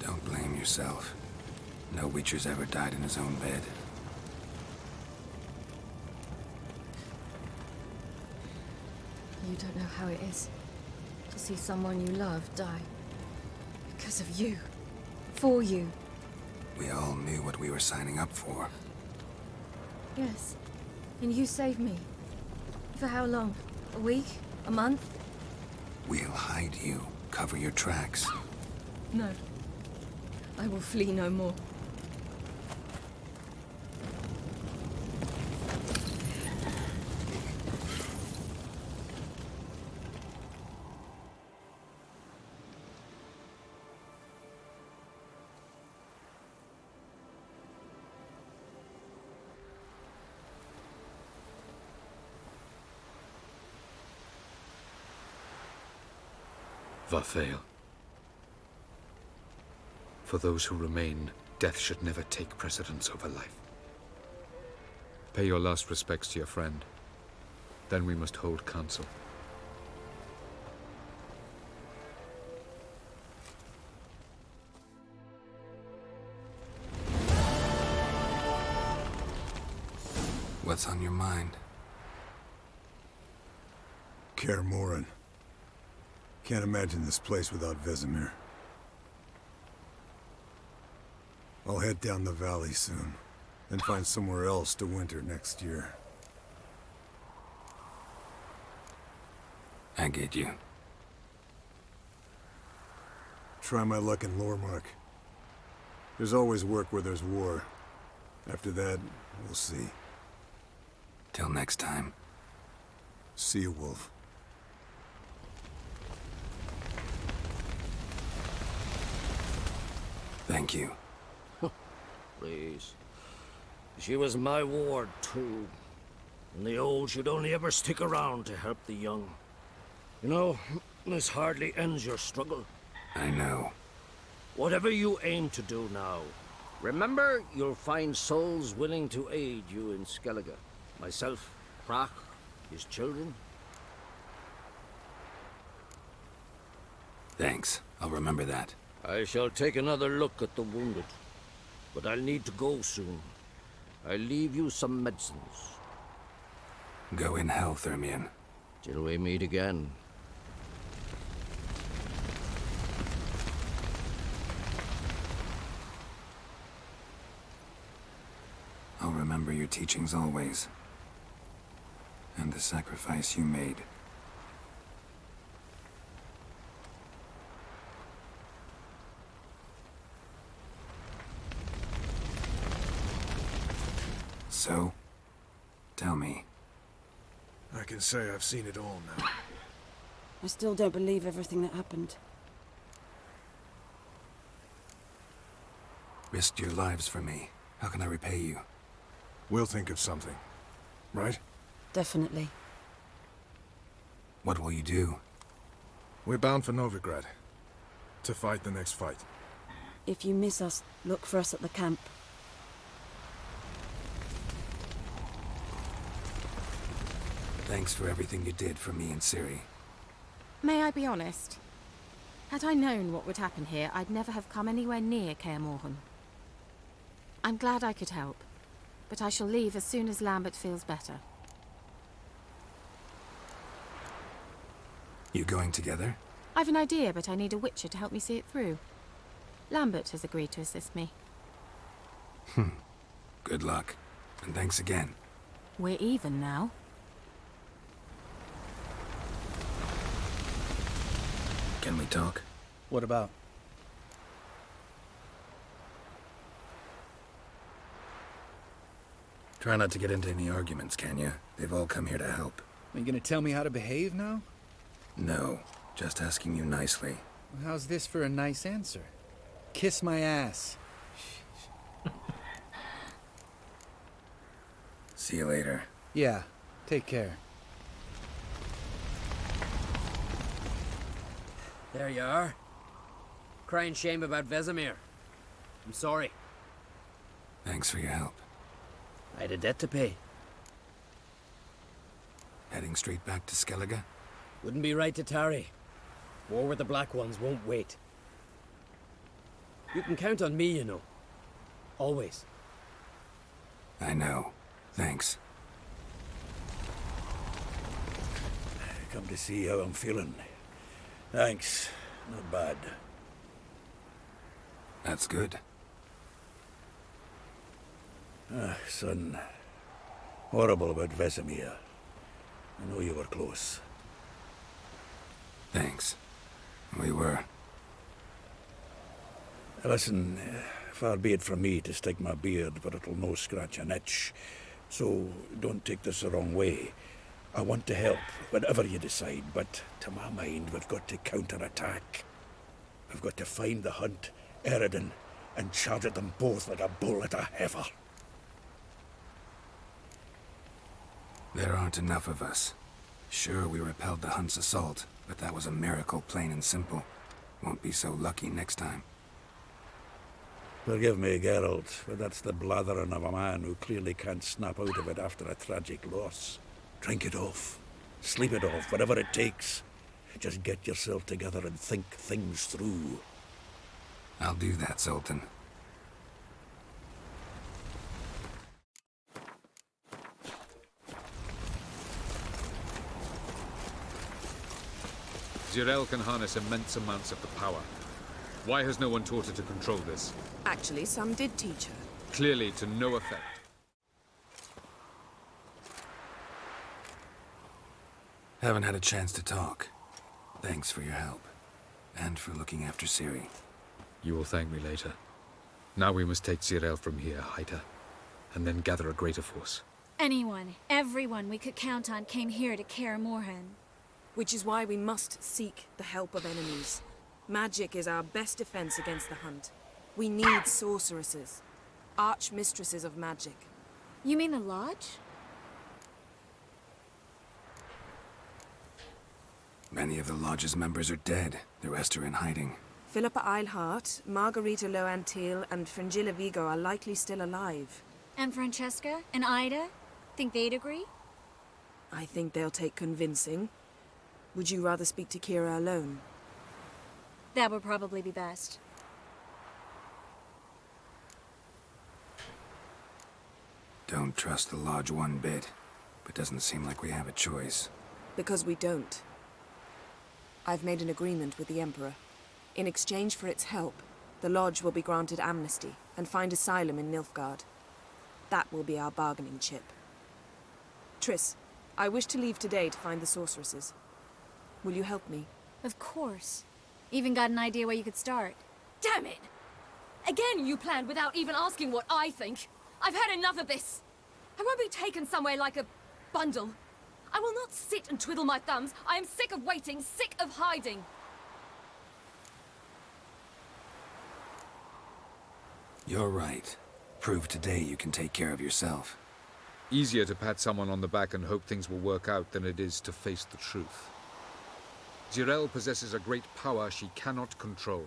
Speaker 2: Don't blame yourself. No Witcher's ever died in his own bed.
Speaker 12: You don't know how it is to see someone you love die. Because of you. For you.
Speaker 2: We all knew what we were signing up for.
Speaker 12: Yes. And you saved me. For how long? A week? A month?
Speaker 2: We'll hide you. Cover your tracks.
Speaker 12: No. I will flee no more.
Speaker 8: Varthael. For those who remain, death should never take precedence over life. Pay your last respects to your friend. Then we must hold council.
Speaker 2: What's on your mind?
Speaker 22: Kermoren. Can't imagine this place without Vesemir. I'll head down the valley soon, then find somewhere else to winter next year.
Speaker 2: I get you.
Speaker 22: Try my luck in Lormark. There's always work where there's war. After that, we'll see.
Speaker 2: Till next time.
Speaker 22: See you, Wolf.
Speaker 2: Thank you.
Speaker 21: Please. She was my ward, too. And the old should only ever stick around to help the young. You know, this hardly ends your struggle.
Speaker 2: I know.
Speaker 21: Whatever you aim to do now, remember you'll find souls willing to aid you in Skellige. Myself, Prak, his children.
Speaker 2: Thanks. I'll remember that.
Speaker 21: I shall take another look at the wounded. But I'll need to go soon. I'll leave you some medicines.
Speaker 2: Go in health, Ermion.
Speaker 21: Till we meet again.
Speaker 2: I'll remember your teachings always. And the sacrifice you made. So, tell me.
Speaker 10: I can say I've seen it all now.
Speaker 18: I still don't believe everything that happened.
Speaker 2: Risked your lives for me. How can I repay you?
Speaker 10: We'll think of something. Right?
Speaker 18: Definitely.
Speaker 2: What will you do?
Speaker 10: We're bound for Novigrad. To fight the next fight.
Speaker 18: If you miss us, look for us at the camp.
Speaker 2: Thanks for everything you did for me and Ciri.
Speaker 19: May I be honest? Had I known what would happen here, I'd never have come anywhere near Kaer Morhen. I'm glad I could help, but I shall leave as soon as Lambert feels better.
Speaker 2: You going together?
Speaker 19: I've an idea, but I need a witcher to help me see it through. Lambert has agreed to assist me.
Speaker 2: Good luck, and thanks again.
Speaker 19: We're even now.
Speaker 2: Can we talk?
Speaker 20: What about?
Speaker 2: Try not to get into any arguments, can you? They've all come here to help.
Speaker 20: Are you gonna tell me how to behave now?
Speaker 2: No, just asking you nicely.
Speaker 20: Well, how's this for a nice answer? Kiss my ass.
Speaker 2: See you later.
Speaker 20: Yeah, take care.
Speaker 15: There you are. Crying shame about Vesemir. I'm sorry.
Speaker 2: Thanks for your help.
Speaker 15: I had a debt to pay.
Speaker 2: Heading straight back to Skellige?
Speaker 15: Wouldn't be right to tarry. War with the Black Ones won't wait. You can count on me, you know. Always.
Speaker 2: I know. Thanks.
Speaker 11: Come to see how I'm feeling. Thanks. Not bad.
Speaker 2: That's good.
Speaker 11: Son. Horrible about Vesemir. I know you were close.
Speaker 2: Thanks. We were.
Speaker 11: Listen, far be it from me to stick my beard, but it'll no scratch an itch. So don't take this the wrong way. I want to help, whatever you decide, but to my mind, we've got to counterattack. We've got to find the Hunt, Eredin, and charge at them both like a bull at a heifer.
Speaker 2: There aren't enough of us. Sure, we repelled the Hunt's assault, but that was a miracle, plain and simple. Won't be so lucky next time.
Speaker 11: Forgive me, Geralt, but that's the blathering of a man who clearly can't snap out of it after a tragic loss. Drink it off. Sleep it off, whatever it takes. Just get yourself together and think things through.
Speaker 2: I'll do that, Sultan.
Speaker 8: Zirel can harness immense amounts of the power. Why has no one taught her to control this?
Speaker 13: Actually, some did teach her.
Speaker 8: Clearly to no effect.
Speaker 2: Haven't had a chance to talk. Thanks for your help. And for looking after Ciri.
Speaker 8: You will thank me later. Now we must take Cyril from here, hide her, and then gather a greater force.
Speaker 14: Anyone, everyone we could count on came here to Kaer Morhen.
Speaker 13: Which is why we must seek the help of enemies. Magic is our best defense against the Hunt. We need sorceresses. Archmistresses of magic.
Speaker 14: You mean the Lodge?
Speaker 2: Many of the Lodge's members are dead. The rest are in hiding.
Speaker 13: Philippa Eilhart, Margarita Loantil, and Fringilla Vigo are likely still alive.
Speaker 14: And Francesca and Ida? Think they'd agree?
Speaker 13: I think they'll take convincing. Would you rather speak to Kira alone?
Speaker 14: That would probably be best.
Speaker 2: Don't trust the Lodge one bit, but doesn't seem like we have a choice.
Speaker 13: Because we don't. I've made an agreement with the Emperor. In exchange for its help, the Lodge will be granted amnesty and find asylum in Nilfgaard. That will be our bargaining chip. Triss, I wish to leave today to find the sorceresses. Will you help me?
Speaker 14: Of course. Even got an idea where you could start.
Speaker 16: Damn it! Again you planned without even asking what I think. I've had enough of this. I won't be taken somewhere like a bundle. I will not sit and twiddle my thumbs. I am sick of waiting, sick of hiding.
Speaker 2: You're right. Prove today you can take care of yourself.
Speaker 8: Easier to pat someone on the back and hope things will work out than it is to face the truth. Jirel possesses a great power she cannot control.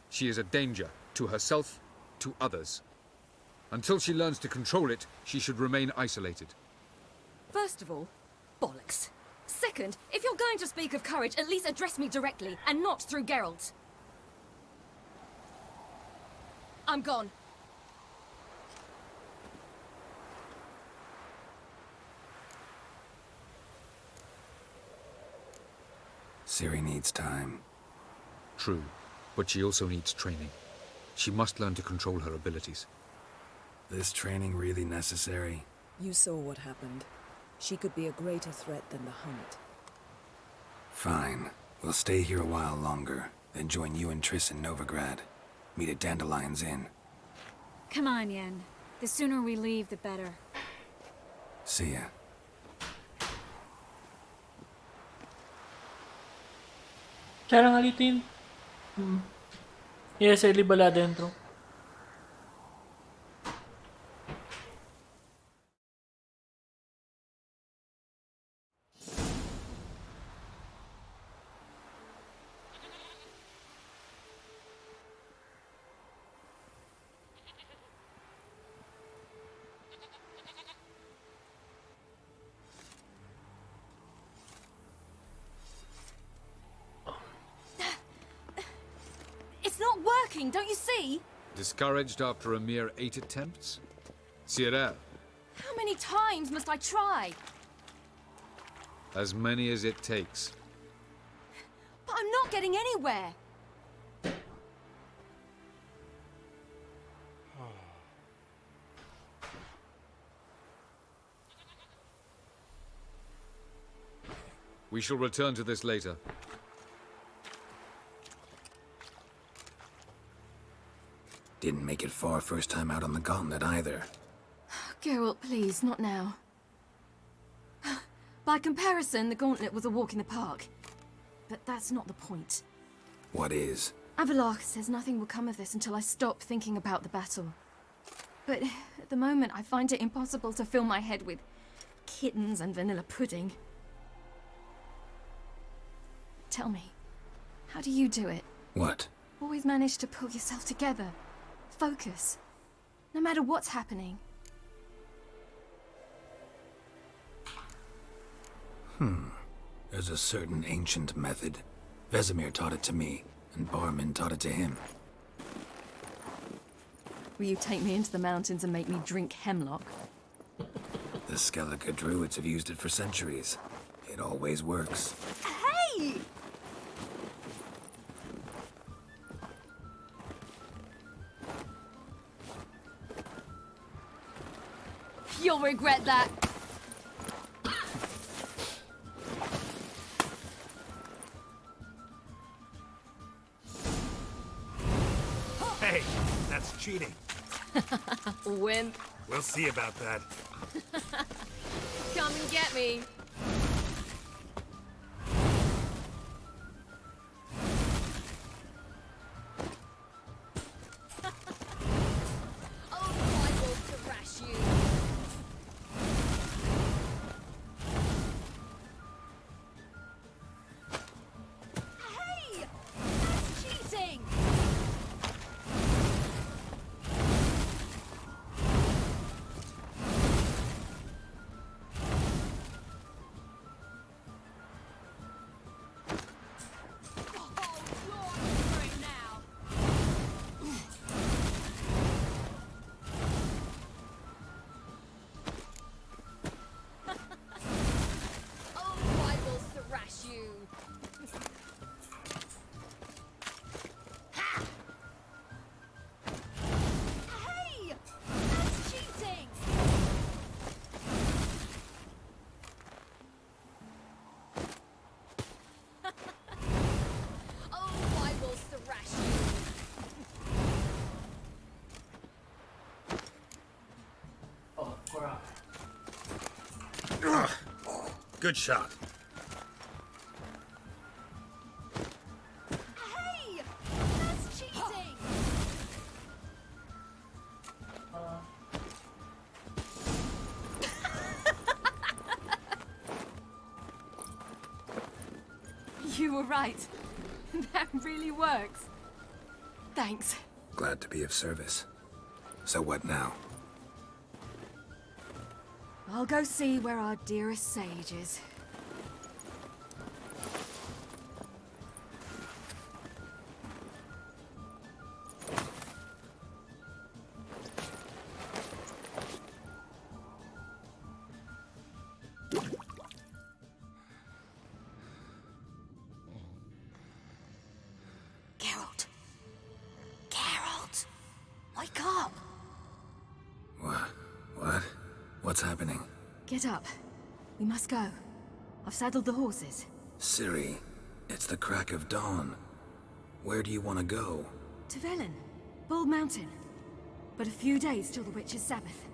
Speaker 8: She is a danger to herself, to others. Until she learns to control it, she should remain isolated.
Speaker 16: First of all, bollocks. Second, if you're going to speak of courage, at least address me directly, and not through Geralt. I'm gone.
Speaker 2: Ciri needs time.
Speaker 8: True, but she also needs training. She must learn to control her abilities.
Speaker 2: This training really necessary?
Speaker 13: You saw what happened. She could be a greater threat than the Hunt.
Speaker 2: Fine. We'll stay here a while longer, then join you and Triss in Novigrad. Meet at Dandelion's Inn.
Speaker 14: Come on, Yen. The sooner we leave, the better.
Speaker 2: See ya.
Speaker 3: Cara ngalitin. Yes, Eli bala dentro.
Speaker 16: It's not working, don't you see?
Speaker 8: Discouraged after a mere 8 attempts? Cyril,
Speaker 16: How many times must I try?
Speaker 8: as many as it takes.
Speaker 16: But I'm not getting anywhere.
Speaker 8: We shall return to this later.
Speaker 2: Didn't make it far first time out on the gauntlet either.
Speaker 12: Geralt, please, not now. By comparison, the gauntlet was a walk in the park. But that's not the point.
Speaker 2: What is?
Speaker 12: Avallac'h says nothing will come of this until I stop thinking about the battle. But at the moment, I find it impossible to fill my head with kittens and vanilla pudding. Tell me, how do you do it?
Speaker 2: What?
Speaker 12: Always manage to pull yourself together. Focus. No matter what's happening.
Speaker 2: There's a certain ancient method. Vesemir taught it to me, and Barman taught it to him.
Speaker 12: Will you take me into the mountains and make me drink hemlock?
Speaker 2: The Skellige druids have used it for centuries. It always works.
Speaker 16: Hey! You'll regret that.
Speaker 10: That's cheating.
Speaker 16: Wimp.
Speaker 10: We'll see about that.
Speaker 16: Come and get me. Oh, I will thrash you. Hey! That's cheating!
Speaker 10: Good shot.
Speaker 16: Hey! That's cheating! You were right. That really works. Thanks.
Speaker 2: Glad to be of service. So what now?
Speaker 12: I'll go see where our dearest sage is.
Speaker 16: Geralt. Geralt! Wake up!
Speaker 2: What? What's happening?
Speaker 12: Get up. We must go. I've saddled the horses.
Speaker 2: Ciri, it's the crack of dawn. Where do you want to go?
Speaker 12: To Velen. Bald Mountain. But a few days till the Witch's Sabbath.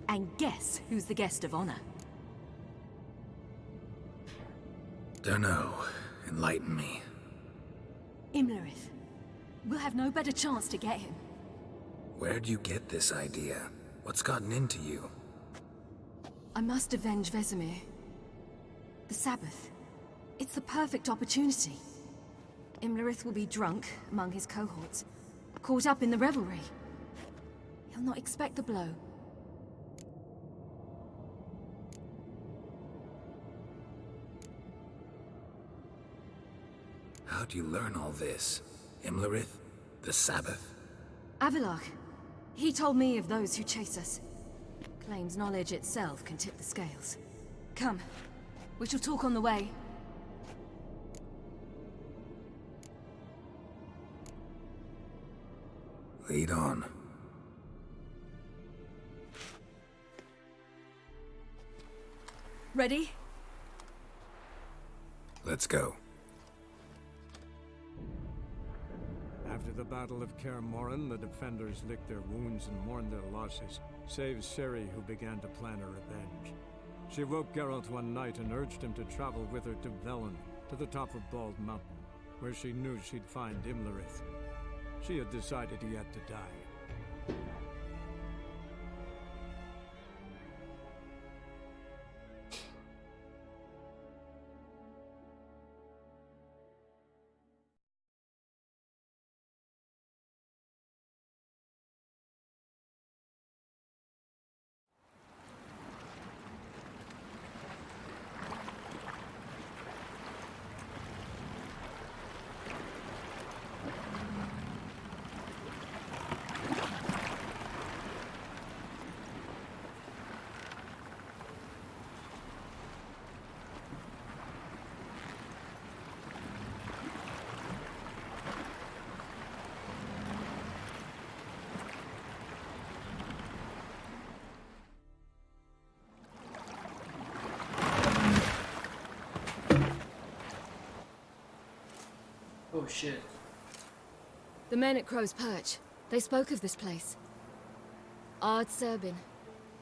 Speaker 12: And guess who's the guest of honor?
Speaker 2: Dunno. Enlighten me.
Speaker 12: Imlerith. We'll have no better chance to get him.
Speaker 2: Where'd you get this idea? What's gotten into you?
Speaker 12: I must avenge Vesemir. The Sabbath. It's the perfect opportunity. Imlerith will be drunk among his cohorts, caught up in the revelry. He'll not expect the blow.
Speaker 2: How'd you learn all this? Imlerith? The Sabbath?
Speaker 12: Avalok. He told me of those who chase us. Claims knowledge itself can tip the scales. Come. We shall talk on the way.
Speaker 2: Lead on.
Speaker 12: Ready?
Speaker 2: Let's go.
Speaker 1: After the Battle of Kaer Morhen, the defenders licked their wounds and mourned their losses, save Ciri, who began to plan a revenge. She woke Geralt one night and urged him to travel with her to Velen, to the top of Bald Mountain, where she knew she'd find Imlerith. She had decided he had to die.
Speaker 3: Oh shit.
Speaker 12: The men at Crow's Perch, they spoke of this place. Ard Serbin,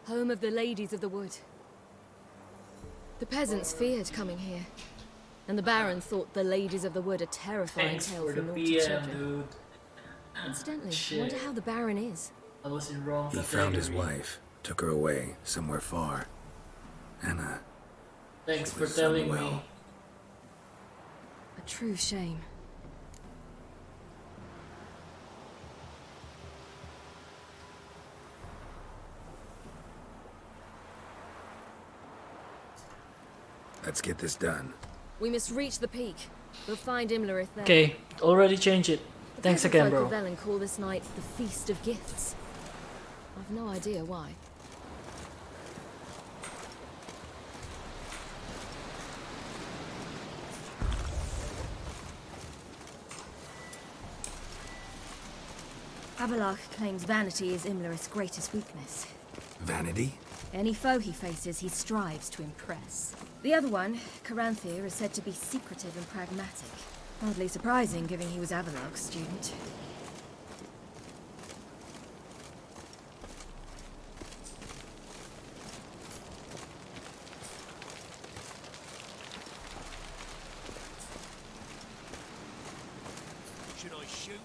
Speaker 12: home of the Ladies of the Wood. The peasants feared coming here, and the Baron thought the Ladies of the Wood a terrifying
Speaker 3: Thanks
Speaker 12: tale
Speaker 3: for
Speaker 12: for
Speaker 3: the
Speaker 12: naughty
Speaker 3: PM,
Speaker 12: children.
Speaker 3: dude.
Speaker 12: Incidentally, I
Speaker 3: Shit.
Speaker 12: wonder how the Baron is.
Speaker 3: I was in wrong
Speaker 2: He found his wife, took her away, somewhere far. Anna.
Speaker 3: Thanks
Speaker 2: she
Speaker 3: for
Speaker 2: was
Speaker 3: telling
Speaker 2: unwell.
Speaker 3: me.
Speaker 12: A true shame.
Speaker 2: Let's get this done.
Speaker 12: We must reach the peak. We'll find Imlerith there.
Speaker 3: Okay, already changed it.
Speaker 12: The
Speaker 3: Thanks
Speaker 12: peasant
Speaker 3: again,
Speaker 12: folk of
Speaker 3: bro.
Speaker 12: Velen call this night the Feast of Gifts. I've no idea why. Abelard claims vanity is Imlerith's greatest weakness.
Speaker 2: Vanity?
Speaker 12: Any foe he faces, he strives to impress. The other one, Caranthir, is said to be secretive and pragmatic. Hardly surprising, given he was Abelard's student.
Speaker 9: Should I shoot?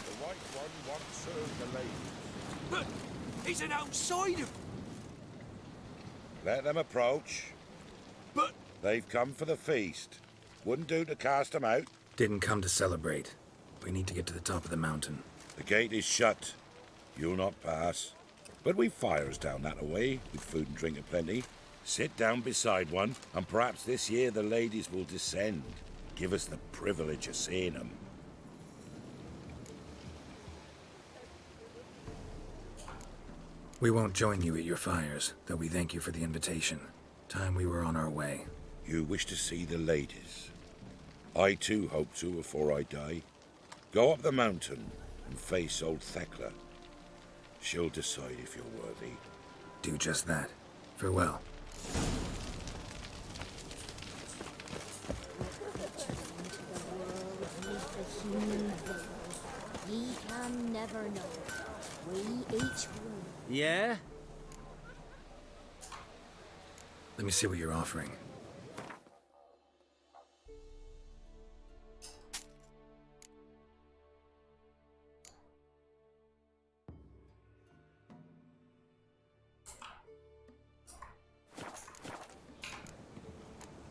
Speaker 5: The white one won't serve the lady.
Speaker 9: But he's an outsider.
Speaker 5: Let them approach.
Speaker 9: But
Speaker 5: they've come for the feast. Wouldn't do to cast them out.
Speaker 2: Didn't come to celebrate. We need to get to the top of the mountain.
Speaker 5: The gate is shut. You'll not pass. But we've fires down that away, with food and drink aplenty. Sit down beside one, and perhaps this year the ladies will descend. Give us the privilege of seeing them.
Speaker 2: We won't join you at your fires, though we thank you for the invitation. Time we were on our way.
Speaker 5: You wish to see the ladies. I too hope to before I die. Go up the mountain and face old Thekla. She'll decide if you're worthy.
Speaker 2: Do just that. Farewell.
Speaker 17: Ye can never know. We each will.
Speaker 15: Yeah?
Speaker 2: Let me see what you're offering.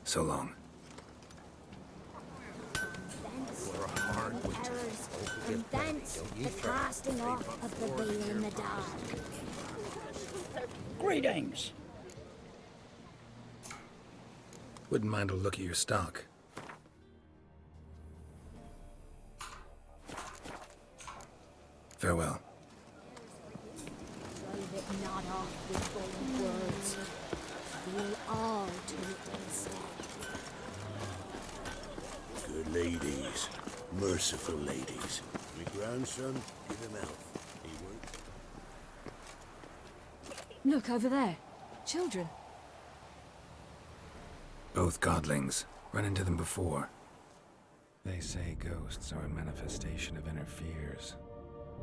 Speaker 2: So long.
Speaker 17: And thence the casting off of the veil in the dark.
Speaker 11: Greetings.
Speaker 2: Wouldn't mind a look at your stock. Farewell.
Speaker 17: Drive it not off with bold words. We'll all do it instead.
Speaker 9: good ladies, merciful ladies. My grandson, give him health. He won't.
Speaker 12: Look over there. Children.
Speaker 2: Both godlings. Run into them before. They say ghosts are a manifestation of inner fears.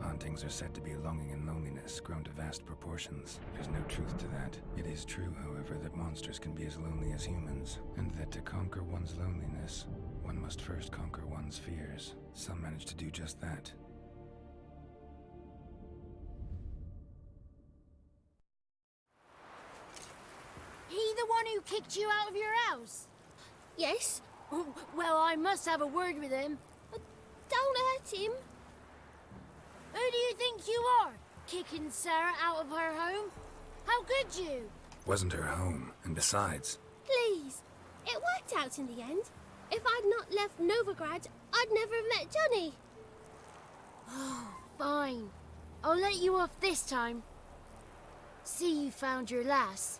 Speaker 2: Hauntings are said to be longing and loneliness grown to vast proportions. There's no truth to that. It is true, however, that monsters can be as lonely as humans, and that to conquer one's loneliness, one must first conquer one's fears. Some manage to do just that.
Speaker 14: He the one who kicked you out of your house? Yes. Well, I must have a word with him. Don't hurt him. Who do you think you are, kicking Sarah out of her home? How could you?
Speaker 2: Wasn't her home, and besides...
Speaker 23: Please, it worked out in the end. If I'd not left Novigrad, I'd never have met Johnny.
Speaker 14: Oh, fine. I'll let you off this time. See, you found your lass.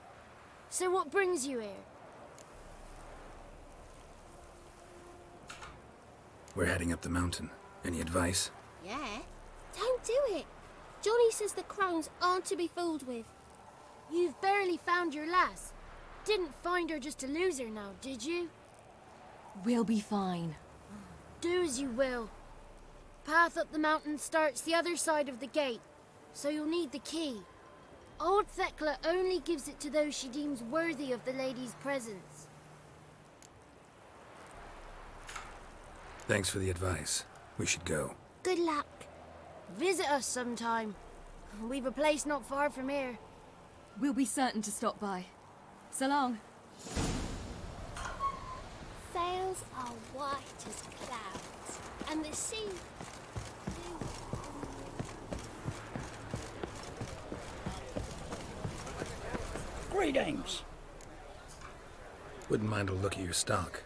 Speaker 14: So what brings you here?
Speaker 2: We're heading up the mountain. Any advice?
Speaker 23: Yeah? Don't do it. Johnny says the crones aren't to be fooled with.
Speaker 14: You've barely found your lass. Didn't find her just to lose her now, did you?
Speaker 12: We'll be fine.
Speaker 14: Do as you will. Path up the mountain starts the other side of the gate, so you'll need the key. Old Thekla only gives it to those she deems worthy of the lady's presence.
Speaker 2: Thanks for the advice. We should go.
Speaker 14: Good luck. Visit us sometime. We've a place not far from here.
Speaker 16: We'll be certain to stop by. So long.
Speaker 23: Sails are white as clouds, and the sea...
Speaker 4: Greetings.
Speaker 2: Wouldn't mind a look at your stock.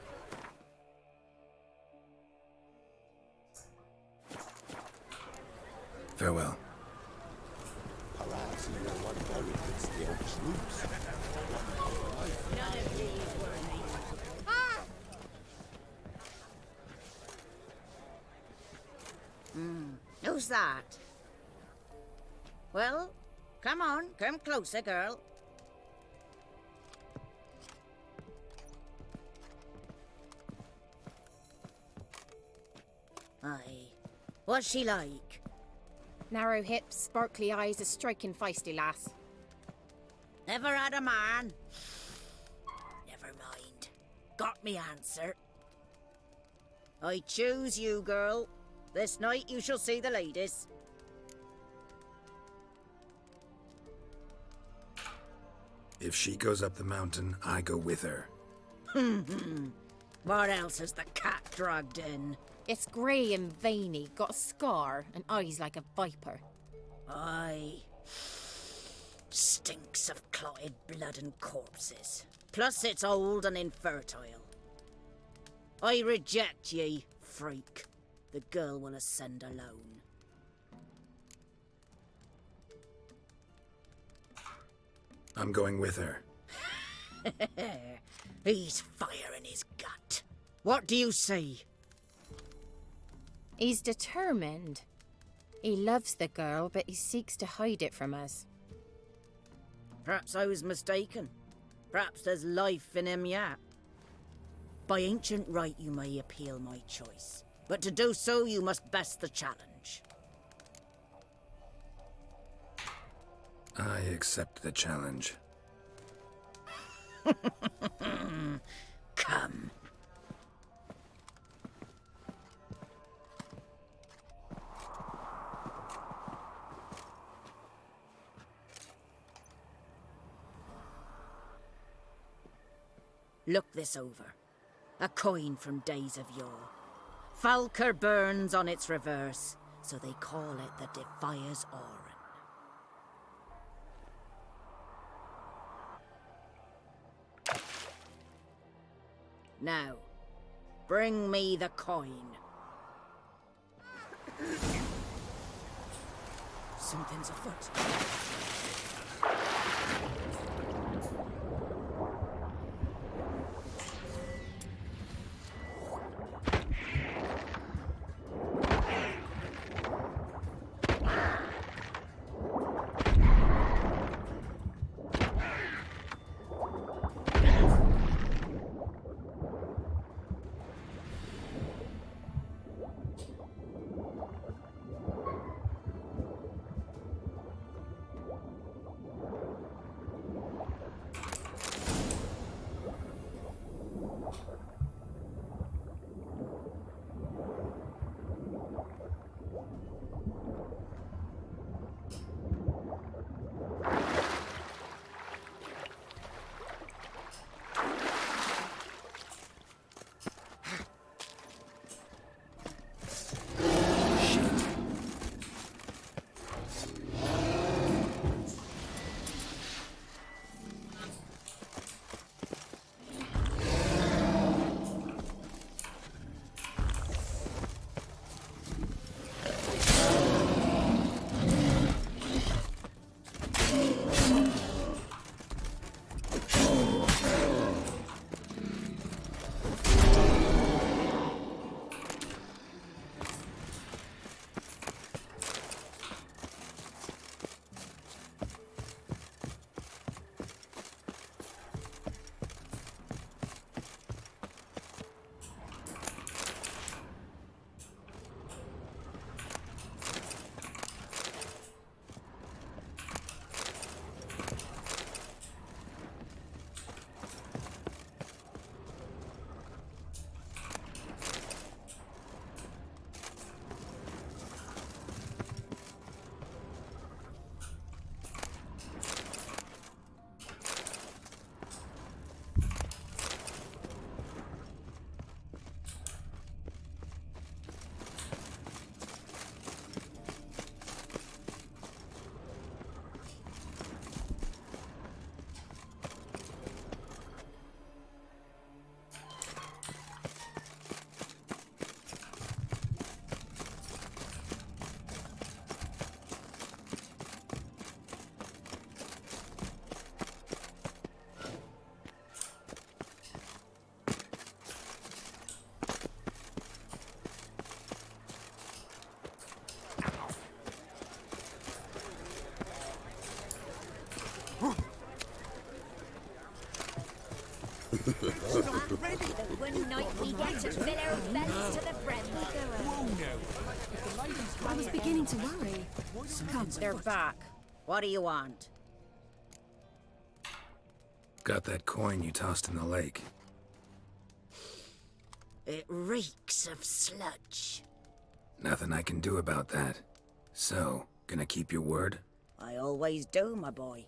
Speaker 2: Farewell.
Speaker 9: Perhaps you know what benefits the old troops.
Speaker 23: None of these were me.
Speaker 6: Who's that? Well, come on, come closer, girl. Aye. What's she like?
Speaker 19: Narrow hips, sparkly eyes, a striking feisty lass.
Speaker 6: Never had a man? Never mind. Got me answer. I choose you, girl. This night you shall see the ladies.
Speaker 2: If she goes up the mountain, I go with her.
Speaker 6: What else has the cat dragged in?
Speaker 19: It's grey and veiny, got a scar, and eyes like a viper.
Speaker 6: Aye. Stinks of clotted blood and corpses. Plus it's old and infertile. I reject ye, freak. The girl will ascend alone.
Speaker 2: I'm going with her.
Speaker 6: He's fire in his gut. What do you say?
Speaker 19: He's determined. He loves the girl, but he seeks to hide it from us.
Speaker 6: Perhaps I was mistaken. Perhaps there's life in him yet. By ancient right you may appeal my choice, but to do so you must best the challenge.
Speaker 2: I accept the challenge.
Speaker 6: Come. Look this over. A coin from days of yore. Falker burns on its reverse, so they call it the Defier's Oran. Now, bring me the coin. Something's afoot.
Speaker 16: get to fill our bellies to the brim.
Speaker 12: I was beginning to worry. Come.
Speaker 6: They're back. What do you want?
Speaker 2: Got that coin you tossed in the lake.
Speaker 6: It reeks of sludge.
Speaker 2: Nothing I can do about that. So, gonna keep your word?
Speaker 6: I always do, my boy.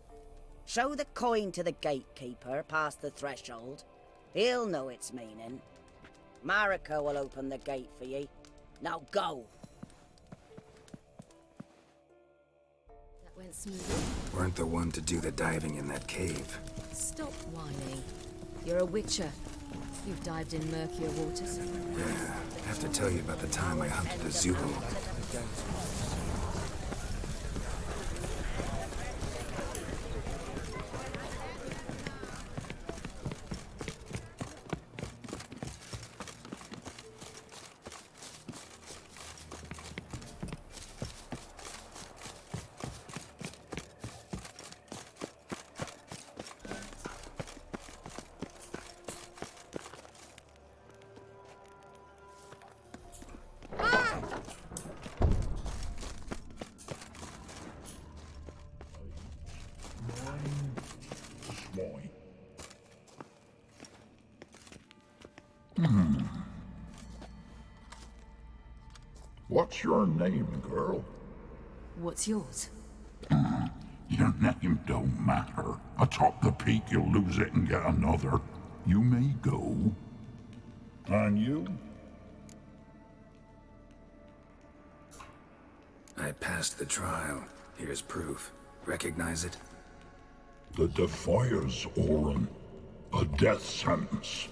Speaker 6: Show the coin to the gatekeeper past the threshold. He'll know its meaning. Marika will open the gate for ye. Now go.
Speaker 12: That went smoothly.
Speaker 2: Weren't the one to do the diving in that cave.
Speaker 12: Stop whining. You're a witcher. You've dived in murkier waters.
Speaker 2: Yeah, I have to tell you about the time I hunted a Zulu.
Speaker 7: What's your name, girl?
Speaker 12: What's yours?
Speaker 7: Your name don't matter. Atop the peak, you'll lose it and get another. You may go. And you?
Speaker 2: I passed the trial. Here's proof. Recognize it?
Speaker 7: The Defiers, Orin. A death sentence.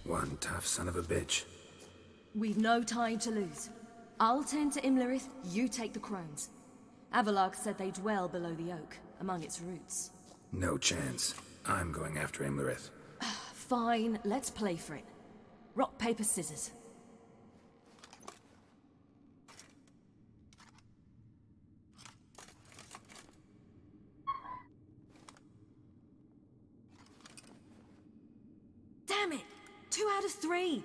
Speaker 2: One tough son of a bitch.
Speaker 12: We've no time to lose. I'll tend to Imlerith, you take the crones. Avalark said they dwell below the oak, among its roots.
Speaker 2: No chance. I'm going after Imlerith.
Speaker 12: Fine, let's play for it. Rock, paper, scissors. Damn it! 2 out of 3!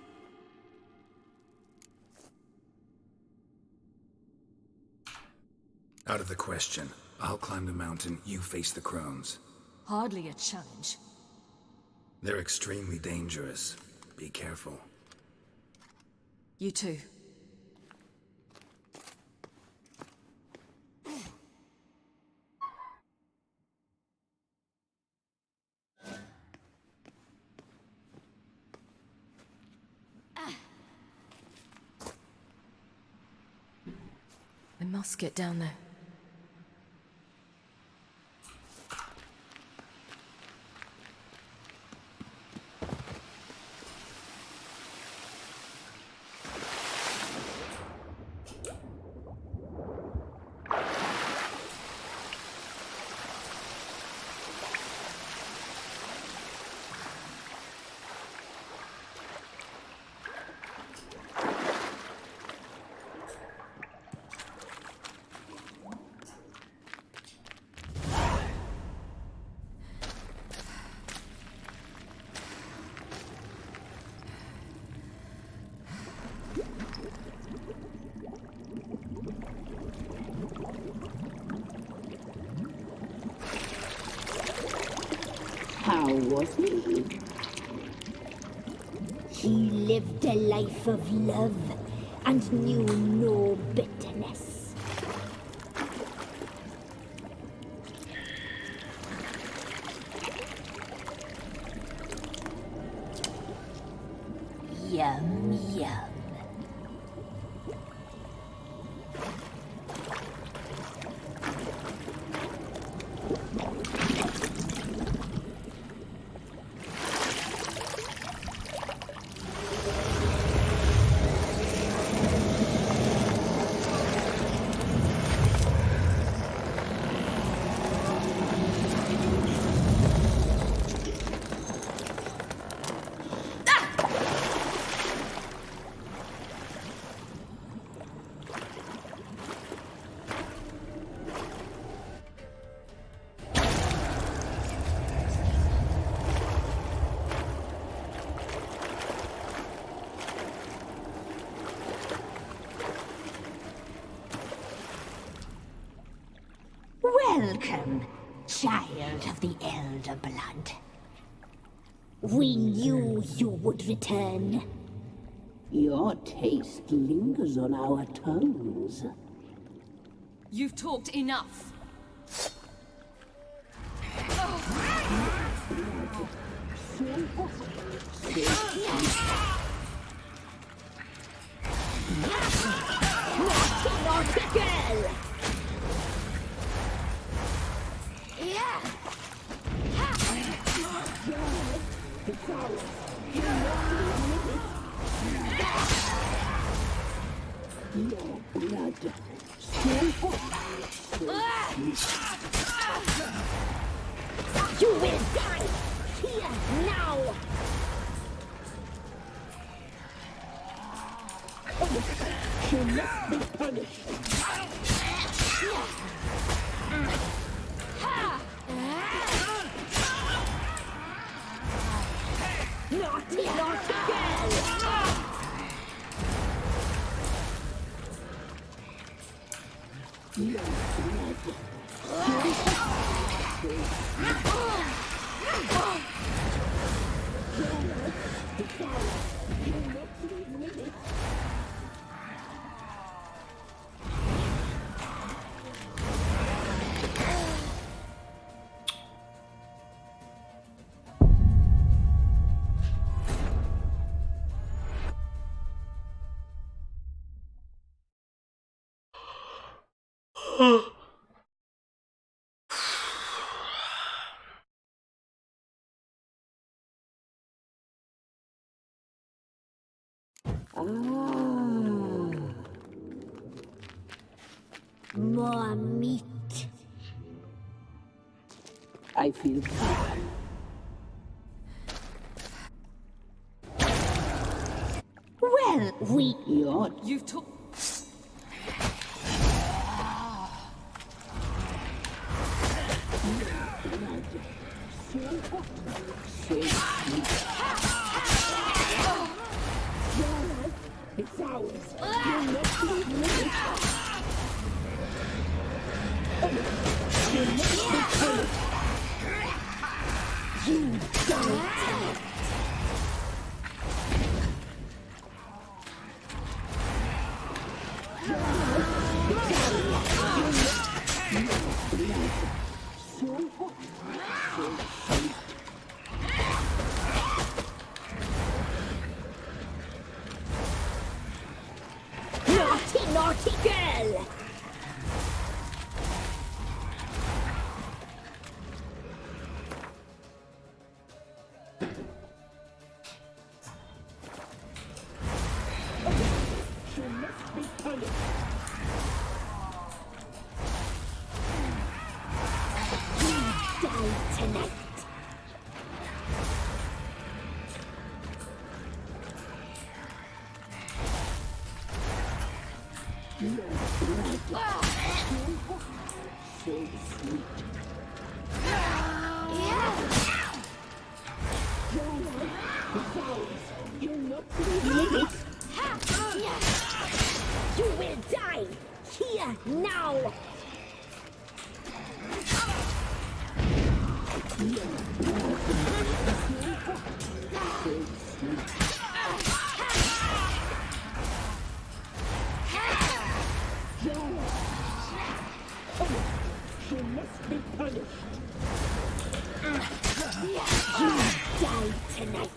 Speaker 2: Out of the question. I'll climb the mountain, you face the crones.
Speaker 12: Hardly a challenge.
Speaker 2: They're extremely dangerous. Be careful.
Speaker 12: You too. We must get down there.
Speaker 17: How was he? He lived a life of love and knew no bitterness. Yum, yum. Welcome, child of the Elder Blood. We knew you would return.
Speaker 18: Your taste lingers on our tongues.
Speaker 16: You've talked enough.
Speaker 17: Naughty girl! Yeah!
Speaker 18: Your blood.
Speaker 17: You will die here now!
Speaker 18: She must be punished.
Speaker 17: Naughty, naughty girl!
Speaker 18: Your
Speaker 17: More meat.
Speaker 18: I feel tired.
Speaker 17: Well,
Speaker 16: You've talked.
Speaker 18: It's ours.
Speaker 17: You don't. Naughty, naughty girl!
Speaker 18: She must be punished.
Speaker 17: Die tonight.
Speaker 18: So sweet. You're not leaving.
Speaker 17: You will die here now.
Speaker 18: She must be punished.
Speaker 17: You die tonight.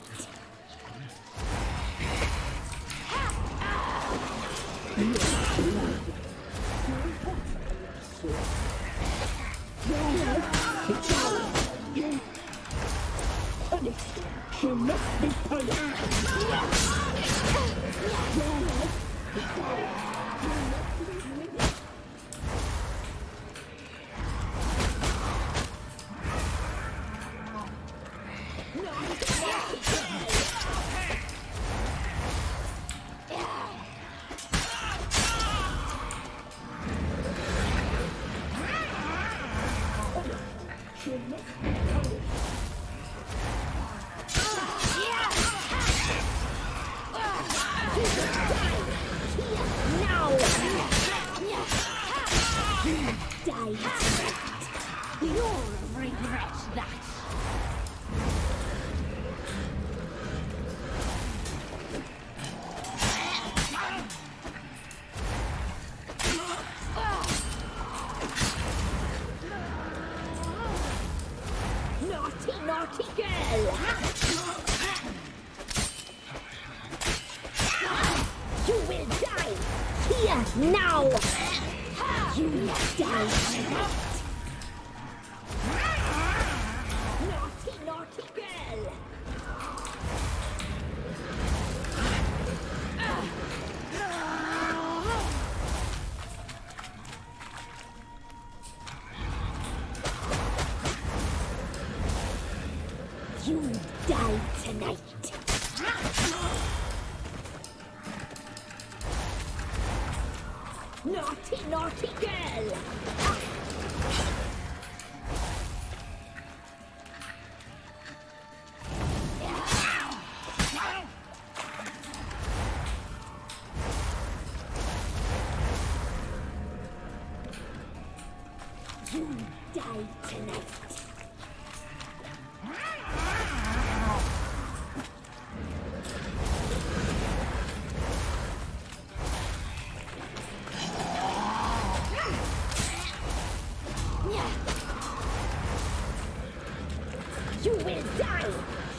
Speaker 18: Punished. She must be punished. She must be punished.
Speaker 17: Now! Die tonight. Here, now! You will die tonight! Naughty, naughty girl! You die tonight! Naughty, naughty girl! You die tonight! You will die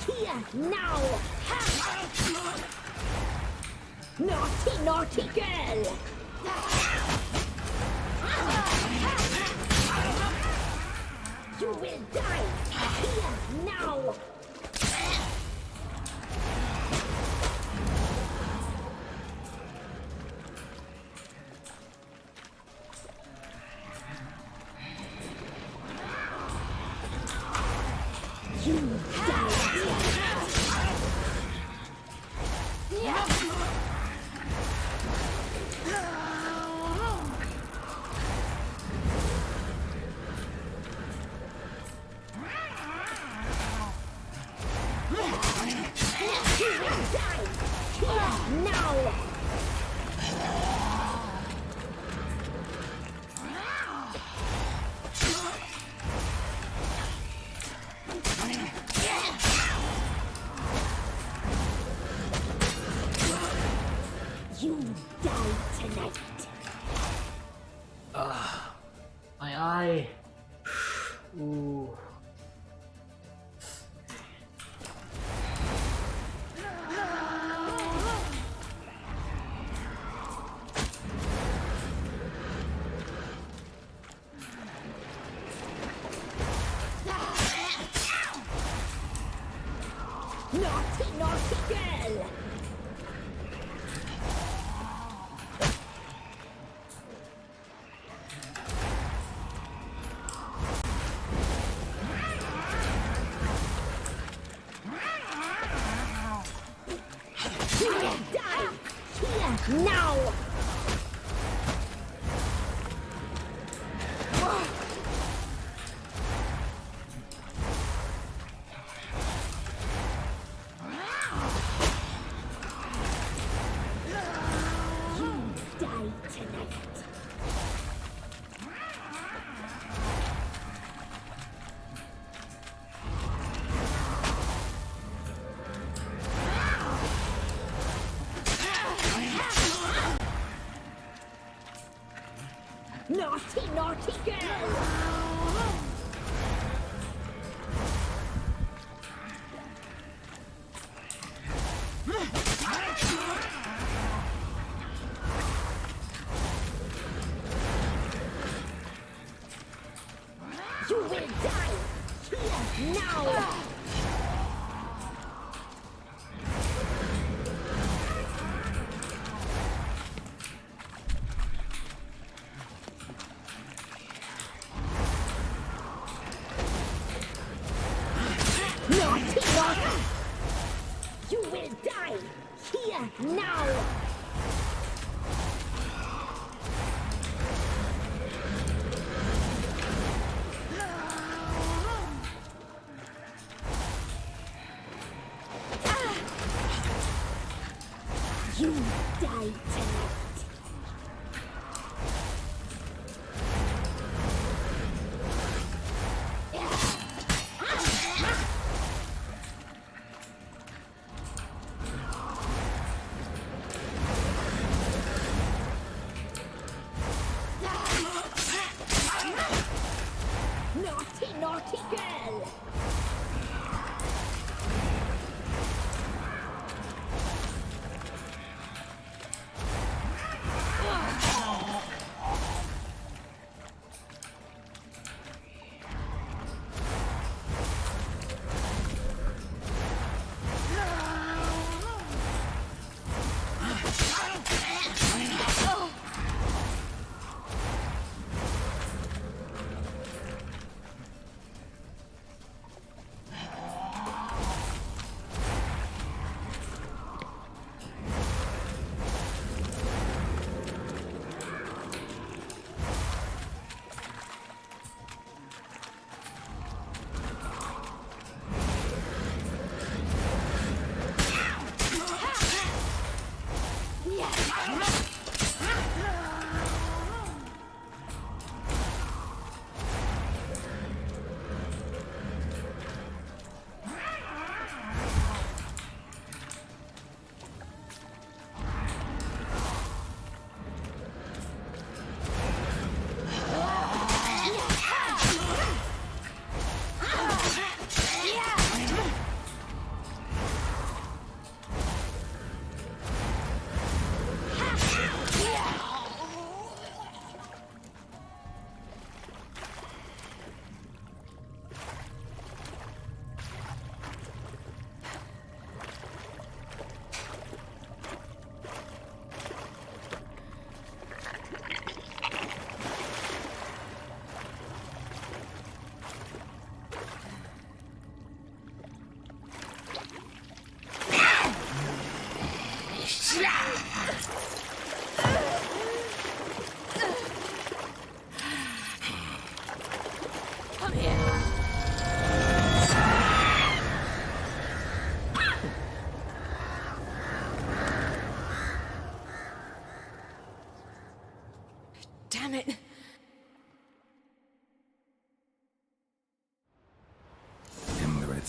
Speaker 17: here now! Naughty, naughty girl! You will die here now! You now! You die tonight.
Speaker 3: My eye. Ooh.
Speaker 17: Naughty, naughty girl! You will die here now! You die tonight. Naughty, naughty girl! You will die here now! Naughty, naughty! You will die here now! You die tonight. Naughty, naughty girl!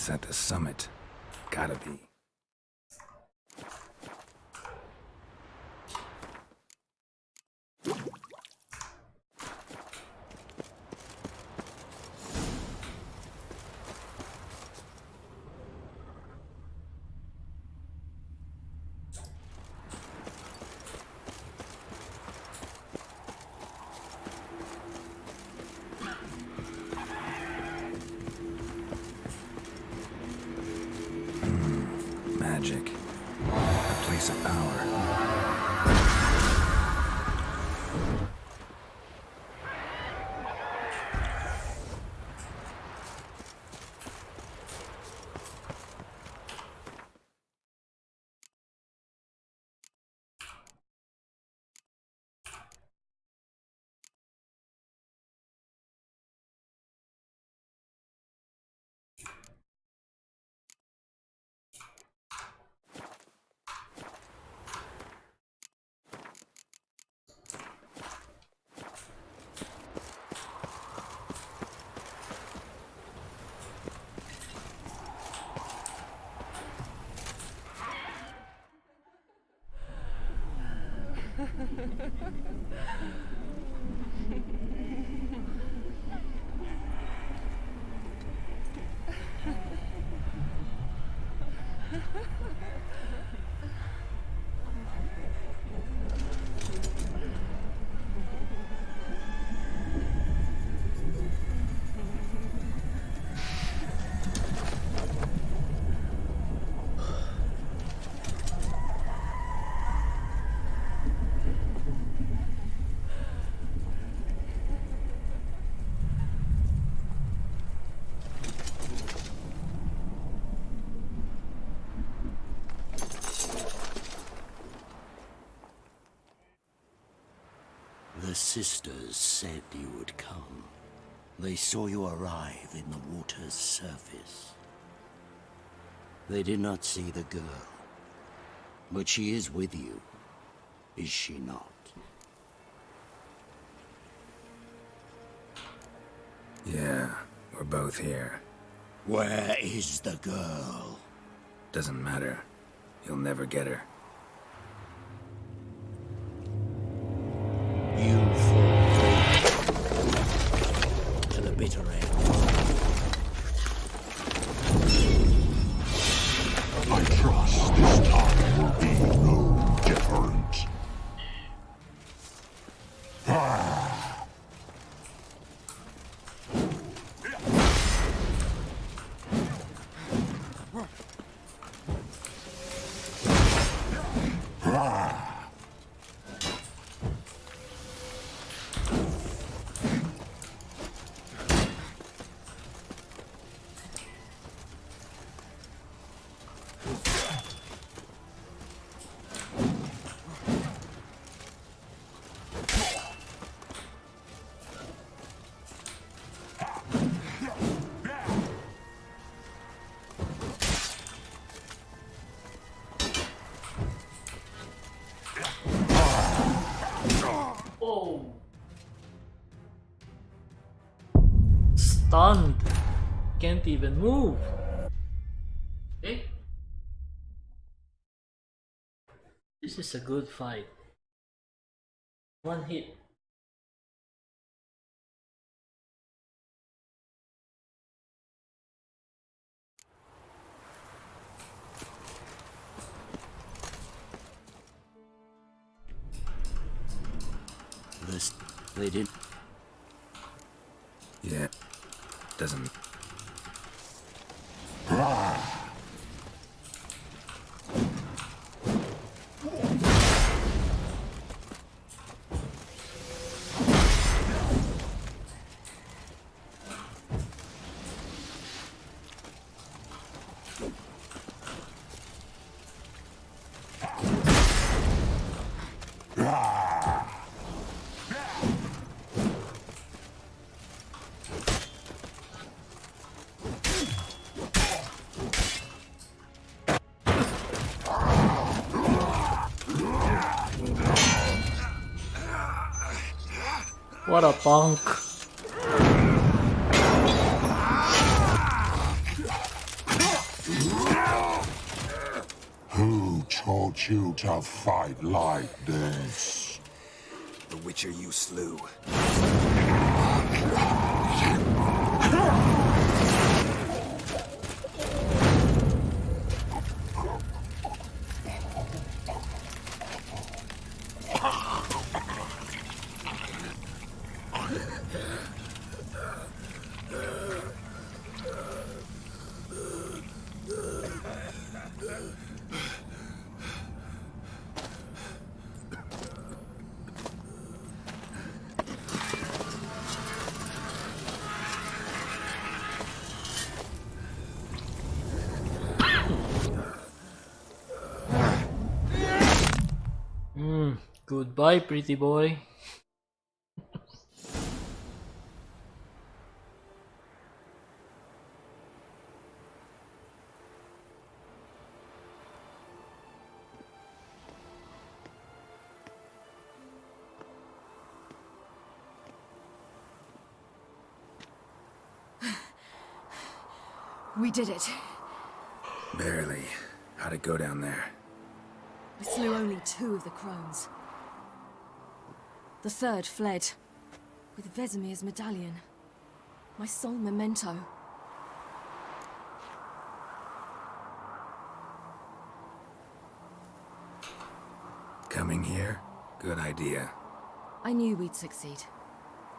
Speaker 2: It's at the summit. Gotta be. Magic. A place of power.
Speaker 9: The sisters said you would come. They saw you arrive in the water's surface. They did not see the girl. But she is with you, is she not?
Speaker 2: Yeah, we're both here.
Speaker 9: Where is the girl?
Speaker 2: Doesn't matter. You'll never get her.
Speaker 9: You fall to the bitter end.
Speaker 7: I trust this time will be no different.
Speaker 3: Stunned. Can't even move. Okay. This is a good fight. One hit.
Speaker 9: They did.
Speaker 2: Yeah. Doesn't.
Speaker 3: What a punk.
Speaker 7: taught you to fight like this?
Speaker 2: The Witcher you slew.
Speaker 3: Goodbye, pretty boy.
Speaker 12: We did it.
Speaker 2: Barely. How'd it go down there?
Speaker 12: I slew only 2 of the crones. The third fled, with Vesemir's medallion. My sole memento.
Speaker 2: Coming here? Good idea.
Speaker 12: I knew we'd succeed.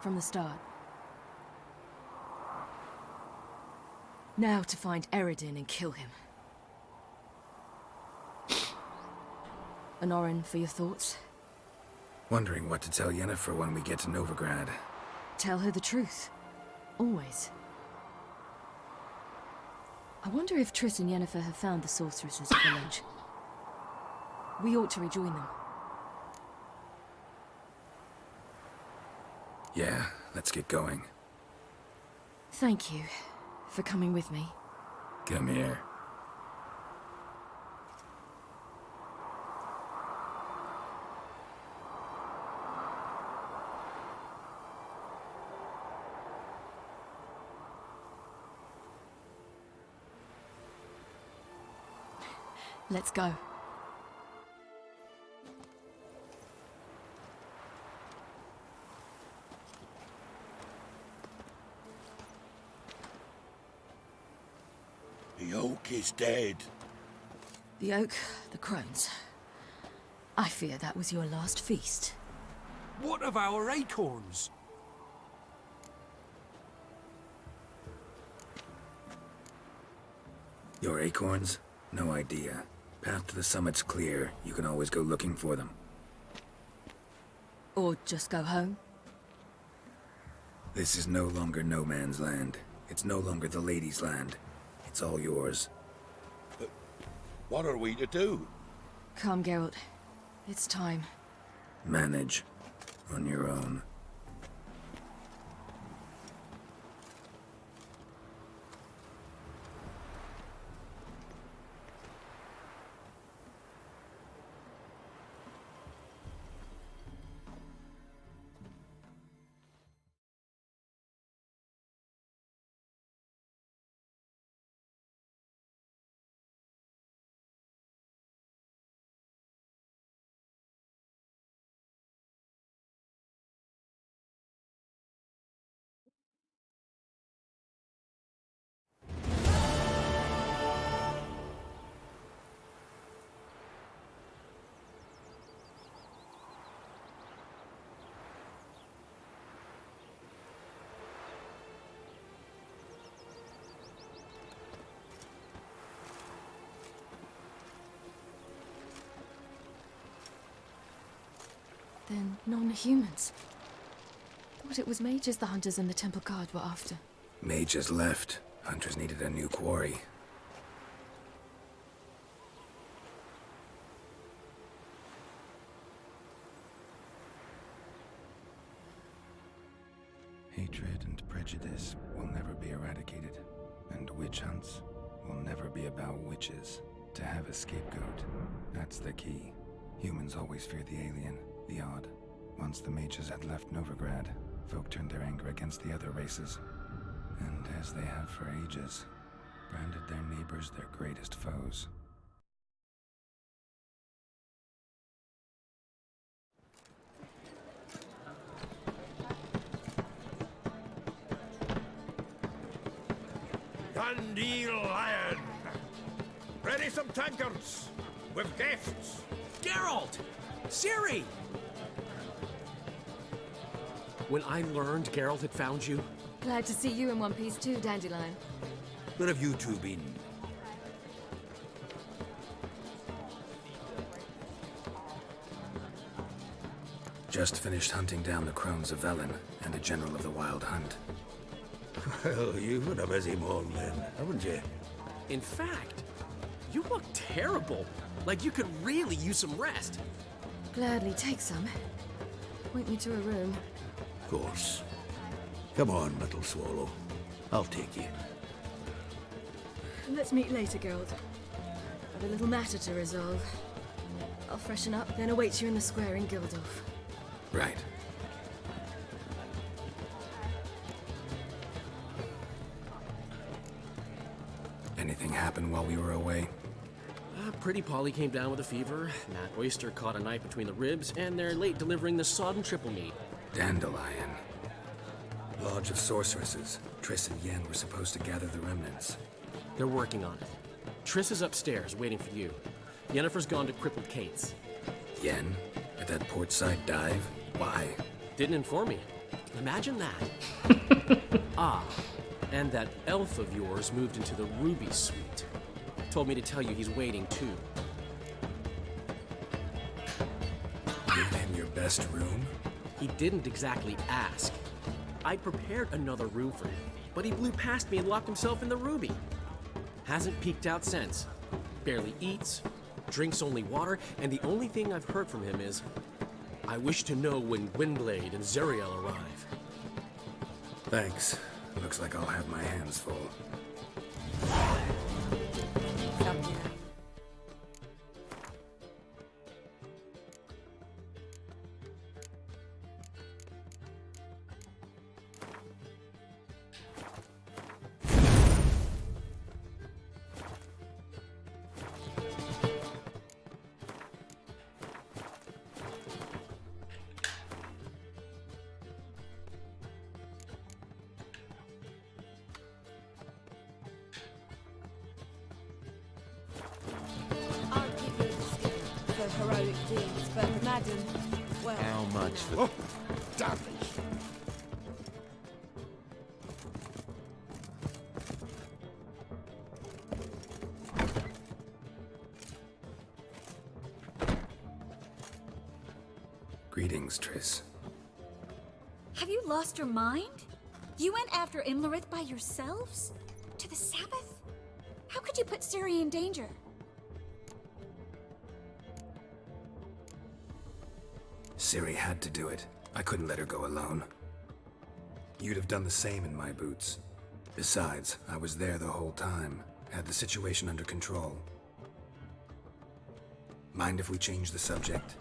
Speaker 12: From the start. Now to find Eredin and kill him. Anorin, for your thoughts?
Speaker 2: Wondering what to tell Yennefer when we get to Novigrad.
Speaker 12: Tell her the truth. Always. I wonder if Triss and Yennefer have found the sorceress's village. We ought to rejoin them.
Speaker 2: Yeah, let's get going.
Speaker 12: Thank you for coming with me.
Speaker 2: Come here.
Speaker 12: Let's go.
Speaker 5: The oak is dead.
Speaker 12: The oak, the crones. I fear that was your last feast.
Speaker 20: What of our acorns?
Speaker 2: Your acorns? No idea. Path to the summit's clear. You can always go looking for them.
Speaker 12: Or just go home?
Speaker 2: This is no longer no man's land. It's no longer the lady's land. It's all yours.
Speaker 5: But what are we to do?
Speaker 12: Come, Geralt. It's time.
Speaker 2: Manage. On your own.
Speaker 12: Then non-humans. Thought it was mages the hunters and the temple guard were after.
Speaker 2: Mages left. Hunters needed a new quarry. Hatred and prejudice will never be eradicated, and witch hunts will never be about witches. To have a scapegoat, that's the key. Humans always fear the alien, the odd. Once the mages had left Novigrad, folk turned their anger against the other races. And as they have for ages, branded their neighbors their greatest foes.
Speaker 11: Bandy Lion! Ready some tankards! With guests!
Speaker 13: Geralt! Ciri! When I learned Geralt had found you...
Speaker 12: Glad to see you in one piece too, Dandelion.
Speaker 11: Where have you two been?
Speaker 2: Just finished hunting down the crones of Velen and the general of the Wild Hunt.
Speaker 11: Well, you've had a busy morning then, haven't you?
Speaker 13: In fact, you look terrible. Like you could really use some rest.
Speaker 12: Gladly take some. Point me to a room.
Speaker 11: Of course. Come on, little swallow. I'll take you.
Speaker 12: Let's meet later, Geralt. I've a little matter to resolve. I'll freshen up, then await you in the square in Gildorf.
Speaker 2: Right. Anything happen while we were away?
Speaker 13: Pretty Polly came down with a fever. Matt Oyster caught a knife between the ribs, and they're late delivering the sodden triple meat.
Speaker 2: Dandelion. Lodge of Sorceresses. Triss and Yen were supposed to gather the remnants.
Speaker 13: They're working on it. Triss is upstairs, waiting for you. Yennefer's gone to Crippled Kate's.
Speaker 2: Yen? At that portside dive? Why?
Speaker 13: Didn't inform me. Imagine that. And that elf of yours moved into the Ruby Suite. Told me to tell you he's waiting, too.
Speaker 2: Give him your best room?
Speaker 13: He didn't exactly ask. I prepared another room for him, but he blew past me and locked himself in the Ruby. Hasn't peeked out since. Barely eats, drinks only water, and the only thing I've heard from him is, I wish to know when Gwynblade and Zariel arrive.
Speaker 2: Thanks. Looks like I'll have my hands full.
Speaker 21: Heroic deeds, but madam, well...
Speaker 22: How much for...
Speaker 11: Oh, damn it!
Speaker 2: Greetings, Triss.
Speaker 24: Have you lost your mind? You went after Imlerith by yourselves? To the Sabbath? How could you put Ciri in danger?
Speaker 2: Ciri had to do it. I couldn't let her go alone. You'd have done the same in my boots. Besides, I was there the whole time. Had the situation under control. Mind if we change the subject?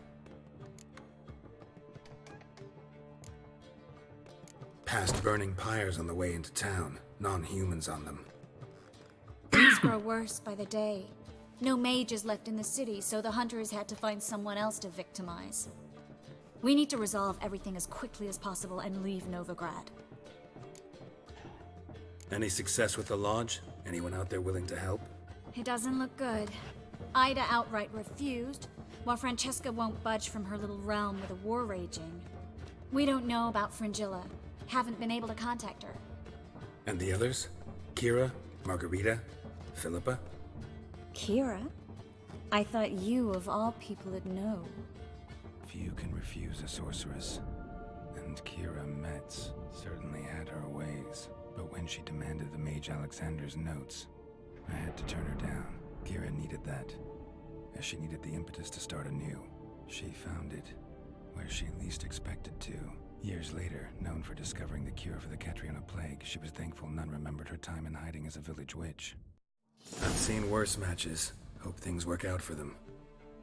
Speaker 2: Past burning pyres on the way into town. Non-humans on them.
Speaker 24: Things grow worse by the day. No mages left in the city, so the hunters had to find someone else to victimize. We need to resolve everything as quickly as possible and leave Novigrad.
Speaker 2: Any success with the lodge? Anyone out there willing to help?
Speaker 24: It doesn't look good. Ida outright refused, while Francesca won't budge from her little realm with a war raging. We don't know about Fringilla. Haven't been able to contact her.
Speaker 2: And the others? Kira? Margarita? Philippa?
Speaker 24: Kira? I thought you, of all people, would know.
Speaker 2: Few can refuse a sorceress. And Kira Metz certainly had her ways. But when she demanded the Mage Alexander's notes, I had to turn her down. Kira needed that, as she needed the impetus to start anew. She found it where she least expected to. Years later, known for discovering the cure for the Catriona plague, she was thankful none remembered her time in hiding as a village witch. I've seen worse matches. Hope things work out for them.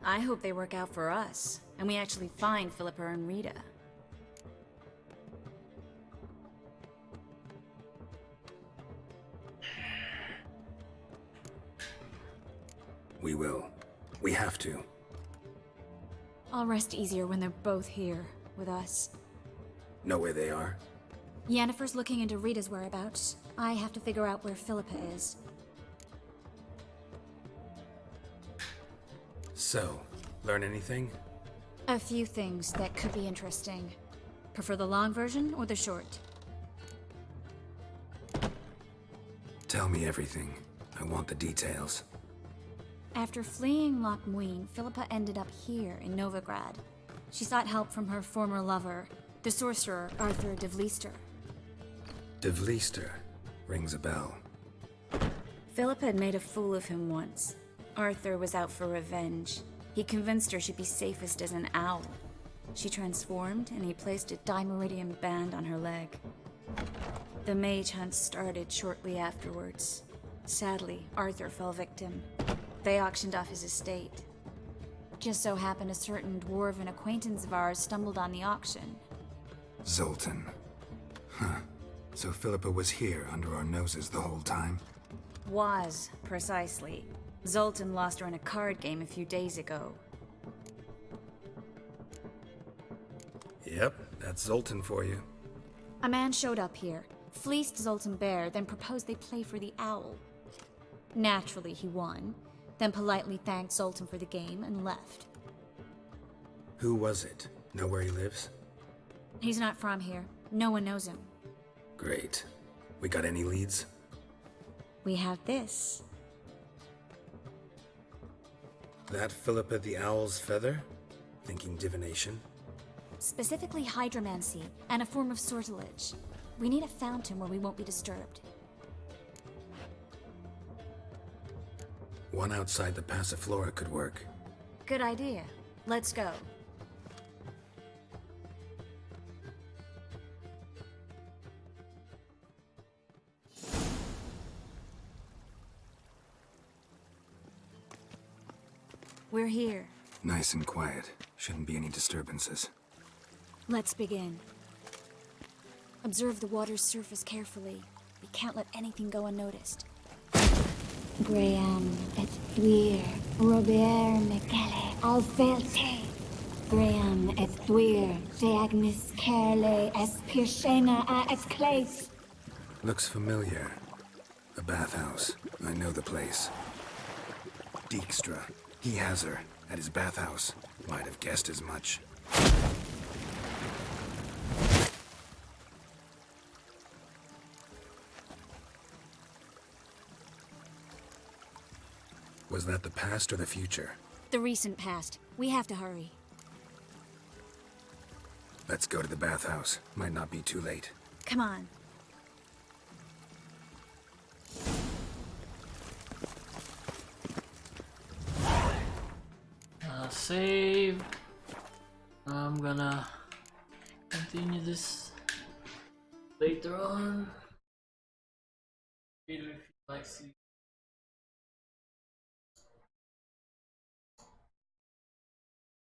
Speaker 24: I hope they work out for us, and we actually find Philippa and Rita.
Speaker 2: We will. We have to.
Speaker 24: I'll rest easier when they're both here, with us.
Speaker 2: Know where they are?
Speaker 24: Yennefer's looking into Rita's whereabouts. I have to figure out where Philippa is.
Speaker 2: So, learn anything?
Speaker 24: A few things that could be interesting. Prefer the long version or the short?
Speaker 2: Tell me everything. I want the details.
Speaker 24: After fleeing Loch Muin, Philippa ended up here in Novigrad. She sought help from her former lover, the sorcerer Arthur de Vlister.
Speaker 2: De Vlister rings a bell.
Speaker 24: Philippa had made a fool of him once. Arthur was out for revenge. He convinced her she'd be safest as an owl. She transformed, and he placed a dimeridium band on her leg. The mage hunt started shortly afterwards. Sadly, Arthur fell victim. They auctioned off his estate. Just so happened a certain dwarven acquaintance of ours stumbled on the auction.
Speaker 2: Zoltan. Huh. So Philippa was here under our noses the whole time?
Speaker 24: Was, precisely. Zoltan lost her in a card game a few days ago.
Speaker 2: Yep, that's Zoltan for you.
Speaker 24: A man showed up here, fleeced Zoltan bare, then proposed they play for the owl. Naturally, he won, then politely thanked Zoltan for the game and left.
Speaker 2: Who was it? Know where he lives?
Speaker 24: He's not from here. No one knows him.
Speaker 2: Great. We got any leads?
Speaker 24: We have this.
Speaker 2: That Philippa the Owl's feather? Thinking divination?
Speaker 24: Specifically hydromancy, and a form of sortilege. We need a fountain where we won't be disturbed.
Speaker 2: One outside the Passiflora could work.
Speaker 24: Good idea. Let's go. We're here.
Speaker 2: Nice and quiet. Shouldn't be any disturbances.
Speaker 24: Let's begin. Observe the water's surface carefully. We can't let anything go unnoticed.
Speaker 17: Graham et thuir, Robert Mcgalley, Alfelte. Graham et thuir, de Agnes Kerle, es Pirshena a es Clace.
Speaker 2: Looks familiar. A bathhouse. I know the place. Dijkstra. He has her at his bathhouse. Might have guessed as much. Was that the past or the future?
Speaker 24: The recent past. We have to hurry.
Speaker 2: Let's go to the bathhouse. Might not be too late.
Speaker 24: Come on.
Speaker 3: Save. I'm gonna continue this later on. Really feel like sleep.